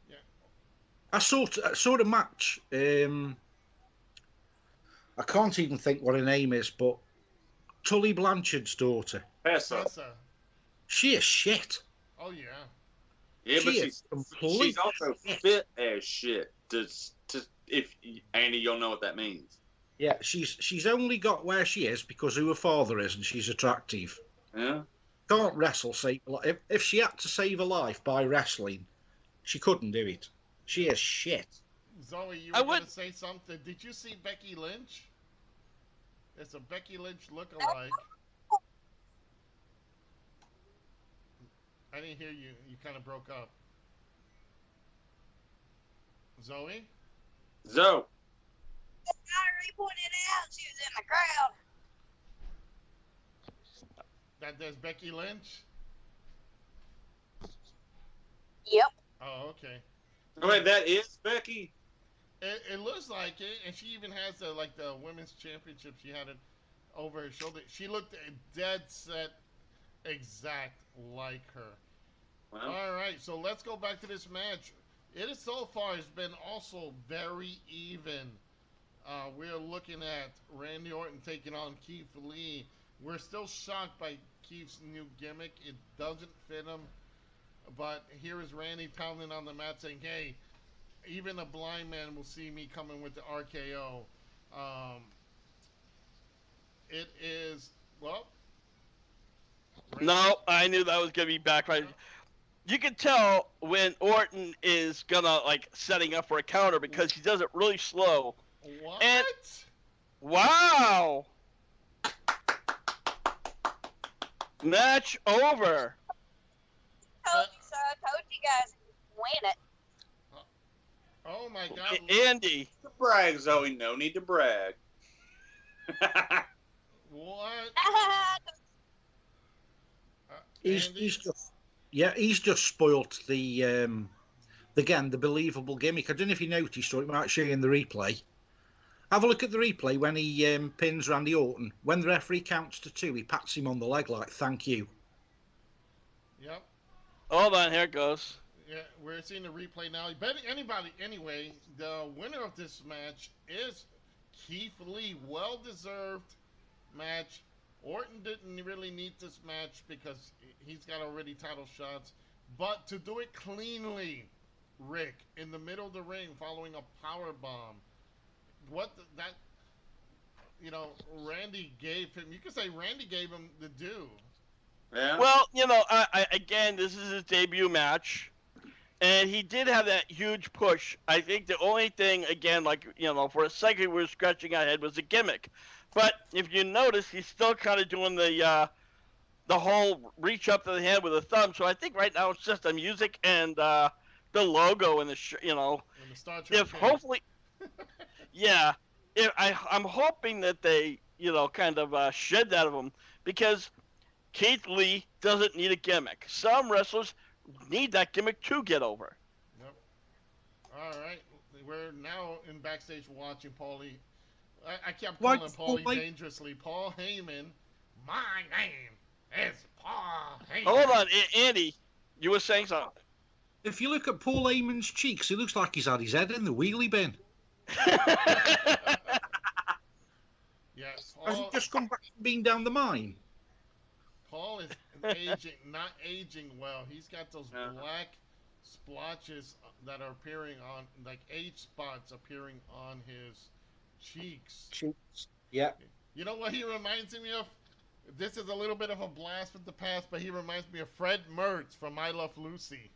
Yeah. I saw a match. I can't even think what her name is, but Tully Blanchard's daughter. Tessa. Tessa. She is shit. Oh yeah. Yeah, but She is she's complete also shit. fit as shit. If Andy, you'll know what that means. Yeah, she's only got where she is because who her father is, and she's attractive. Yeah. Can't wrestle save a life. If she had to save a life by wrestling, she couldn't do it. She is shit. Zoe, you I were would- gonna say something. Did you see Becky Lynch? It's a Becky Lynch look-alike. I didn't hear you. You kind of broke up. Zoe? Zoe. already pointed out she was in the crowd. That there's Becky Lynch? Yep. Oh, okay. Wait, that is Becky? It looks like it, and she even has the women's championship. She had it over her shoulder. She looked dead set, exact like her. Well, All right, so let's go back to this match. It is so far has been also very even. We're looking at Randy Orton taking on Keith Lee. We're still shocked by Keith's new gimmick. It doesn't fit him. But here is Randy pounding on the mat saying, hey, even a blind man will see me coming with the RKO. It is, well... No, I knew that was gonna be backfired. You can tell when Orton is gonna setting up for a counter because he does it really slow. What? And- Wow! Match over. Told you so. I told you guys win it. Oh my God. Andy, to brag, Zoe. No need to brag. What? He's Andy? he's just spoilt the again the believable gimmick. I don't know if you noticed, or it might show you in the replay. Have a look at the replay when he pins Randy Orton. When the referee counts to 2, he pats him on the leg like "Thank you." Yep. hold on, here it goes. Yeah, we're seeing the replay now. But anyway, the winner of this match is Keith Lee. Well-deserved match. Orton didn't really need this match because he's got already title shots. But to do it cleanly, Rick, in the middle of the ring, following a power bomb, that Randy gave him. You could say Randy gave him the due. Yeah. Well, again, this is his debut match, and he did have that huge push. I think the only thing, again, for a second we were scratching our head, was a gimmick. But if you notice, he's still kind of doing the whole reach up to the hand with a thumb. So I think right now it's just the music and the logo and And the Star Trek If thing. hopefully, yeah. I'm hoping that they, kind of shed that of him, because Keith Lee doesn't need a gimmick. Some wrestlers need that gimmick to get over. Yep. All right. We're now in backstage watching Paulie. I kept calling him Paulie dangerously. Paul Heyman. My name is Paul Heyman. Hold on, Andy. You were saying something. If you look at Paul Heyman's cheeks, he looks like he's had his head in the wheelie bin. Yes. Has he just come back from being down the mine? Paul is not aging well. He's got those black splotches that are appearing on, like age spots appearing on his cheeks. Yeah. You know what he reminds me of? This is a little bit of a blast from the past, but he reminds me of Fred Mertz from I Love Lucy.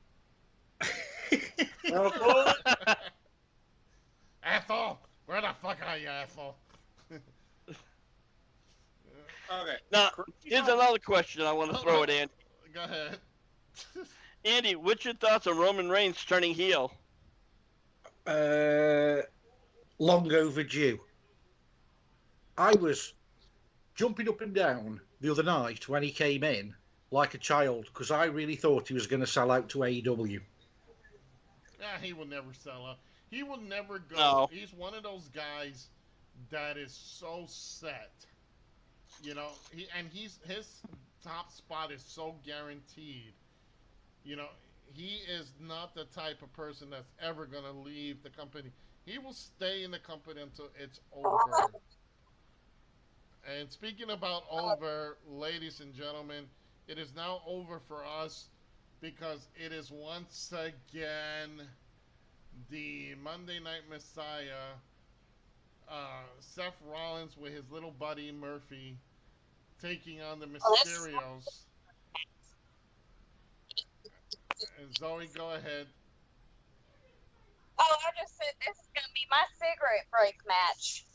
Ethel! Where the fuck are you, Ethel? Okay. Now, here's another question I want to throw at Andy. Go ahead. Andy, what's your thoughts on Roman Reigns turning heel? Long overdue. I was jumping up and down the other night when he came in like a child, because I really thought he was going to sell out to AEW. Yeah, he will never sell out. He will never go. No. He's one of those guys that is so set. His top spot is so guaranteed. He is not the type of person that's ever going to leave the company. He will stay in the company until it's over. And speaking about over, ladies and gentlemen, it is now over for us, because it is once again the Monday Night Messiah, Seth Rollins with his little buddy Murphy, taking on the Mysterios. And Zoe, go ahead. Oh, I just said this is going to be my cigarette break match.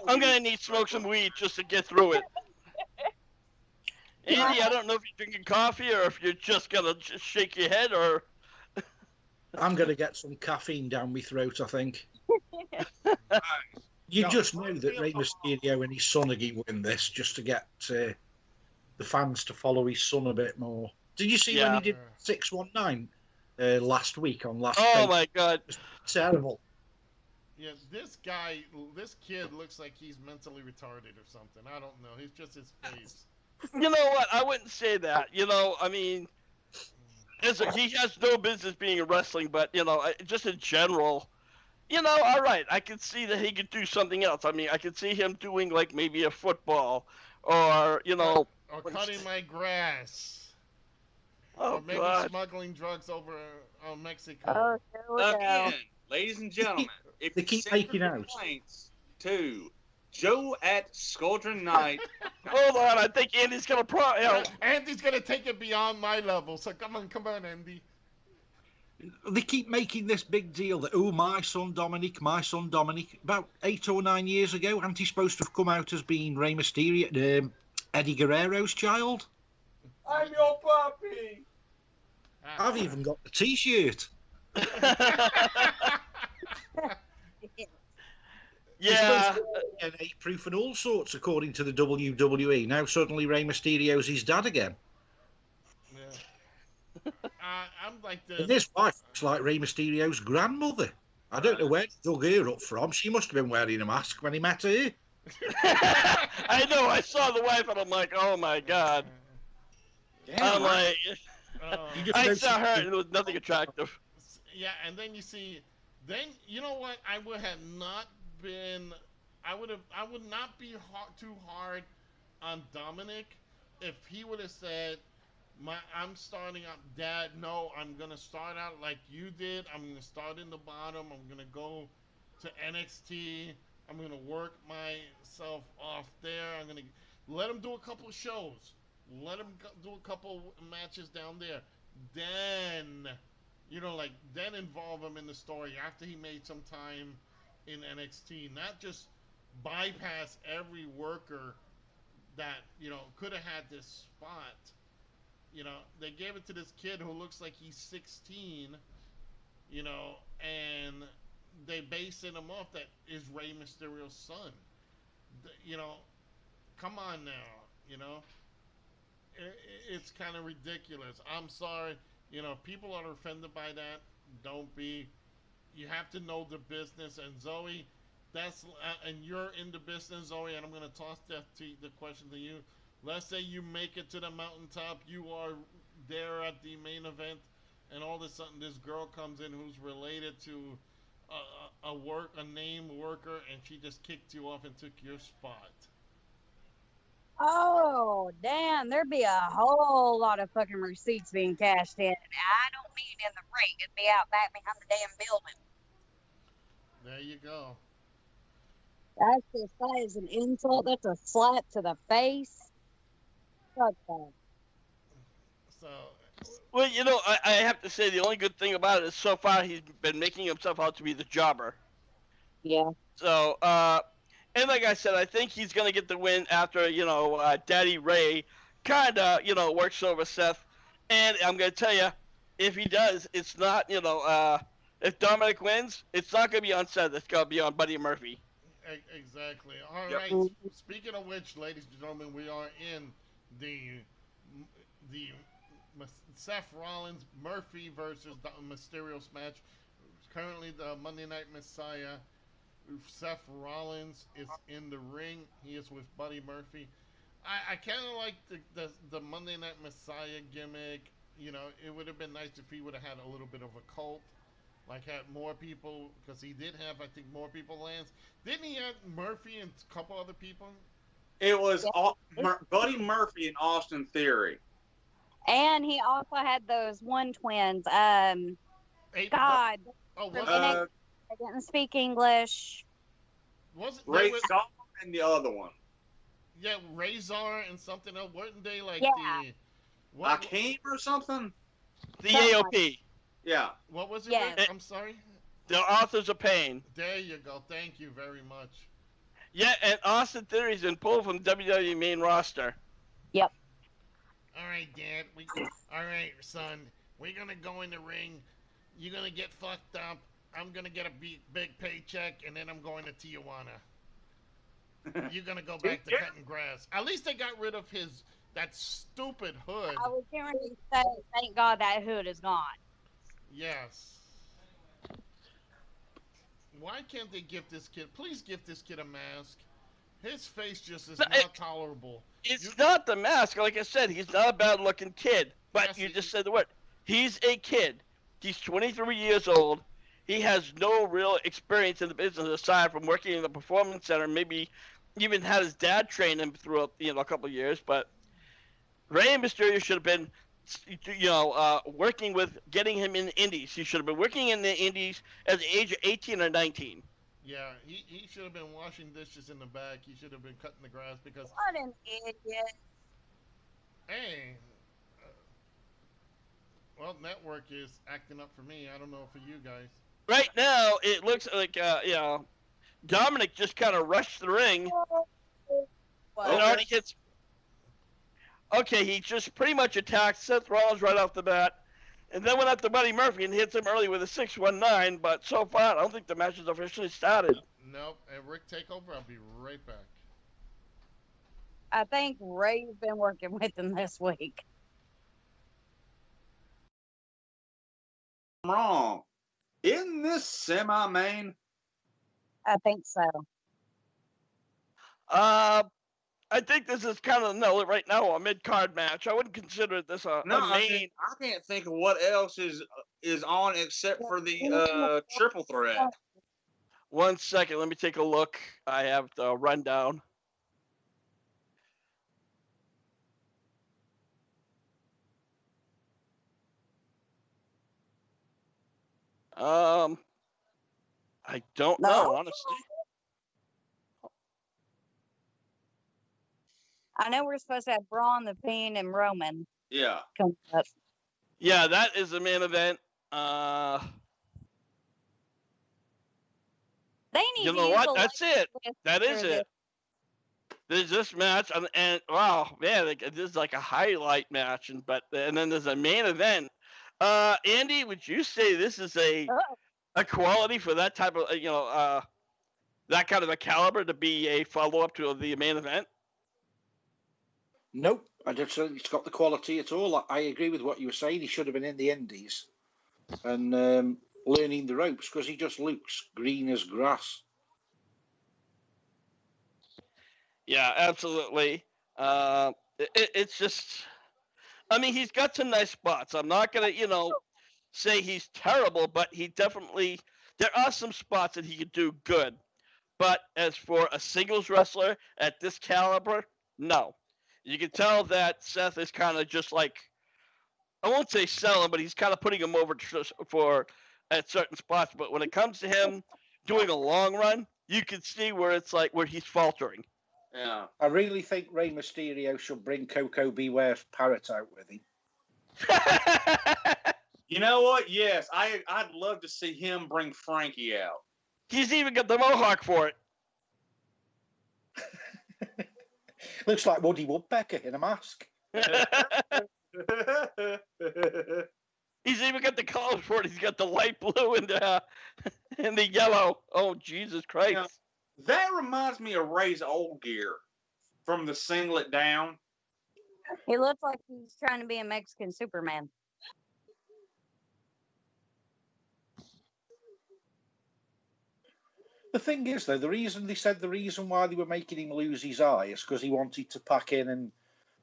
I'm going to need to smoke some weed just to get through it. Andy, I don't know if you're drinking coffee or if you're just going to just shake your head, or... I'm going to get some caffeine down my throat, I think. You just know that Rey Mysterio and his son are going to win this, just to get the fans to follow his son a bit more. Did you see when he did 619 last week on Last Oh, my God. It was terrible. Yeah, this kid looks like he's mentally retarded or something. I don't know. He's just his face. You know what? I wouldn't say that. I mean, he has no business being in wrestling, but, just in general, all right, I could see that he could do something else. I mean, I could see him doing, like, maybe a football or, Or cutting my grass. Oh, Or maybe God. smuggling drugs over Mexico. Oh, here we go. Again, ladies and gentlemen, if They you keep send your making out. complaints to Joe at Scoldron Night. Hold on, I think Andy's going to Andy's gonna take it beyond my level, so come on, Andy. They keep making this big deal that, my son Dominic. About 8 or 9 years ago, aren't he supposed to have come out as being Rey Mysterio, Eddie Guerrero's child? I'm your puppy. I've even got the T-shirt. Yeah. DNA proof and all sorts, according to the WWE. Now suddenly Rey Mysterio's his dad again. Yeah. I'm like And this. his wife looks like Rey Mysterio's grandmother. I don't know where he dug her up from. She must have been wearing a mask when he met her. I know, I saw the wife and I'm like, oh my God. I'm like, You just I noticed saw her and it was nothing attractive. Yeah, and then you know what? I would not be too hard on Dominic if he would have said, I'm starting out, Dad. No, I'm gonna start out like you did. I'm gonna start in the bottom. I'm gonna go to NXT. I'm gonna work myself off there. I'm gonna let him do a couple of shows. Let him do a couple matches down there. Then, then involve him in the story after he made some time in NXT. Not just bypass every worker that could have had this spot. They gave it to this kid who looks like he's 16, and they basing him off that is Rey Mysterio's son. You know, come on now, it's kind of ridiculous. I'm sorry, people are offended by that. Don't be. You have to know the business, and Zoe, and you're in the business, Zoe, and I'm going to toss the question to you. Let's say you make it to the mountaintop, you are there at the main event, and all of a sudden this girl comes in who's related to a named worker, and she just kicked you off and took your spot. Oh, damn. There'd be a whole lot of fucking receipts being cashed in. I don't mean in the ring. It'd be out back behind the damn building. There you go. That's just, that is an insult. That's a slap to the face. Fuck that. So, Well, I have to say the only good thing about it is so far he's been making himself out to be the jobber. Yeah. So, and like I said, I think he's going to get the win after, Daddy Ray kind of, works over Seth. And I'm going to tell you, if he does, it's not, if Dominic wins, it's not going to be on Seth. It's going to be on Buddy Murphy. Exactly. All Yep. right. Speaking of which, ladies and gentlemen, we are in the Seth Rollins Murphy versus the Mysterios match. Currently, the Monday Night Messiah. Seth Rollins is in the ring. He is with Buddy Murphy. I kind of like the Monday Night Messiah gimmick. It would have been nice if he would have had a little bit of a cult. Like, had more people, because he did have, I think, more people lands. Didn't he have Murphy and a couple other people? It was Buddy Murphy and Austin Theory. And he also had those one twins. God. Oh, I didn't speak English. Was it Ray Zar and the other one? Yeah, Razor and something else. Weren't they like Yeah. Akeem or something? The AOP. Yeah. What was it? Yes. I'm sorry? The Authors of Pain. There you go. Thank you very much. Yeah, and Austin Theory's been pulled from WWE main roster. Yep. All right, Dad. All right, son. We're gonna go in the ring. You're gonna get fucked up. I'm gonna get a big paycheck, and then I'm going to Tijuana. You're gonna go back to cutting grass. At least they got rid of that stupid hood. I was going to say, thank God that hood is gone. Yes. Why can't they give this kid? Please give this kid a mask. His face just is not tolerable. It's not the mask. Like I said, he's not a bad-looking kid. But Yes, you just said the word. He's a kid. He's 23 years old. He has no real experience in the business aside from working in the performance center. Maybe even had his dad train him throughout a couple of years. But Rey Mysterio should have been, working with getting him in the indies. He should have been working in the indies at the age of 18 or 19. Yeah, he should have been washing dishes in the back. He should have been cutting the grass because. What an idiot. Hey. Well, network is acting up for me. I don't know for you guys. Right now, it looks like Dominic just kind of rushed the ring. Well, And already hits. Okay, he just pretty much attacked Seth Rollins right off the bat, and then went after Buddy Murphy and hits him early with a 619. But so far, I don't think the match has officially started. Nope. And Rick, take over. I'll be right back. I think Ray's been working with him this week. I'm wrong. Isn't this semi-main? I think so. I think this is kind of right now a mid-card match. I wouldn't consider this a main. I can't think of what else is on except for the triple threat. 1 second, let me take a look. I have the rundown. I don't No. know, honestly. I know we're supposed to have Braun, the Fiend, and Roman Yeah. come up. Yeah, that is the main event. They need You to know use what? the That's it. list That is for it. There's this match, and wow, man, like, this is like a highlight match, and then there's a main event. Andy, would you say this is a quality for that type of that kind of a caliber to be a follow up to the main event? Nope, I don't think it's got the quality at all. I agree with what you were saying. He should have been in the Indies and learning the ropes because he just looks green as grass. Yeah, absolutely. It's just, I mean, he's got some nice spots. I'm not gonna, say he's terrible, but he definitely, there are some spots that he could do good. But as for a singles wrestler at this caliber, no. You can tell that Seth is kind of just like, I won't say selling, but he's kind of putting him over for at certain spots. But when it comes to him doing a long run, you can see where it's like where he's faltering. Yeah. I really think Rey Mysterio should bring Coco Beware's parrot out with him. You know what? Yes, I'd love to see him bring Frankie out. He's even got the mohawk for it. Looks like Woody Woodpecker in a mask. He's even got the colors for it. He's got the light blue and the yellow. Oh, Jesus Christ. Yeah. That reminds me of Ray's old gear from the singlet down. He looks like he's trying to be a Mexican Superman. The thing is, though, the reason why they were making him lose his eye is because he wanted to pack in and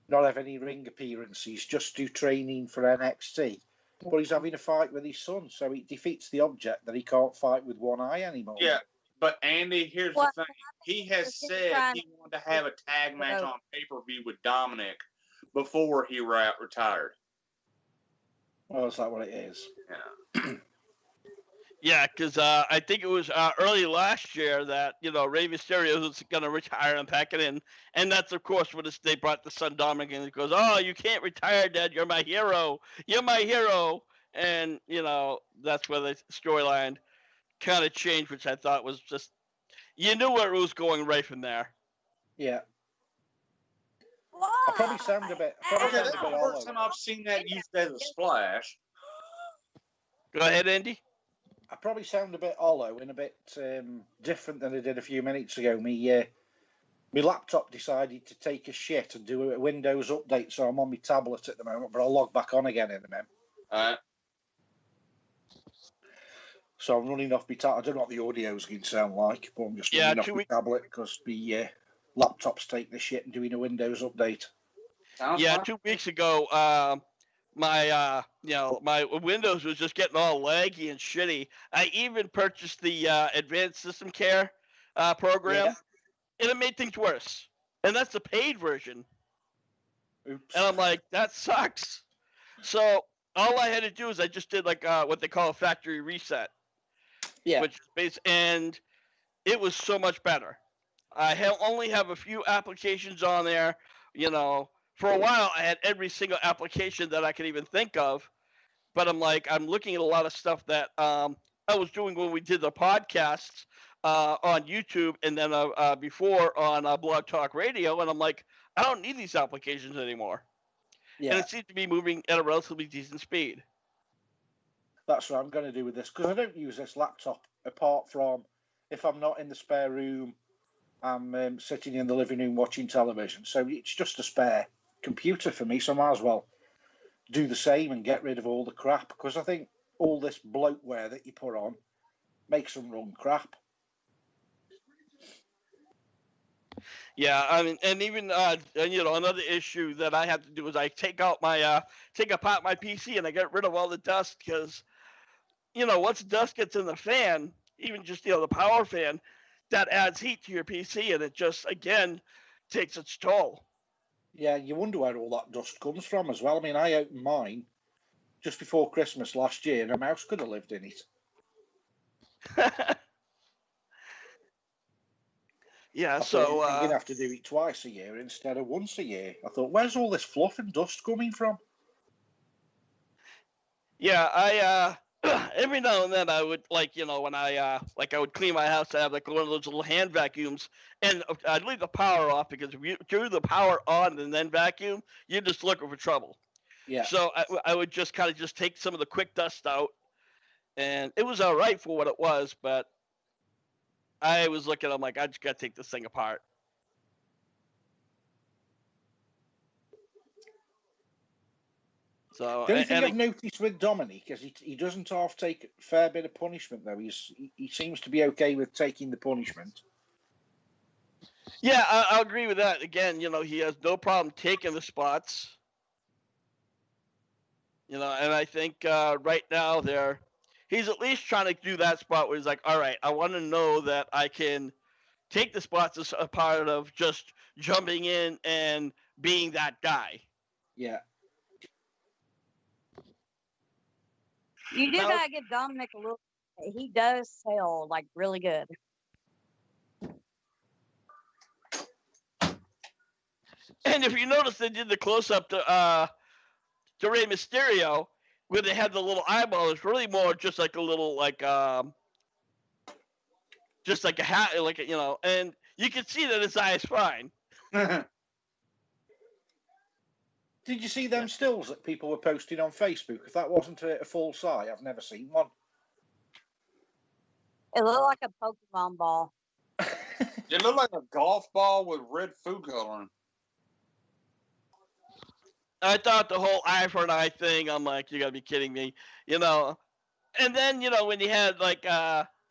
not have any ring appearances, just do training for NXT. But he's having a fight with his son, so it defeats the object that he can't fight with one eye anymore. Yeah, but Andy, here's the thing. He has said he wanted to have a tag match on pay-per-view with Dominic before he retired. Oh, is that what it is? Yeah. Yeah, because I think it was early last year that, Rey Mysterio was going to retire and pack it in. And that's, of course, when they brought the son Dominic in. He goes, oh, you can't retire, Dad. You're my hero. You're my hero. And, that's where the storyline kind of changed, which I thought was just, you knew where it was going right from there. Yeah. I probably sound a bit. That's the first time I've seen that used as a splash. Go ahead, Andy. I probably sound a bit hollow and a bit different than I did a few minutes ago. My laptop decided to take a shit and do a Windows update, so I'm on my tablet at the moment, but I'll log back on again in a minute. All right. So I'm running off my tablet. I don't know what the audio's going to sound like, but I'm just running off my tablet because the laptop's taking a shit and doing a Windows update. Yeah, 2 weeks ago, my my Windows was just getting all laggy and shitty. I even purchased the Advanced System Care program, and it made things worse. And that's the paid version. Oops. And I'm like, that sucks. So all I had to do is I just did like what they call a factory reset. Yeah. Which is and it was so much better. I only have a few applications on there. For a while I had every single application that I could even think of, but I'm looking at a lot of stuff that I was doing when we did the podcasts on YouTube and then before on Blog Talk Radio, and I'm like, I don't need these applications anymore. Yeah. And it seems to be moving at a relatively decent speed. That's what I'm going to do with this, because I don't use this laptop apart from if I'm not in the spare room, I'm sitting in the living room watching television. So it's just a spare computer for me, so I might as well do the same and get rid of all the crap, because I think all this bloatware that you put on makes them run crap. Yeah, I mean, and even another issue that I have to do is I take apart my PC and I get rid of all the dust, because once dust gets in the fan, even just the power fan, that adds heat to your PC, and it just again takes its toll. Yeah, you wonder where all that dust comes from as well. I mean, I opened mine just before Christmas last year, and a mouse could have lived in it. Yeah, I thought so you're going to have to do it twice a year instead of once a year. I thought, where's all this fluff and dust coming from? yeah, I every now and then I would when I would clean my house, I have like one of those little hand vacuums, and I'd leave the power off because if you turn the power on and then vacuum, you're just looking for trouble. Yeah. So I would just kind of just take some of the quick dust out, and it was all right for what it was, but I was looking, I'm like, I just got to take this thing apart. So, The only thing I've noticed with Dominic is he doesn't half take a fair bit of punishment, though. He seems to be okay with taking the punishment. Yeah, I'll agree with that. Again, he has no problem taking the spots. And I think right now he's at least trying to do that spot where he's like, all right, I want to know that I can take the spots as a part of just jumping in and being that guy. Yeah. You do gotta give Dominic a little. He does sell like really good. And if you notice, they did the close up to Rey Mysterio, where they had the little eyeball. It's really more just like a little just like a hat, and you can see that his eye is fine. Did you see them stills that people were posting on Facebook? If that wasn't a false eye, I've never seen one. It looked like a Pokemon ball. It looked like a golf ball with red food coloring. I thought the whole eye for an eye thing, I'm like, you gotta be kidding me, And then, when you had like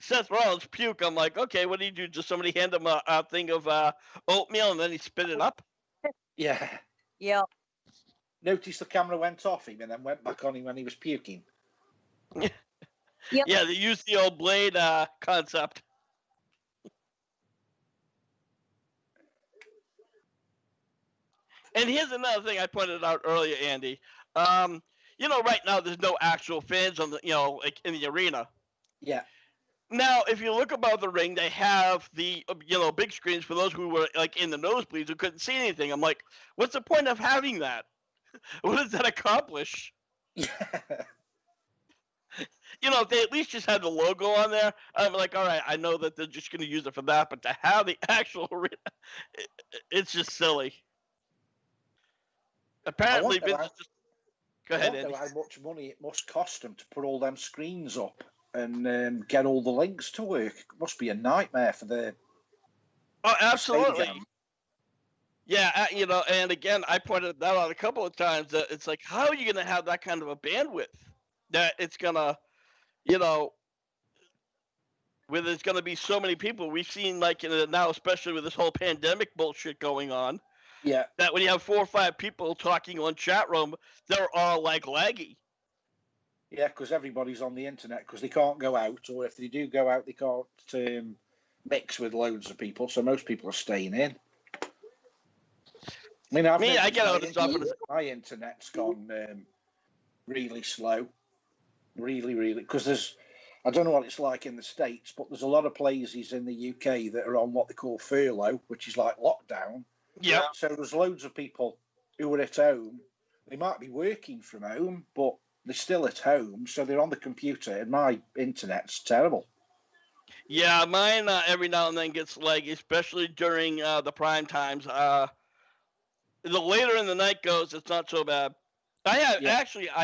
Seth Rollins puke, I'm like, okay, what do you do? Just somebody hand him a thing of oatmeal and then he spit it up? Yeah. Yep. Notice the camera went off him and then went back on him when he was puking. Yep. Yeah, they used the old Blade concept. And here's another thing I pointed out earlier, Andy. Right now there's no actual fans on the, like in the arena. Yeah. Now, if you look above the ring, they have the, big screens for those who were like in the nosebleeds who couldn't see anything. I'm like, what's the point of having that? What does that accomplish? If they at least just had the logo on there, I'm like, all right, I know that they're just going to use it for that, but to have the actual arena, it's just silly. Apparently, Vince just... Go ahead, Andy. How much money it must cost them to put all them screens up and get all the links to work. It must be a nightmare for the... Oh, absolutely. Stadium. Yeah, and again, I pointed that out a couple of times, that it's like, how are you going to have that kind of a bandwidth that it's going to, where there's going to be so many people. We've seen, like, now, especially with this whole pandemic bullshit going on, yeah, that when you have 4 or 5 people talking on chat room, they're all, like, laggy. Yeah, because everybody's on the internet because they can't go out, or if they do go out, they can't mix with loads of people, so most people are staying in. I mean, I get out of stuff. My internet's gone really slow, really, because I don't know what it's like in the States, but there's a lot of places in the UK that are on what they call furlough, which is like lockdown. Yeah. So there's loads of people who are at home. They might be working from home, but they're still at home, so they're on the computer, and my internet's terrible. Yeah, mine every now and then gets laggy, especially during the prime times. The later in the night goes, it's not so bad. I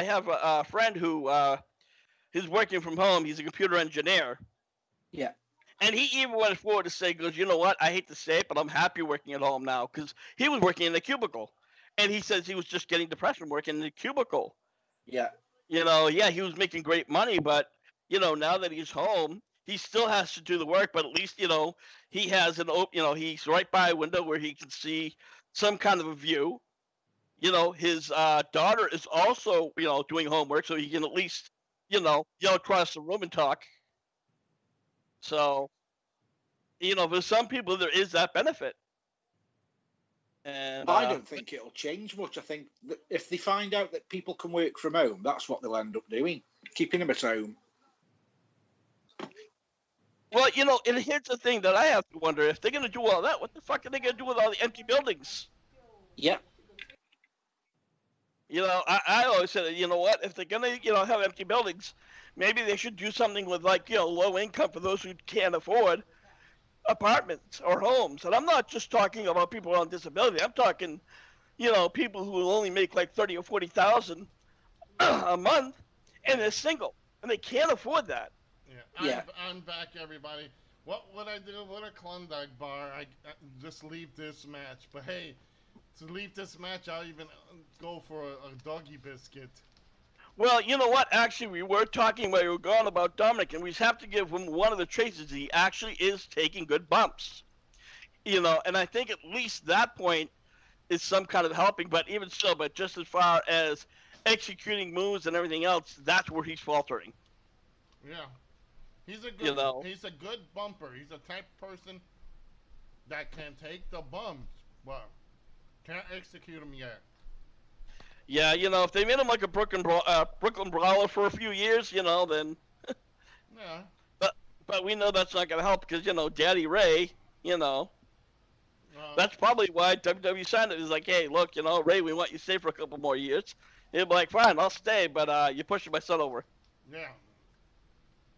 have a friend who is working from home. He's a computer engineer. Yeah. And he even went forward to say, goes, you know what? I hate to say it, but I'm happy working at home now, because he was working in a cubicle. And he says he was just getting depressed from working in a cubicle. Yeah. He was making great money, but, now that he's home, he still has to do the work, but at least, he has he's right by a window where he can see some kind of a view. His daughter is also, doing homework, so he can at least, yell across the room and talk. So, for some people, there is that benefit. And I don't think it'll change much. I think that if they find out that people can work from home, that's what they'll end up doing, keeping them at home. Well, you know, and here's the thing that I have to wonder: if they're going to do all that, what the fuck are they going to do with all the empty buildings? Yeah. You know, I always said, you know what? If they're going to, you know, have empty buildings, maybe they should do something with, like, you know, low income for those who can't afford apartments or homes. And I'm not just talking about people on disability. I'm talking, you know, people who will only make like 30 or 40,000 a month, and they're single and they can't afford that. Yeah. I'm back, everybody. What would I do? What a Klondike bar. I just leave this match. But hey, to leave this match, I'll even go for a doggy biscuit. Well, you know what? Actually, we were talking while you were gone about Dominic, and we have to give him one of the traits is he actually is taking good bumps. You know, and I think at least that point is some kind of helping. But even so, but just as far as executing moves and everything else, that's where he's faltering. Yeah. He's a good You know. he's a good bumper. He's the type of person that can take the bumps, but can't execute them yet. Yeah, you know, if they made him like a Brooklyn Brawler for a few years, you know, then. Yeah. But we know that's not going to help because, you know, Daddy Ray, you know, that's Uh, probably why WWE signed it. Is like, hey, look, you know, Ray, we want you to stay for a couple more years. He'll be like, fine, I'll stay, but you're pushing my son over. yeah.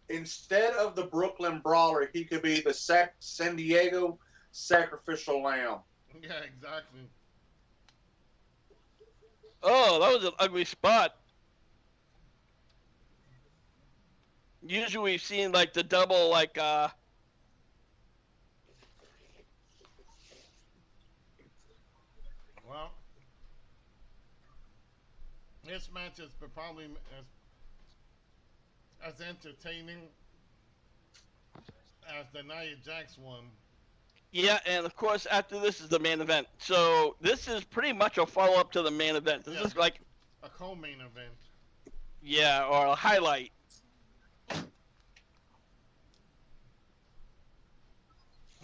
Instead of the Brooklyn Brawler, he could be the San Diego Sacrificial Lamb. Yeah, exactly. Oh, that was an ugly spot. Usually we've seen like the double, like, Well, this match is probably as entertaining as the Nia Jax one. yeah, and of course after this is the main event. So this is pretty much a follow up to the main event. This Yeah. is like, A co-main event. yeah, or a highlight.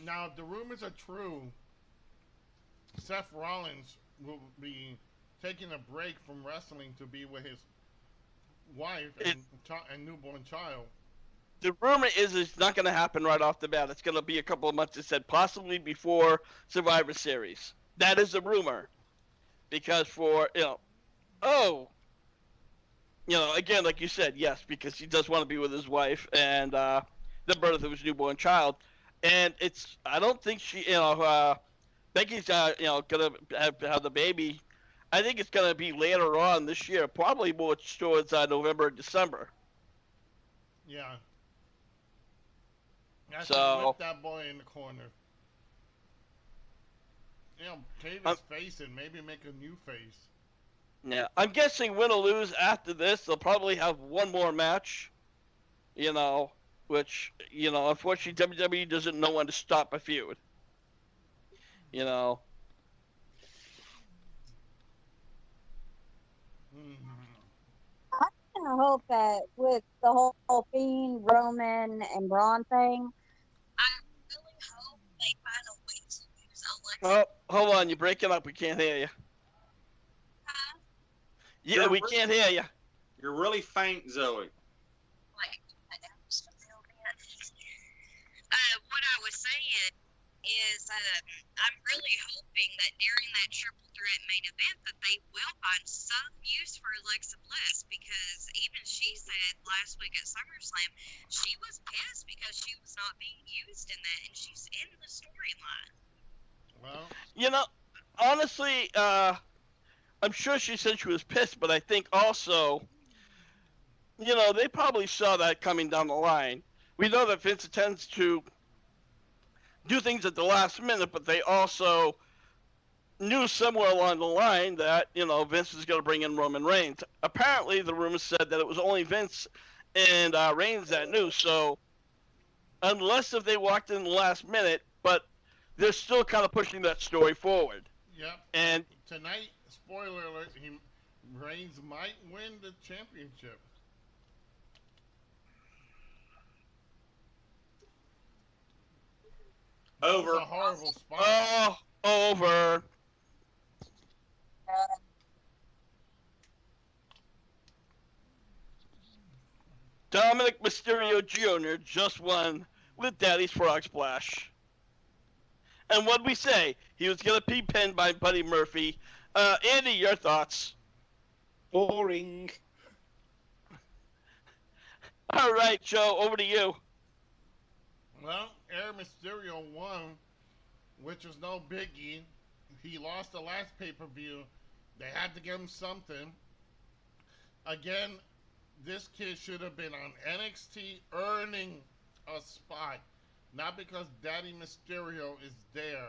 Now, if the rumors are true, Seth Rollins will be taking a break from wrestling to be with his wife and newborn child. The rumor is it's not going to happen right off the bat. It's going to be a couple of months. It said possibly before Survivor Series. That is a rumor, because for you know, again, like you said, yes, because he does want to be with his wife and the birth of his newborn child, and I don't think Becky's you know, gonna have the baby. I think it's gonna be later on this year, probably more towards November or December. Yeah. That's So- whip that boy in the corner. You know, shave his face and maybe make a new face. Yeah, I'm guessing win or lose after this, they'll probably have one more match. You know, which, you know, unfortunately WWE doesn't know when to stop a feud. You know. I hope that with the whole Fiend, Roman, and Braun thing, I really hope they find a way to use Alexa. Oh, hold on, you're breaking up. We can't hear you. Yeah, we can't hear you. You're really faint, Zoe. Like, just a little bit. What I was saying is, I'm really hoping that during that triple threat main event that they will find some use for Alexa Bliss, because even she said last week at SummerSlam she was pissed because she was not being used in that, and she's in the storyline. Well, You know, honestly, I'm sure she said she was pissed, but I think also, you know, they probably saw that coming down the line. We know that Vince tends to do things at the last minute, but they also knew somewhere along the line that, you know, Vince was going to bring in Roman Reigns. Apparently, the rumors said that it was only Vince and Reigns that knew. So, unless if they walked in the last minute, but they're still kind of pushing that story forward. yep. And Tonight, spoiler alert, Reigns might win the championship. It's a Over. horrible spot. over. Dominic Mysterio Jr. just won with Daddy's Frog Splash. And what'd we say? He was gonna be pinned by Buddy Murphy. Andy, your thoughts? Boring. All right, Joe, over to you. Well, Air Mysterio won, which was no biggie. He lost the last pay-per-view. They had to give him something. Again, this kid should have been on NXT earning a spot. Not because Daddy Mysterio is there.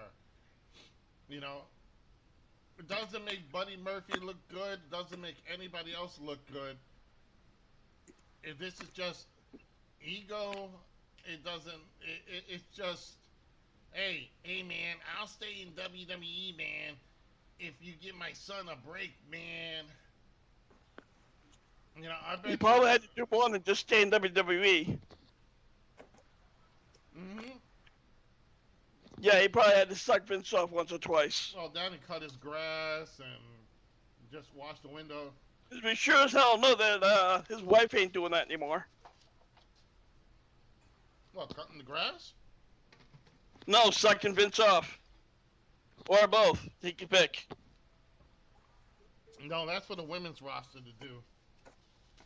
You know, it doesn't make Buddy Murphy look good. Doesn't make anybody else look good. If this is just ego, it doesn't. It's just, hey man, I'll stay in WWE, man, if you give my son a break, man. You know, I bet He probably had to do more than just stay in WWE. Mm-hmm. Yeah, he probably had to suck Vince off once or twice. Well, down and cut his grass and just wash the window. We sure as hell know that his wife ain't doing that anymore. What, cutting the grass? No, sucking Vince off. Or both. Take your pick. No, that's for the women's roster to do.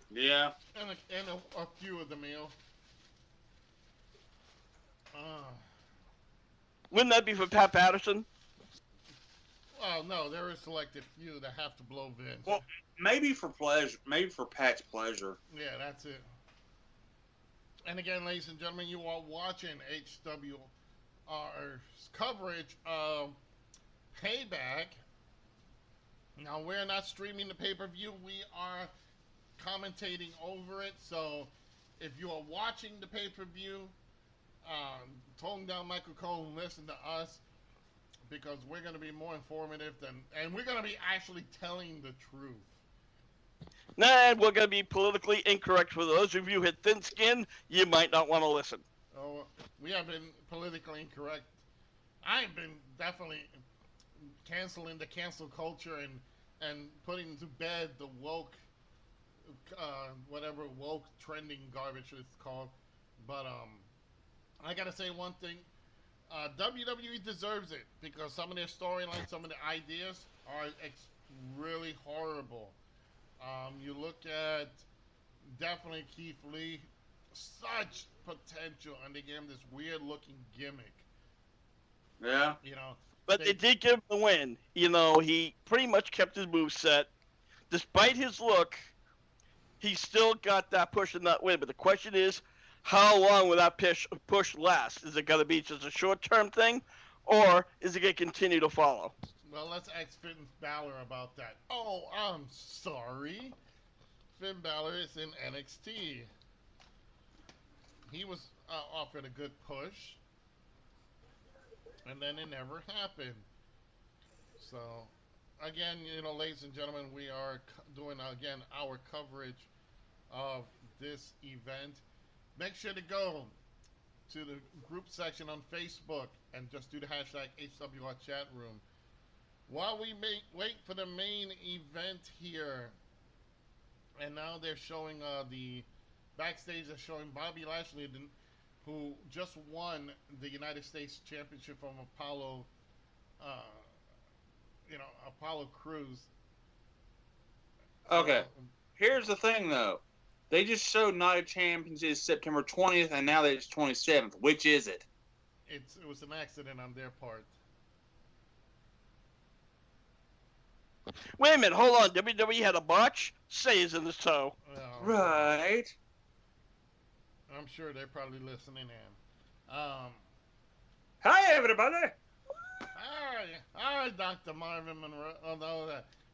Yeah. And a few of the male. Wouldn't that be for Pat Patterson? Well, no, there is selected few that have to blow Vince. Well, maybe for pleasure. Maybe for Pat's pleasure. Yeah, that's it. And again, ladies and gentlemen, you are watching HWR's coverage of Payback. Now, we're not streaming the pay-per-view. We are commentating over it. So, if you are watching the pay-per-view, tone down Michael Cole and listen to us, because we're going to be more informative and we're going to be actually telling the truth. Nah, we're going to be politically incorrect. For those of you who had thin skin, you might not want to listen. Oh, we have been politically incorrect. I've been definitely canceling the cancel culture and putting to bed the woke, whatever woke trending garbage it's called. But I gotta say one thing. WWE deserves it because some of their storylines, some of the ideas are really horrible. You look at definitely Keith Lee, such potential, and they gave him this weird looking gimmick. Yeah. You know, But they did give him the win. You know, he pretty much kept his moveset. Despite his look, he still got that push and that win. But the question is, how long will that push last? Is it going to be just a short-term thing, or is it going to continue to follow? well, let's ask Finn Balor about that. Oh, I'm sorry. Finn Balor is in NXT. He was offered a good push, and then it never happened. So, again, you know, ladies and gentlemen, we are doing, again, our coverage of this event. Make sure to go to the group section on Facebook and just do the hashtag HWR chat room. While we wait for the main event here, and now they're showing the backstage, they're showing Bobby Lashley, who just won the United States Championship from Apollo Crews. Okay. Here's the thing, though. They just showed Night of Champions is September 20th, and now that it's 27th. Which is it? It was an accident on their part. Wait a minute, hold on. WWE had a botch? Say's in the toe. Right. I'm sure they're probably listening in. Hi, everybody. Hi, Dr. Marvin Monroe. Oh, no,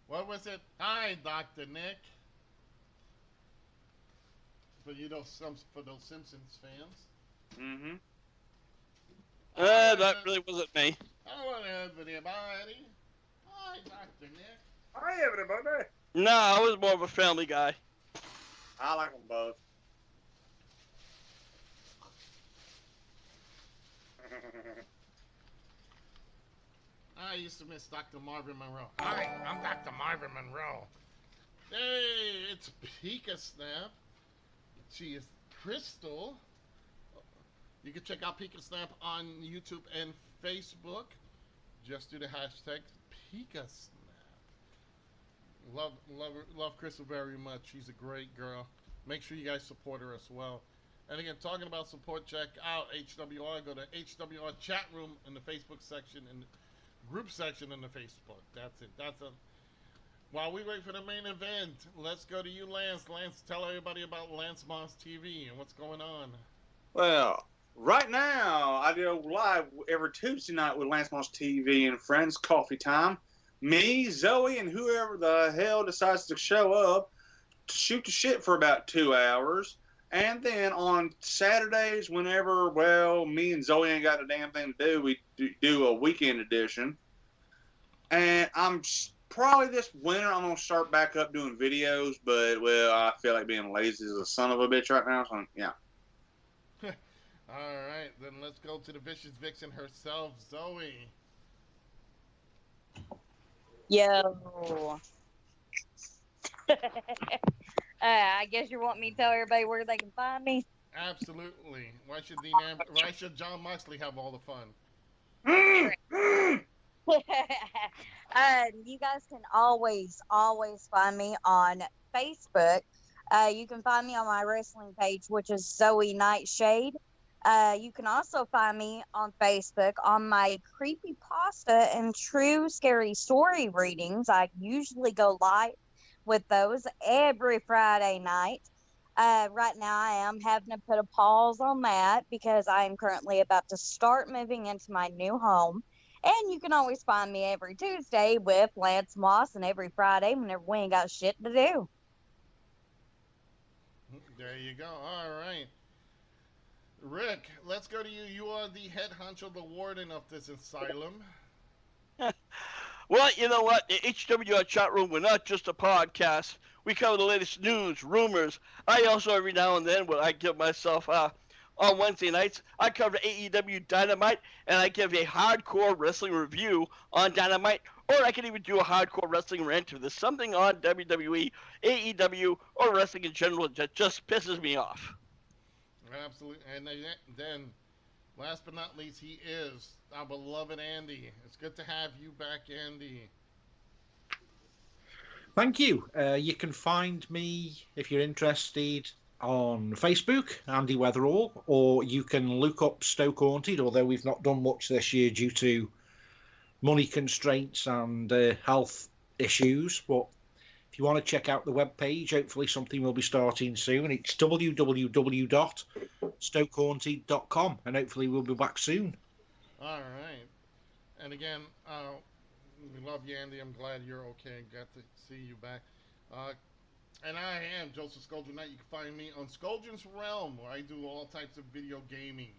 what was it? Hi, Dr. Nick. For those Simpsons fans. Mm-hmm. That really wasn't me. Hello, everybody. Hi, Dr. Nick. Hi, everybody. No, I was more of a family guy. I like them both. I used to miss Dr. Marvin Monroe. Hi, I'm Dr. Marvin Monroe. Hey, it's Pika Snap. She is Crystal. You can check out Pika Snap on YouTube and Facebook. Just do the hashtag Pika Snap. Love Crystal very much. She's a great girl. Make sure you guys support her as well. And again, talking about support, check out HWR. Go to HWR chat room in the Facebook section and group section in the Facebook. That's it. While we wait for the main event, let's go to you, Lance. Lance, tell everybody about Lance Moss TV and what's going on. Well, right now, I go live every Tuesday night with Lance Moss TV and Friends Coffee Time. Me, Zoe, and whoever the hell decides to show up to shoot the shit for about 2 hours. And then on Saturdays, whenever, well, me and Zoe ain't got a damn thing to do, we do a weekend edition. And I'm probably this winter, I'm going to start back up doing videos, but, well, I feel like being lazy as a son of a bitch right now, so, yeah. All right, then let's go to the Vicious Vixen herself, Zoe. Yo. I guess you want me to tell everybody where they can find me? Absolutely. Why should John Moxley have all the fun? You guys can always find me on Facebook. You can find me on my wrestling page, which is Zoe Nightshade. You can also find me on Facebook on my creepypasta and true scary story readings. I usually go live with those every Friday night. Right now I am having to put a pause on that because I am currently about to start moving into my new home. And you can always find me every Tuesday with Lance Moss and every Friday whenever we ain't got shit to do. There you go. All right. Rick, let's go to you. You are the head honcho, the warden of this asylum. Well, you know what? The HWR chat room, we're not just a podcast. We cover the latest news, rumors. I also, every now and then, when I give myself, on Wednesday nights, I cover AEW Dynamite, and I give a hardcore wrestling review on Dynamite, or I can even do a hardcore wrestling rant if there's something on WWE, AEW, or wrestling in general that just pisses me off. Absolutely. And then, last but not least, he is our beloved Andy. It's good to have you back, Andy. Thank you. You can find me, if you're interested, on Facebook, Andy Weatherall, or you can look up Stoke Haunted, although we've not done much this year due to money constraints and health issues. But if you want to check out the webpage, hopefully something will be starting soon. It's www.stokehaunted.com, and hopefully we'll be back soon. All right. And again, we love you, Andy. I'm glad you're okay. Got to see you back. And I am Joseph Skoldrin Knight. You can find me on Skoldrin's Realm, where I do all types of video gaming,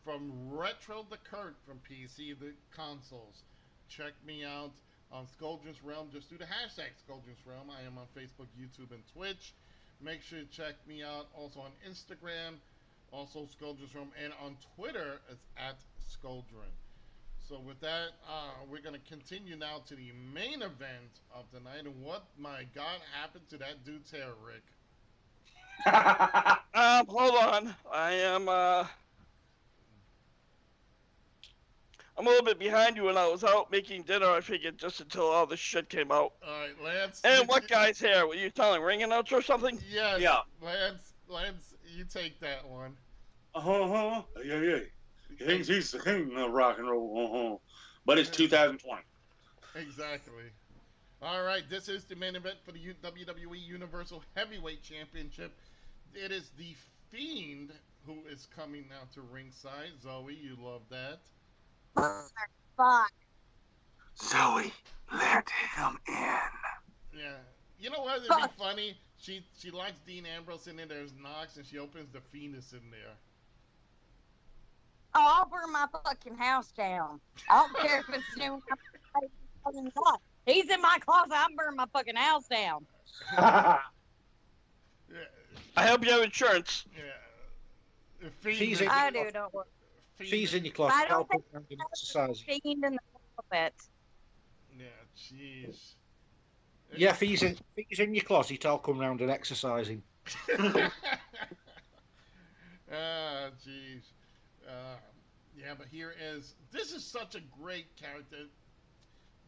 from retro to current, from PC to consoles. Check me out on Skoldrin's Realm. Just do the hashtag Skoldrin's Realm. I am on Facebook, YouTube, and Twitch. Make sure to check me out also on Instagram, also Skoldrin's Realm, and on Twitter, it's at Skoldrin. So with that, we're going to continue now to the main event of the night. And what, my God, happened to that dude's hair, Rick? Hold on. I'm a little bit behind you when I was out making dinner, I figured, just until all this shit came out. All right, Lance. And what guy's hair? Were you telling ringing outs or something? Yes. Yeah. Lance, you take that one. Yeah. He's the king of rock and roll. But it's 2020. Exactly. All right, this is the main event for the WWE Universal Heavyweight Championship. It is The Fiend who is coming now to ringside. Zoe, you love that. Fuck. Zoe, let him in. Yeah. You know what? It'd be funny. She likes Dean Ambrose in there. There's Knox, and she opens The Fiend is in there. Oh, I'll burn my fucking house down. I don't care if it's new. He's in my closet. I'm burning my fucking house down. Yeah. I hope you have insurance. Yeah. She's in- I do, don't worry. She's in your closet. I don't I'll think put her in exercise. Fiend in the closet. Yeah, jeez. Yeah, if he's in your closet, I'll come round and exercise him. Ah, jeez. Yeah, but this is such a great character.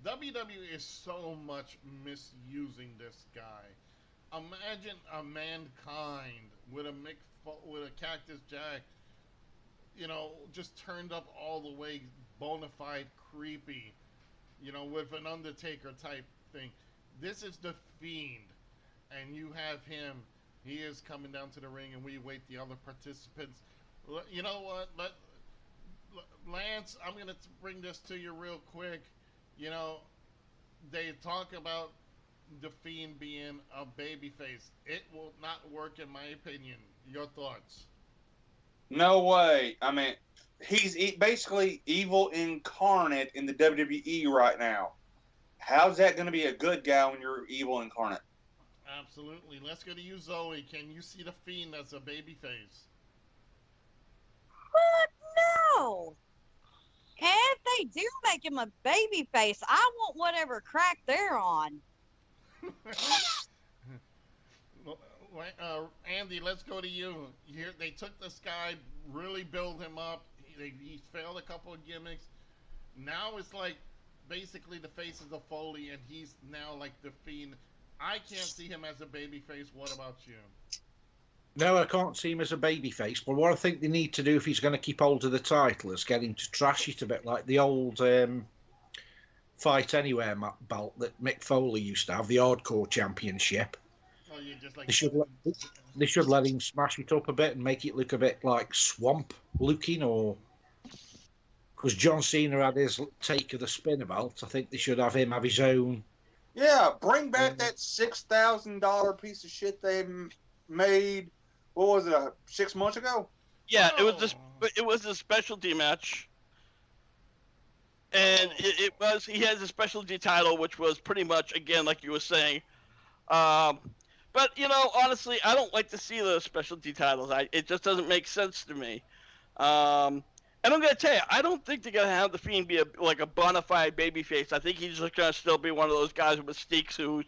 WWE is so much misusing this guy. Imagine a Mankind with with a Cactus Jack, just turned up all the way, bona fide creepy, with an Undertaker type thing. This is the Fiend, and you have him. He is coming down to the ring, and we wait the other participants. You know what? Lance, I'm gonna bring this to you real quick. They talk about the Fiend being a babyface. It will not work, in my opinion. Your thoughts? No way. I mean, he's basically evil incarnate in the WWE right now. How's that going to be a good guy when you're evil incarnate? Absolutely. Let's go to you, Zoe. Can you see the Fiend as a babyface? Fuck no. And if they do make him a baby face, I want whatever crack they're on. Andy, let's go to you. They took this guy, really build him up. He failed a couple of gimmicks. Now it's like basically the face of the Foley, and he's now like the Fiend. I can't see him as a babyface. What about you? No, I can't see him as a babyface. But what I think they need to do if he's going to keep hold of the title is get him to trash it a bit, like the old Fight Anywhere belt that Mick Foley used to have, the Hardcore Championship. Oh, you just like They should let him smash it up a bit and make it look a bit like Swamp looking, or because John Cena had his take of the spinner belt. I think they should have him have his own. Yeah, bring back that $6,000 piece of shit they made. What was it? 6 months ago? Yeah, it was a specialty match, and he has a specialty title, which was pretty much again like you were saying. But honestly, I don't like to see the specialty titles. It just doesn't make sense to me. And I'm gonna tell you, I don't think they're gonna have the Fiend be a bona fide babyface. I think he's just gonna still be one of those guys with Mystique who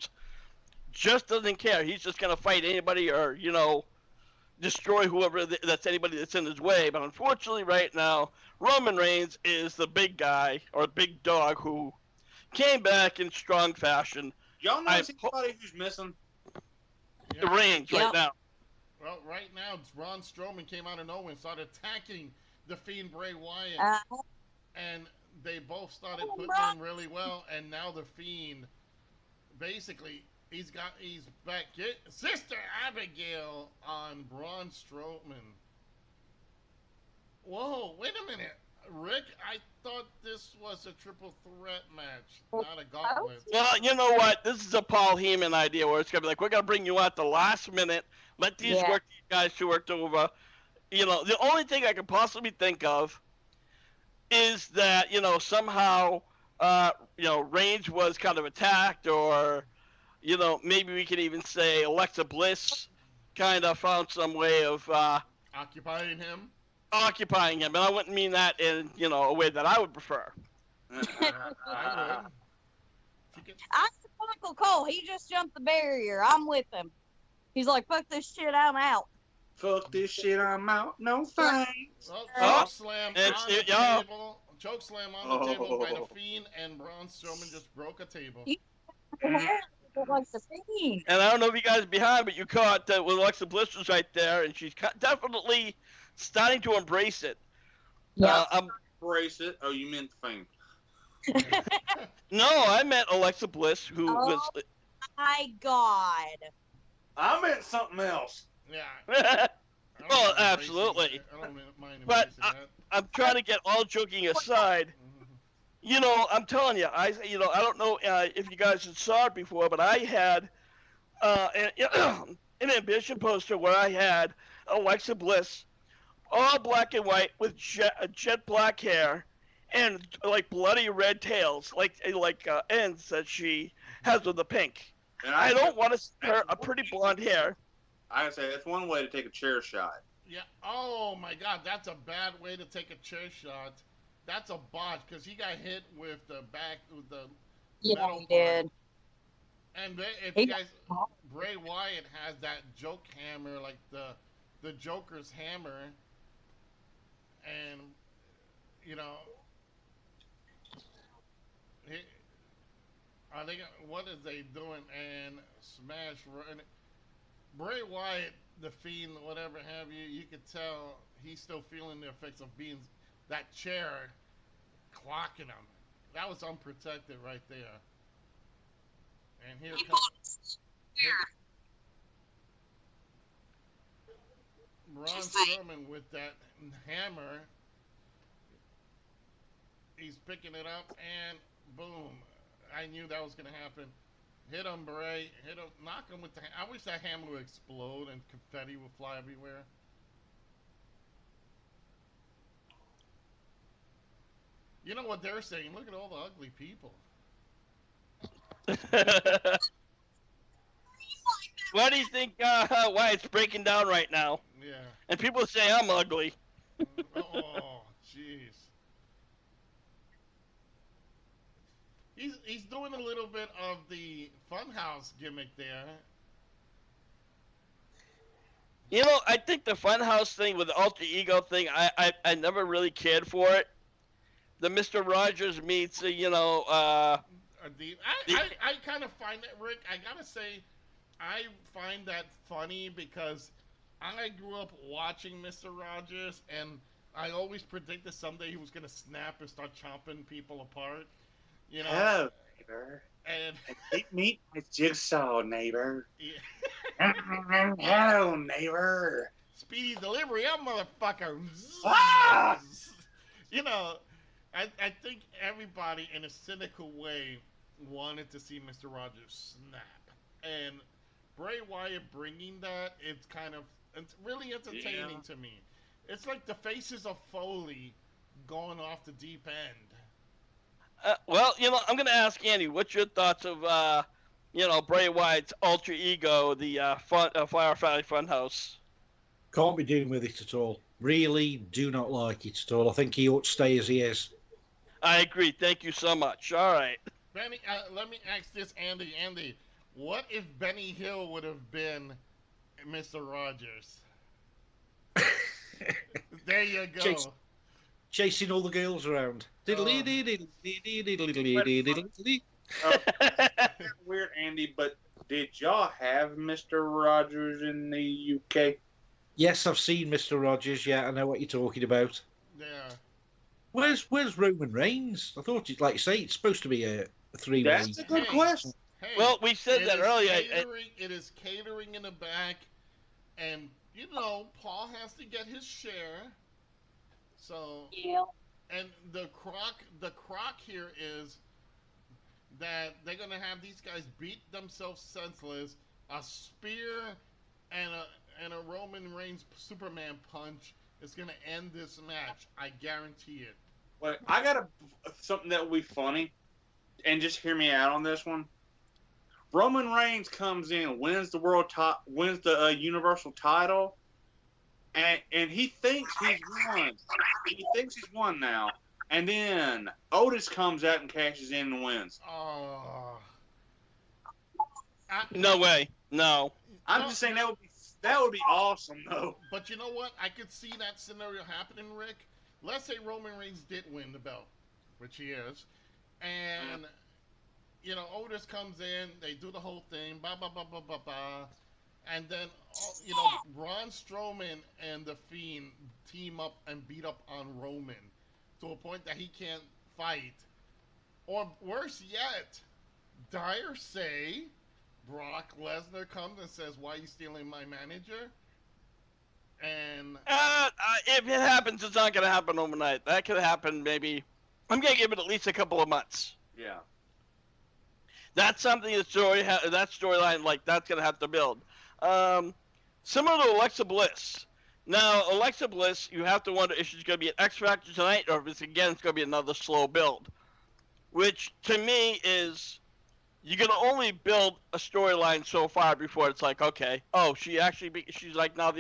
just doesn't care. He's just gonna fight anybody or destroy whoever that's anybody that's in his way. But unfortunately, right now, Roman Reigns is the big guy or big dog who came back in strong fashion. Y'all know anybody who's missing? The Reigns right now. Well, right now, Braun Strowman came out of nowhere and started attacking the Fiend Bray Wyatt, and they both started putting in really well. And now the Fiend, basically, he's back. Get Sister Abigail on Braun Strowman. Whoa, wait a minute, Rick. I thought this was a triple threat match, not a gauntlet. Well, you know what? This is a Paul Heyman idea where it's gonna be like, we're gonna bring you out the last minute, let these guys who worked over. The only thing I can possibly think of is that somehow Reigns was kind of attacked, or maybe we could even say Alexa Bliss kind of found some way of occupying him. And I wouldn't mean that in a way that I would prefer. I would. I said Michael Cole. He just jumped the barrier. I'm with him. He's like, fuck this shit. I'm out. Fuck this shit. I'm out. No thanks. Choke slam on the table. Choke slam on the table by the Fiend, and Braun Strowman just broke a table. Like the Fiend. And I don't know if you guys are behind, but you caught that when Alexa Bliss was right there, and she's definitely starting to embrace it. Yeah. Embrace it? Oh, you meant the Fiend. No, I meant Alexa Bliss, who was. My God. I meant something else. Yeah. Well, absolutely. I don't mind But that. I'm trying to get all joking aside. I'm telling you, I don't know if you guys had saw it before, but I had an Ambition poster where I had Alexa Bliss, all black and white with jet black hair and like bloody red tails, like ends that she has with the pink. And I don't want to see her a pretty blonde hair. I say that's one way to take a chair shot. Yeah. Oh my God, that's a bad way to take a chair shot. That's a botch because he got hit with the back with the metal he did. And if you guys, Bray Wyatt has that joke hammer, like the Joker's hammer, and you know, he, I think what is they doing and Smash and Bray Wyatt, the Fiend, whatever have you, you could tell he's still feeling the effects of being that chair clocking him. That was unprotected right there. And here comes Braun Strowman with that hammer. He's picking it up and boom. I knew that was going to happen. Hit him, Bray. Hit him. Knock him with the I wish that hammer would explode and confetti would fly everywhere. You know what they're saying? Look at all the ugly people. Why do you think why it's breaking down right now? Yeah. And people say I'm ugly. Oh, jeez. He's doing a little bit of the Funhouse gimmick there. You know, I think the Funhouse thing with the alter ego thing, I never really cared for it. The Mr. Rogers meets, I kind of find that, Rick, I gotta say, I find that funny because I grew up watching Mr. Rogers, and I always predicted someday he was gonna snap and start chomping people apart. You know. Hello, neighbor. And Meet my jigsaw, neighbor. Yeah. Hello, neighbor. Speedy delivery, that motherfucker. Ah! You know, I think everybody in a cynical way wanted to see Mr. Rogers snap. And Bray Wyatt bringing that, it's really entertaining to me. It's like the faces of Foley going off the deep end. Well, I'm going to ask Andy, what's your thoughts of, Bray Wyatt's alter ego, the Firefly Funhouse? Can't be doing with it at all. Really do not like it at all. I think he ought to stay as he is. I agree. Thank you so much. All right. Benny, let me ask this, Andy. Andy, what if Benny Hill would have been Mr. Rogers? There you go. Chasing all the girls around. Weird, Andy, but did y'all have Mr. Rogers in the UK? Yes, I've seen Mr. Rogers. Yeah, I know what you're talking about. Yeah. Where's Roman Reigns? I thought, like you say, it's supposed to be a three-way. That's a good question. Hey, well, we said that earlier. It is catering in the back, and Paul has to get his share. So Yeah. And the crock here is that they're gonna have these guys beat themselves senseless. A spear and a Roman Reigns Superman punch is gonna end this match. I guarantee it. Well, I got something that will be funny, and just hear me out on this one. Roman Reigns comes in, wins the Universal title, and he thinks he's won. He thinks he's won now, and then Otis comes out and cashes in and wins. Oh. No way. No. I'm just saying that would be awesome, though. But you know what? I could see that scenario happening, Rick. Let's say Roman Reigns did win the belt, which he is, and Otis comes in, they do the whole thing, and then Braun Strowman and the Fiend team up and beat up on Roman to a point that he can't fight, or worse yet, dare say, Brock Lesnar comes and says, "Why are you stealing my manager?" And if it happens, it's not going to happen overnight. That could happen maybe. I'm going to give it at least a couple of months. Yeah. That's something that storyline like that's going to have to build. Similar to Alexa Bliss. Now, Alexa Bliss, you have to wonder if she's going to be an X Factor tonight, or if it's going to be another slow build. Which to me is, you're going to only build a storyline so far before it's like, okay, oh, she's like now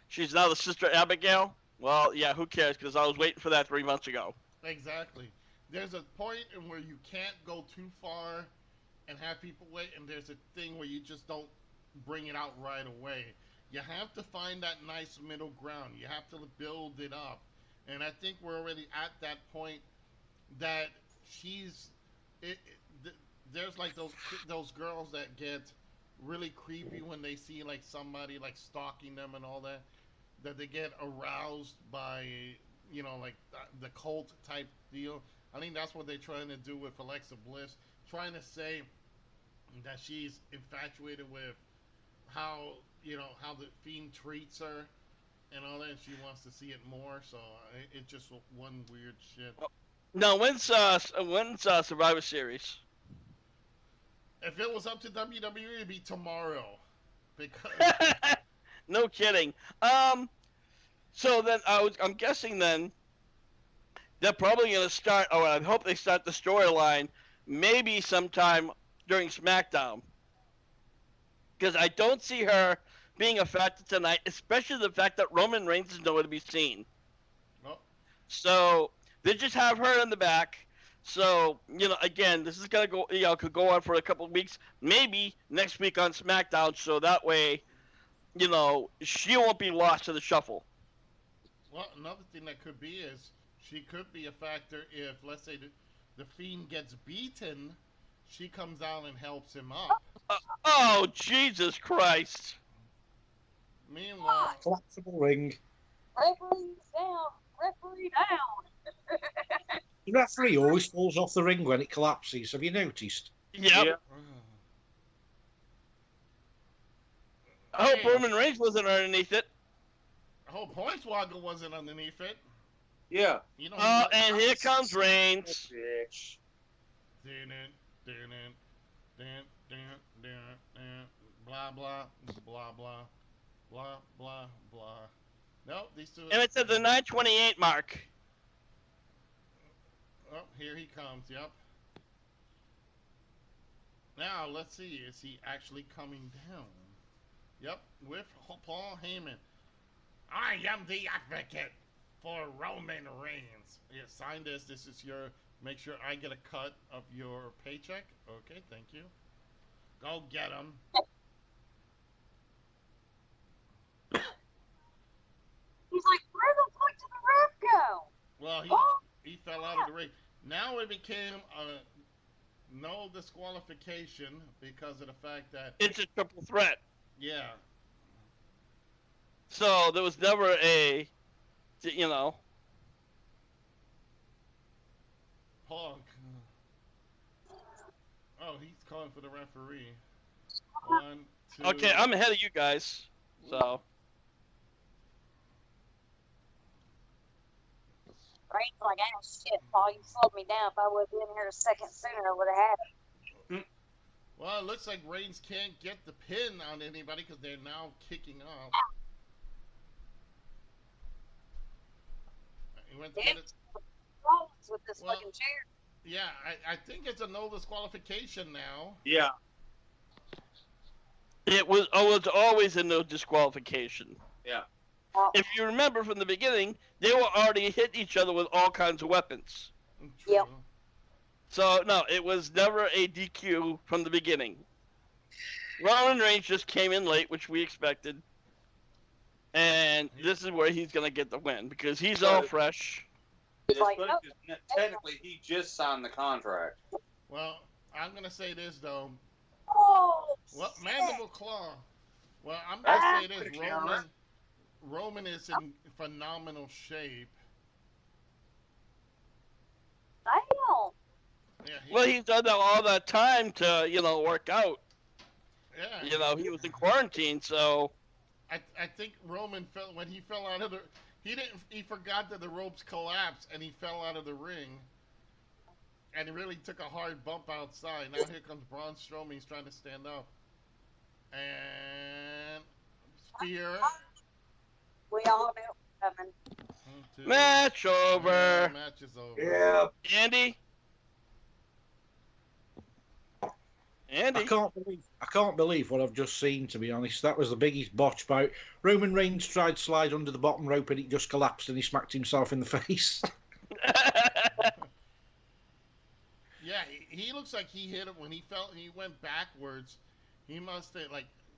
she's now the Sister Abigail. Well, yeah, who cares? Because I was waiting for that 3 months ago. Exactly. There's a point in where you can't go too far and have people wait, and there's a thing where you just don't bring it out right away. You have to find that nice middle ground. You have to build it up. and I think we're already at that point that she's. There's like those girls that get really creepy when they see like somebody like stalking them and all that. That they get aroused by, like the cult type deal. I think that's what they're trying to do with Alexa Bliss, trying to say that she's infatuated with how how the Fiend treats her and all that. And she wants to see it more, so it's just one weird shit. Now, when's Survivor Series? If it was up to WWE, it'd be tomorrow, because No kidding. So then I'm guessing then they're probably going to start. Oh, I hope they start the storyline maybe sometime during SmackDown, because I don't see her being a factor tonight, especially the fact that Roman Reigns is nowhere to be seen. oh, So they just have her in the back. So again, this is gonna go. Could go on for a couple of weeks, maybe next week on SmackDown. So that way, she won't be lost to the shuffle. well, another thing that could be is she could be a factor if, let's say, the Fiend gets beaten, she comes out and helps him up. Oh, Jesus Christ! Meanwhile, Collapsible ring. Referee down. Referee down. The referee always falls off the ring when it collapses. Have you noticed? Yep. Yeah. I hope Hey, Roman Reigns wasn't underneath it. I hope Hornswoggle wasn't underneath it. Yeah. Oh, and here comes Reigns. Bitch. Blah blah blah blah blah blah blah. Nope, these two. And it's at the 9:28 mark. Oh, here he comes. Yep. Now let's see. Is he actually coming down? Yep, with Paul Heyman. I am the advocate for Roman Reigns. Yeah, sign this. This is your. Make sure I get a cut of your paycheck. Okay, thank you. Go get him. He's like, where the fuck did the ref go? Well, Oh, he fell out of the ring. Now it became a no disqualification because of the fact that It's a triple threat. yeah. So there was never a, Punk. Oh, he's calling for the referee. 1, 2. Okay, I'm ahead of you guys. So Reigns like, oh shit, Paul, you slowed me down. If I would have been here a second sooner, I would have had it. Well, it looks like Reigns can't get the pin on anybody because they're now kicking off. He went to get it. Rollins with this Well- fucking chair. Yeah, I think it's a no disqualification now. Yeah. it was always a no disqualification. Yeah. If you remember from the beginning, they were already hitting each other with all kinds of weapons. True. Yep. So no, it was never a DQ from the beginning. Roman Reigns just came in late, which we expected. And this is where he's gonna get the win because he's all fresh. It's like, funny 'cause technically he just signed the contract. Well, I'm gonna say this though. Oh, Well, shit. mandible claw. Well, I'm gonna say this. Good counter. Roman is in phenomenal shape. Damn. Yeah. Well, he's done that all that time to work out. yeah. He was in quarantine, so I think Roman fell when he fell out of the. He forgot that the ropes collapsed and he fell out of the ring. And he really took a hard bump outside. Now here comes Braun Strowman. He's trying to stand up. And spear. We all knew it was coming. 1, 2. match over. Yeah, match is over. Yeah. Andy. I can't believe what I've just seen, to be honest. That was the biggest botch bout. Roman Reigns tried to slide under the bottom rope and it just collapsed and he smacked himself in the face. Yeah, he looks like he hit him when he fell. He went backwards. He must have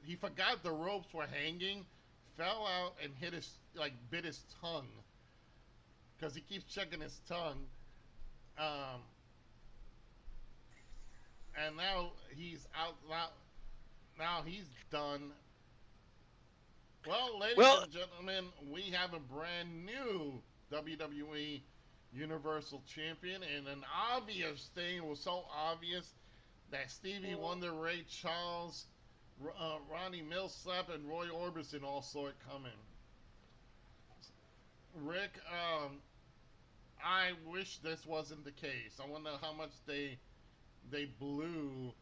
he forgot the ropes were hanging, fell out and bit his tongue. because he keeps checking his tongue. And now he's out. Now he's done. Well, ladies and gentlemen, we have a brand new WWE Universal Champion, and an obvious thing. It was so obvious that Stevie Wonder, Ray Charles, Ronnie Millsap, and Roy Orbison all saw it coming. Rick, I wish this wasn't the case. I wonder how much they blew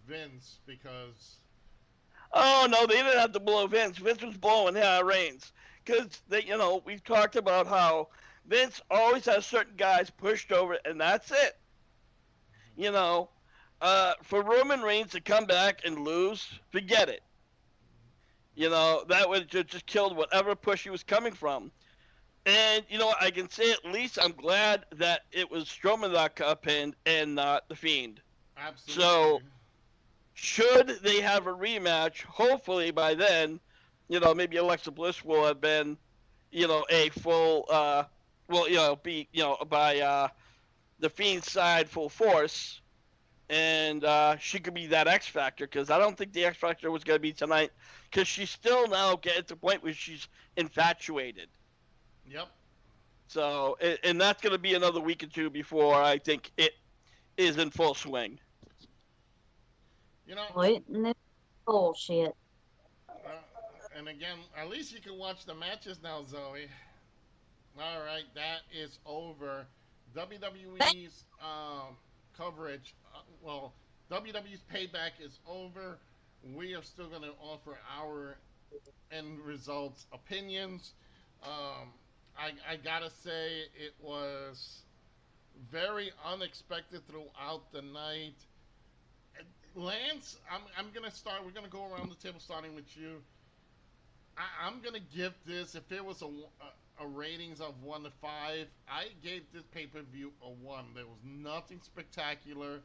Vince because. Oh no, they didn't have to blow Vince. Vince was blowing Reigns because we've talked about how Vince always has certain guys pushed over, and that's it. For Roman Reigns to come back and lose, forget it. That would just killed whatever push he was coming from. And, I can say at least I'm glad that it was Strowman that got pinned and not The Fiend. Absolutely. So, should they have a rematch, hopefully by then, maybe Alexa Bliss will have been, a full, by The Fiend's side full force. And she could be that X Factor, because I don't think the X Factor was going to be tonight, because she's still now getting to the point where she's infatuated. Yep. So, and that's going to be another week or two before I think it is in full swing. Bullshit. And again, at least you can watch the matches now, Zoe. All right, that is over. WWE's coverage, WWE's Payback is over. We are still going to offer our end results opinions. I gotta say it was very unexpected throughout the night. Lance, I'm gonna start. We're gonna go around the table, starting with you. I'm gonna give this, if it was a ratings of 1 to 5, I gave this pay-per-view a 1. There was nothing spectacular.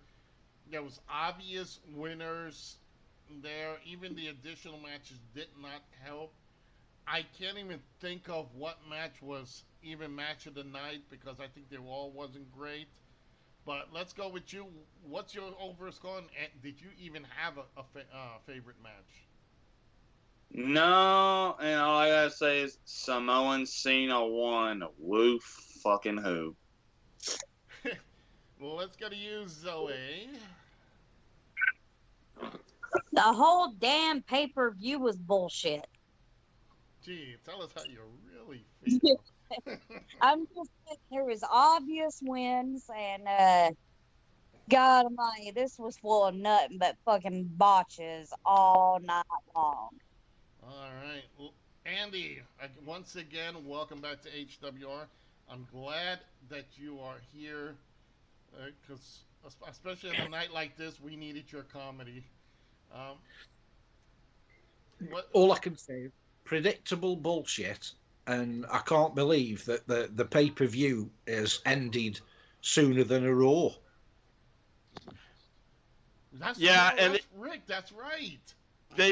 There was obvious winners there. Even the additional matches did not help. I can't even think of what match was even match of the night because I think they all wasn't great. But let's go with you. What's your overall score? And did you even have a favorite match? No, and all I gotta say is Samoan Cena won. Woo fucking who. Well, let's go to you, Zoe. The whole damn pay-per-view was bullshit. Gee, tell us how you really feel. I'm just saying there was obvious wins, and God Almighty, this was full of nothing but fucking botches all night long. All right, well, Andy. Once again, welcome back to HWR. I'm glad that you are here because, especially on a night like this, we needed your comedy. All I can say is predictable bullshit. And I can't believe that the pay-per-view has ended sooner than a Raw. Rick, that's right. They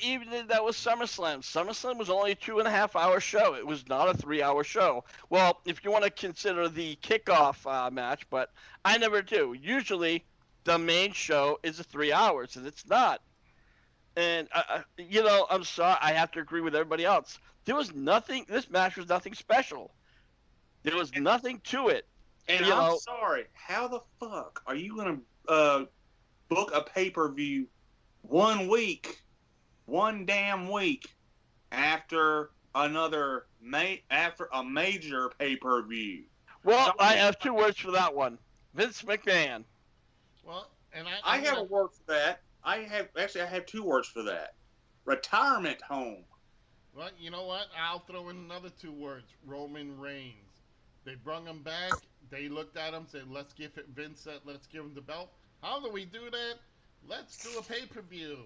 even did that with SummerSlam. SummerSlam was only a 2.5-hour show. It was not a 3-hour show. Well, if you want to consider the kickoff match, but I never do. Usually, the main show is 3 hours, and it's not. And I'm sorry, I have to agree with everybody else. There was nothing. This match was nothing special. There was nothing to it. And I'm sorry. How the fuck are you gonna book a pay-per-view 1 week, one damn week after another after a major pay-per-view? Well, I have 2 words for that one. Vince McMahon. Well, and I have a word for that. I have 2 words for that. Retirement home. Well, you know what? I'll throw in another 2 words. Roman Reigns. They brung him back. They looked at him, said, let's give it. Vince said, let's give him the belt. How do we do that? Let's do a pay-per-view.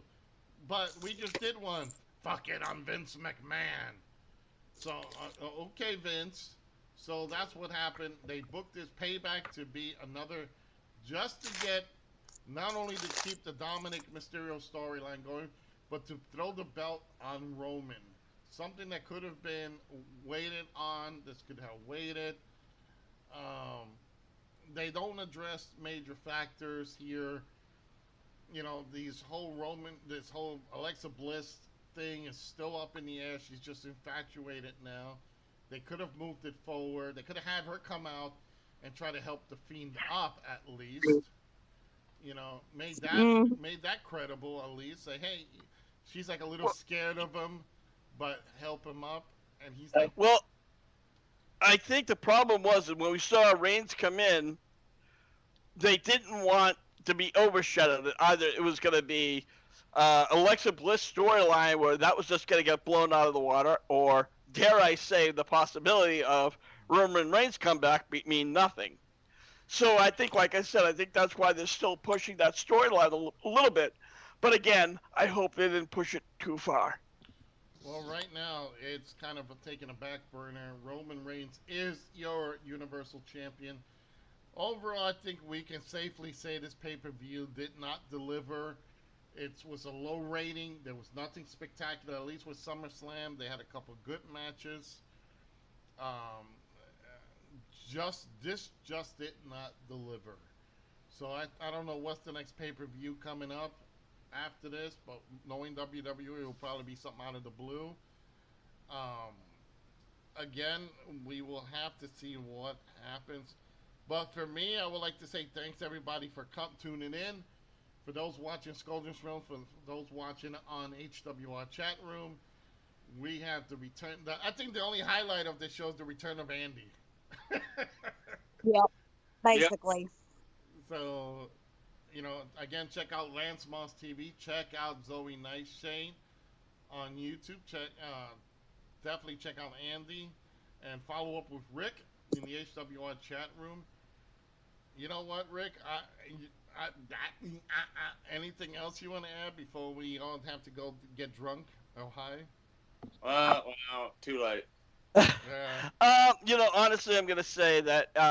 But we just did one. Fuck it, I'm Vince McMahon. So, okay, Vince. So that's what happened. They booked this Payback to be another, just to get, not only to keep the Dominic Mysterio storyline going, but to throw the belt on Roman. something that could have been waited on. This could have waited. They don't address major factors here. You know, this whole Alexa Bliss thing is still up in the air. She's just infatuated now. They could have moved it forward. They could have had her come out and try to help the Fiend up at least. You know, made that credible at least. Say, hey, she's like a little scared of him, but help him up. And he's like, well, I think the problem was that when we saw Reigns come in, they didn't want to be overshadowed. Either it was going to be Alexa Bliss storyline where that was just going to get blown out of the water, or dare I say, the possibility of Roman Reigns come back mean nothing. So I think, like I said, I think that's why they're still pushing that storyline a little bit. But again, I hope they didn't push it too far. well, right now it's kind of taking a back burner. Roman Reigns is your Universal Champion. Overall, I think we can safely say this pay-per-view did not deliver. It was a low rating. There was nothing spectacular, at least with SummerSlam. They had a couple good matches. This just did not deliver. So I don't know what's the next pay-per-view coming up after this, but knowing WWE, it will probably be something out of the blue. Again, we will have to see what happens. But for me, I would like to say thanks everybody for tuning in. For those watching Scolders Realm, for those watching on HWR chat room, we have the return. I think the only highlight of this show is the return of Andy. Yep, basically. Yep. So, you know, again, check out Lance Moss TV. Check out Zoe Nightshade on YouTube. Definitely check out Andy and follow up with Rick in the HWR chat room. You know what, Rick? Anything else you want to add before we all have to go get drunk or high? Well, too late. Yeah. You know, honestly, I'm going to say that